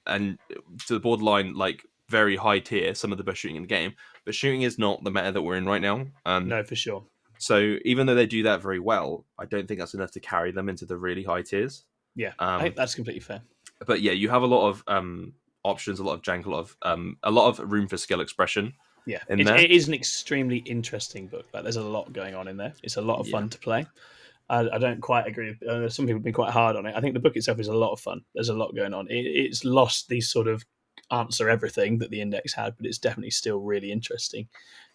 F: and to the borderline like very high tier. Some of the best shooting in the game, but shooting is not the meta that we're in right now.
A: No, for sure.
F: So even though they do that very well, I don't think that's enough to carry them into the really high tiers.
A: Yeah, I think that's completely fair.
F: But yeah, you have a lot of options, a lot of jank, a lot of room for skill expression.
A: Yeah, it is an extremely interesting book. Like, there's a lot going on in there. It's a lot of fun to play. I don't quite agree. Some people have been quite hard on it. I think the book itself is a lot of fun. There's a lot going on. It's lost these sort of answer everything that the index had, but it's definitely still really interesting.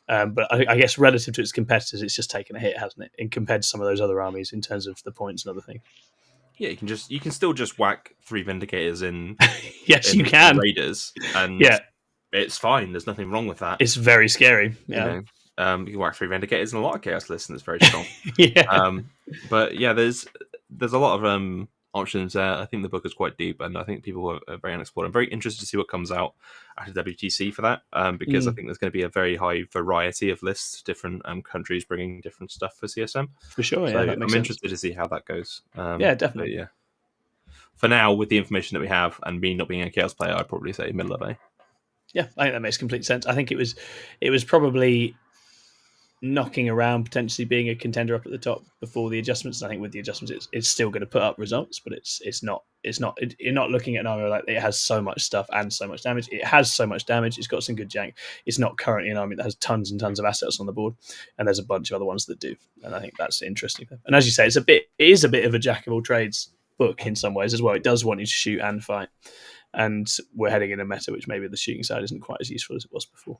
A: But I guess relative to its competitors, it's just taken a hit, hasn't it? And compared to some of those other armies in terms of the points and other things.
F: Yeah, you can still just whack 3 Vindicators in.
A: Yes, you can.
F: Raiders, and it's fine. There's nothing wrong with that.
A: It's very scary. Yeah,
F: you can whack 3 Vindicators in a lot of chaos lists, and it's very strong. But yeah, there's a lot of options there. I think the book is quite deep, and I think people are very unexplored. I'm very interested to see what comes out after WTC for that, because I think there's going to be a very high variety of lists, different countries bringing different stuff for CSM.
A: For sure,
F: so I'm interested to see how that goes.
A: Yeah, definitely.
F: Yeah. For now, with the information that we have, and me not being a chaos player, I'd probably say middle of A.
A: Yeah, I think that makes complete sense. I think it was probably knocking around potentially being a contender up at the top before the adjustments. I think with the adjustments, it's still going to put up results, but it's not. You're not looking at an army like it has so much stuff and so much damage. It has so much damage. It's got some good jank. It's not currently an army that has tons and tons of assets on the board, and there's a bunch of other ones that do. And I think that's interesting. And as you say, it is a bit of a jack of all trades book in some ways as well. It does want you to shoot and fight, and we're heading in a meta which maybe the shooting side isn't quite as useful as it was before.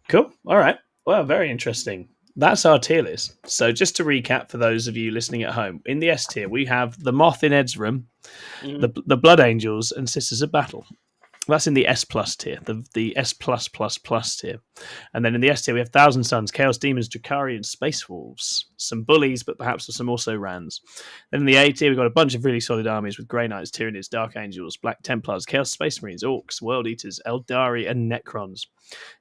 A: Cool. All right. Well, very interesting. That's our tier list. So just to recap for those of you listening at home, in the S tier, we have the Moth in Ed's Room, the Blood Angels, and Sisters of Battle. That's in the S plus tier, the S plus plus plus tier. And then in the S tier, we have Thousand Suns, Chaos Demons, Drukhari, and Space Wolves. Some bullies, but perhaps some also Rans. Then in the A tier, we've got a bunch of really solid armies with Grey Knights, Tyranids, Dark Angels, Black Templars, Chaos Space Marines, Orks, World Eaters, Eldari, and Necrons.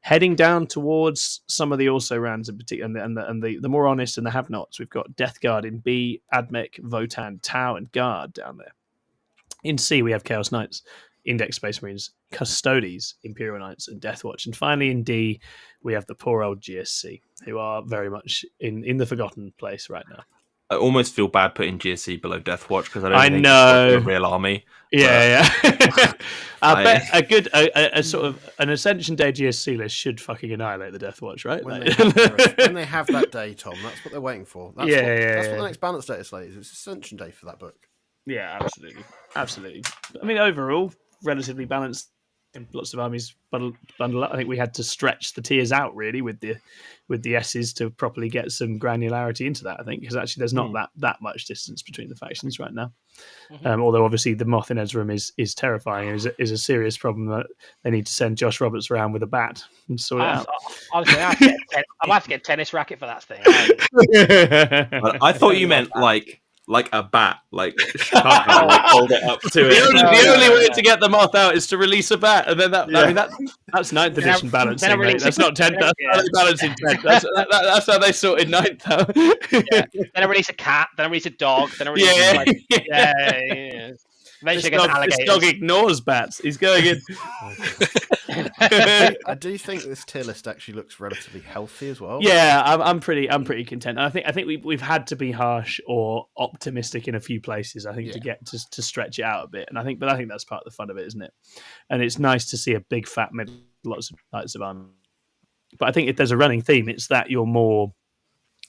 A: Heading down towards some of the also Rans in particular, and the more honest and the have-nots, we've got Death Guard in B, AdMech, Votann, Tau, and Guard down there. In C, we have Chaos Knights, Index Space Marines, Custodes, Imperial Knights, and Deathwatch. And finally in D, we have the poor old GSC, who are very much in the forgotten place right now.
F: I almost feel bad putting GSC below Deathwatch because I don't think it's a real army.
A: Yeah. I bet a sort of an Ascension Day GSC list should fucking annihilate the Deathwatch, right?
C: When they have that day, Tom, that's what they're waiting for. That's what the next balance data slate is. It's Ascension Day for that book. Yeah,
A: absolutely. I mean, overall, relatively balanced. Lots of armies bundle up. I think we had to stretch the tiers out really with the S's to properly get some granularity into that. I think because actually there's not that much distance between the factions right now. Although obviously the Moth in Ed's Room is terrifying. Is a serious problem that they need to send Josh Roberts around with a bat and sort it out.
E: Honestly, I'm about to get a tennis racket for that thing.
F: I thought you meant like like a bat, like hold it up to it.
A: The only way to get the moth out is to release a bat, and then I mean that's 9th edition balancing. Mate. That's not 10th. That's balancing 10th. That's how they sorted 9th out.
E: Then I release a cat. Then I release a dog. Then I release yeah. Eventually,
A: this dog ignores bats. He's going in.
C: I do think this tier list actually looks relatively healthy as well.
A: Yeah, I'm pretty content. And I think we've had to be harsh or optimistic in a few places. I think to get to stretch it out a bit. And I think that's part of the fun of it, isn't it? And it's nice to see a big fat middle, lots of Knights of Army. But I think if there's a running theme, it's that your more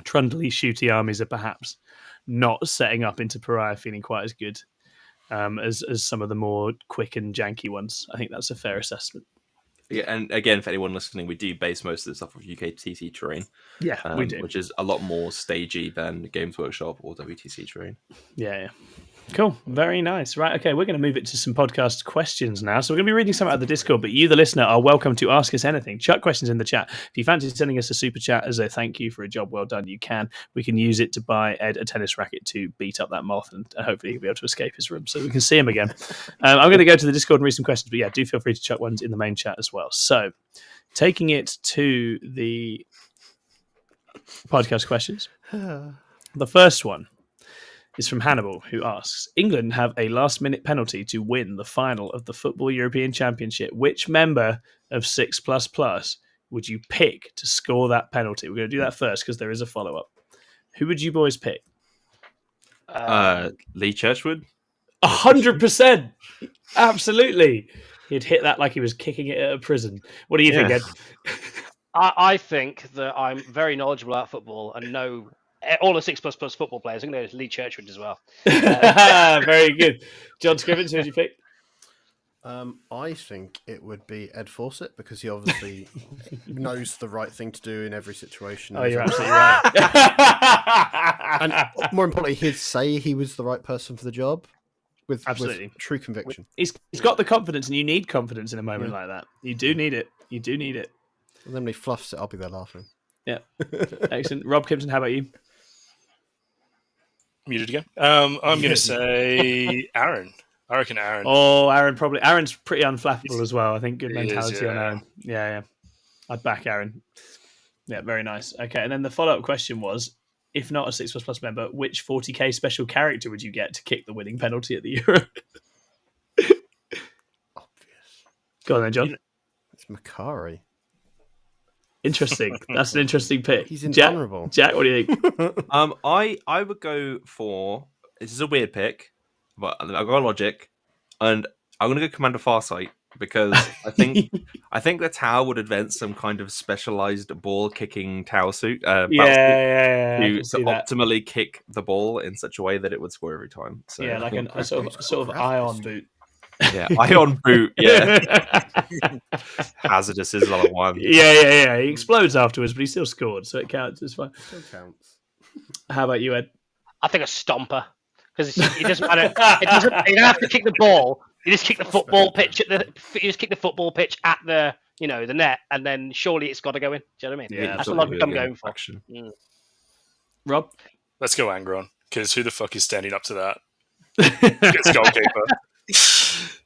A: trundly, shooty armies are perhaps not setting up into Pariah feeling quite as good. As some of the more quick and janky ones. I think that's a fair assessment.
F: Yeah, and again, for anyone listening, we do base most of this off of UKTC terrain.
A: Yeah, we do.
F: Which is a lot more stagey than Games Workshop or WTC terrain.
A: Yeah. Cool. Very nice. Right. Okay. We're going to move it to some podcast questions now. So we're going to be reading some out of the Discord, but you, the listener, are welcome to ask us anything. Chuck questions in the chat. If you fancy sending us a super chat as a thank you for a job well done, you can. We can use it to buy Ed a tennis racket to beat up that moth, and hopefully he'll be able to escape his room so we can see him again. I'm going to go to the Discord and read some questions, but yeah, do feel free to chuck ones in the main chat as well. So taking it to the podcast questions. The first one is from Hannibal, who asks, England have a last-minute penalty to win the final of the Football European Championship. Which member of 6++ would you pick to score that penalty? We're going to do that first because there is a follow-up. Who would you boys pick?
F: Lee Churchwood?
A: 100%! Absolutely! He'd hit that like he was kicking it at a prison. What do you think, Ed?
E: I think that I'm very knowledgeable about football and know all the 6++ football players. I'm going to Lee Churchwood as well.
A: Very good. John Scrivens, who did you pick?
C: I think it would be Ed Fawcett because he obviously knows the right thing to do in every situation.
A: Oh, you're absolutely right.
C: And more importantly, he'd say he was the right person for the job with true conviction.
A: He's got the confidence, and you need confidence in a moment like that. You do need it. You do need it.
C: And then when he fluffs it, I'll be there laughing.
A: Yeah. Excellent. Rob Kimpton, how about you?
B: Muted again. I'm going to say Aaron. I reckon Aaron.
A: Oh, Aaron probably. Aaron's pretty unflappable as well. I think good mentality on Aaron. Yeah. I'd back Aaron. Yeah, very nice. Okay, and then the follow-up question was, if not a 6++ member, which 40k special character would you get to kick the winning penalty at the Euro?
C: Obvious.
A: Go on then, John.
C: It's Makari.
A: Interesting. That's an interesting pick.
C: He's invulnerable.
A: Jack, what do you think?
F: I would go for, this is a weird pick, but I've got logic, and I'm going to go Commander Farsight because I think the Tower would invent some kind of specialized ball kicking Tower suit. To optimally kick the ball in such a way that it would score every time. So
A: yeah, like a sort of ion boot.
F: Yeah, ion boot. Yeah, hazardous is another one.
A: Yeah. He explodes afterwards, but he still scored, so it counts. It's fine.
C: Still counts.
A: How about you, Ed?
E: I think a stomper because it doesn't matter. You don't have to kick the ball. You just kick the football pitch at the the net, and then surely it's got to go in. Do you know what I mean?
A: Yeah,
E: that's the logic I'm going for.
A: Rob,
B: let's go Angron because who the fuck is standing up to that? It's goalkeeper.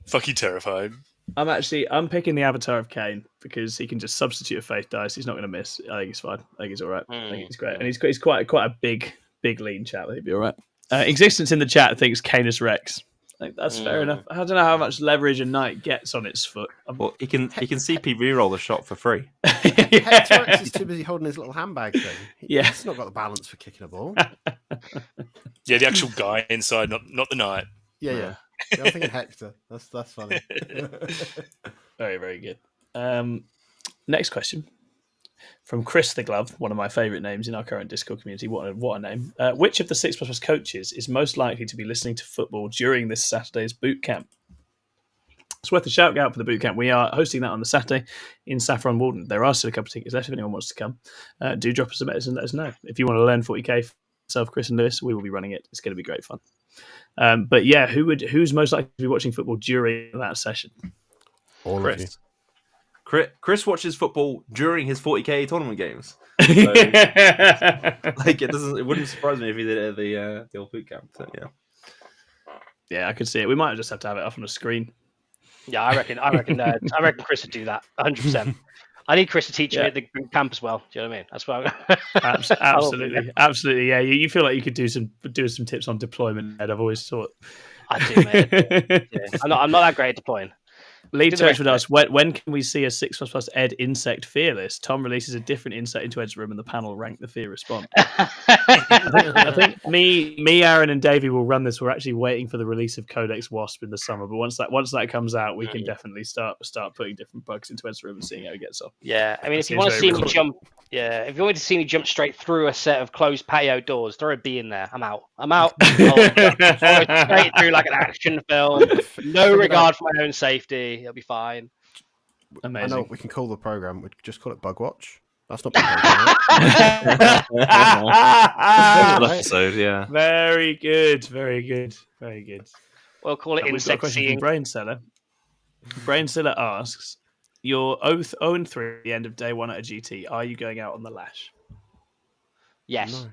B: Fucking terrified.
A: I'm picking the Avatar of Kane because he can just substitute a faith dice. He's not going to miss. I think he's fine. I think he's all right. I think he's great, and he's quite a big lean chap. He'd be all right. Existence in the chat thinks Canis Rex. I think that's fair enough. I don't know how much leverage a knight gets on its foot.
F: Well, he can CP reroll the shot for free.
C: Hector Rex is too busy holding his little handbag thing. He's not got the balance for kicking a ball.
B: Yeah, the actual guy inside, not the knight.
C: Yeah, I'm thinking Hector. That's funny.
A: Very, very good. Next question from Chris the Glove, one of my favourite names in our current Discord community. What a name. Which of the 6++ coaches is most likely to be listening to football during this Saturday's boot camp? It's worth a shout out for the boot camp. We are hosting that on the Saturday in Saffron Walden. There are still a couple of tickets left if anyone wants to come. Do drop us a message and let us know. If you want to learn 40k for yourself, Chris and Lewis, we will be running it. It's going to be great fun. But yeah, who's most likely to be watching football during that session?
C: All of you.
F: Chris watches football during his 40k tournament games. So, like it wouldn't surprise me if he did it at the old boot camp. So, yeah.
A: Yeah, I could see it. We might just have to have it up on the screen.
E: Yeah, I reckon Chris would do that 100%. I need Chris to teach me at the boot camp as well. Do you know what I mean? That's what
A: absolutely. Yeah, you feel like you could do some tips on deployment. Ed, I've always thought.
E: I do, mate. Yeah. I'm not that great at deploying.
A: Lead Touch would ask, when can we see a 6++ Ed insect fear list? Tom releases a different insect into Ed's room and the panel rank the fear response. I think me, Aaron, and Davey will run this. We're actually waiting for the release of Codex Wasp in the summer, but once that comes out, we can definitely start putting different bugs into Ed's room and seeing how it gets off.
E: Yeah, I mean, if you want to see me jump, if you want to see me jump straight through a set of closed patio doors, throw a bee in there. I'm out. Straight through like an action film. No regard for my own safety. It'll be fine.
A: Amazing.
C: I know what we can call the program. We could just call it Bug Watch. That's not
F: episode, yeah.
A: Very good.
E: We'll call it insect seeing.
A: Brainseller. Brainseller asks, "You're 0-3 at the end of day 1 at a GT. Are you going out on the lash?"
E: Yes. No.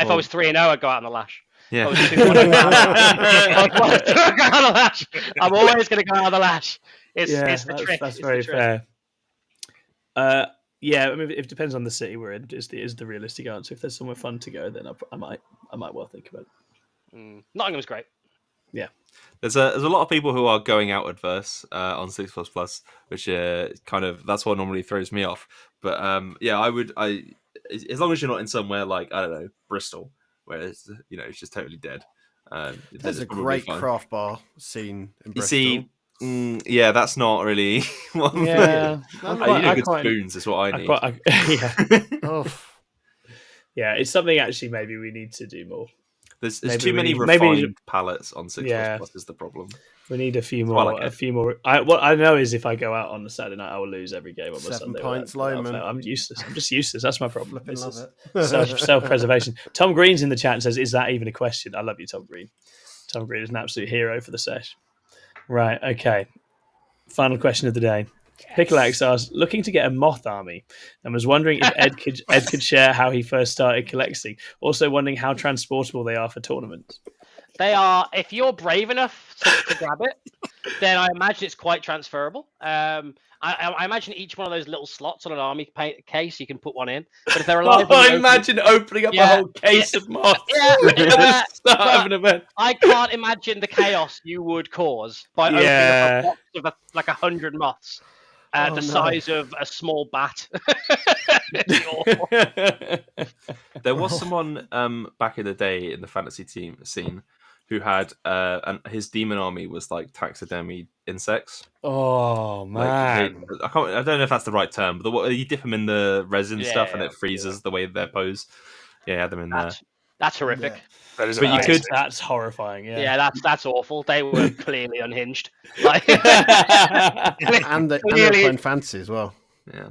E: If I was 3-0, I'd go out on the lash.
F: Yeah.
E: I'm always going to go out on the lash. It's the trick.
A: That's very fair. Yeah, I mean, it depends on the city we're in. Is the realistic answer? If there's somewhere fun to go, then I might well think about it.
E: Nottingham's great.
A: Yeah,
F: there's a lot of people who are going out adverse on 6++, which kind of that's what normally throws me off. But I as long as you're not in somewhere like I don't know Bristol, where it's it's just totally dead.
C: There's a great craft bar scene in Bristol.
F: You see, that's not really. Good spoons is what I need.
A: Yeah, it's something actually maybe we need to do more.
F: There's too many refined palettes on 6++ is the problem.
A: We need a few more. What I know is if I go out on a Saturday night, I will lose every game on the
C: 7
A: Sunday.
C: pints low, man.
A: I'm useless. I'm just useless. That's my problem.
C: Love
A: it. Self-preservation. Tom Green's in the chat and says, "Is that even a question?" I love you, Tom Green. Tom Green is an absolute hero for the sesh. Right. Okay. Final question of the day. Pickleaxe asked, looking to get a moth army, and was wondering if Ed could share how he first started collecting. Also wondering how transportable they are for tournaments.
E: They are, if you're brave enough to grab it, then I imagine it's quite transferable. I imagine each one of those little slots on an army case, you can put one in. But if they're alive,
A: imagine opening up a whole case of moths. Start of an event.
E: I can't imagine the chaos you would cause by opening up a box of like 100 moths. Size of a small bat.
F: There was someone back in the day in the fantasy team scene who had and his demon army was like taxidermy insects.
A: Oh man,
F: I don't know if that's the right term, but you dip them in the resin stuff and it freezes the way they're posed. Yeah, had them in there.
E: That's horrific.
C: Yeah.
B: That is
A: That's horrifying.
E: Yeah, that's awful. They were clearly unhinged. Like,
C: and they're playing fancy as well.
F: Yeah.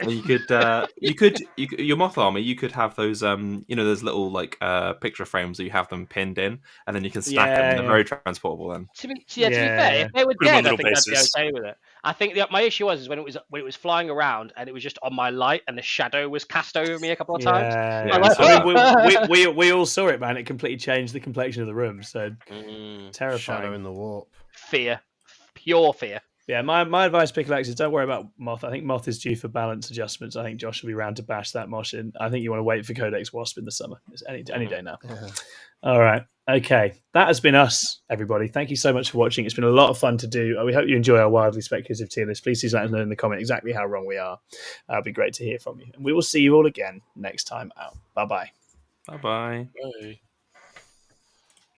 F: You could your moth army. You could have those those little like picture frames that you have them pinned in, and then you can stack them. They're very transportable. Then
E: to be fair, if they were dead, I think I'd be okay with it. I think my issue was when it was flying around and it was just on my light and the shadow was cast over me a couple of times.
A: We all saw it, man. It completely changed the complexion of the room. So terrifying.
C: Shadow in the warp.
E: Fear, pure fear.
A: Yeah, my advice, Pickleaxe, is don't worry about Moth. I think Moth is due for balance adjustments. I think Josh will be around to bash that mosh in. I think you want to wait for Codex Wasp in the summer. It's any day now. Yeah. All right. Okay. That has been us, everybody. Thank you so much for watching. It's been a lot of fun to do. We hope you enjoy our wildly speculative tier list. Please let us know in the comment exactly how wrong we are. It'll be great to hear from you. And we will see you all again next time out. Bye-bye.
F: Bye-bye.
B: Bye.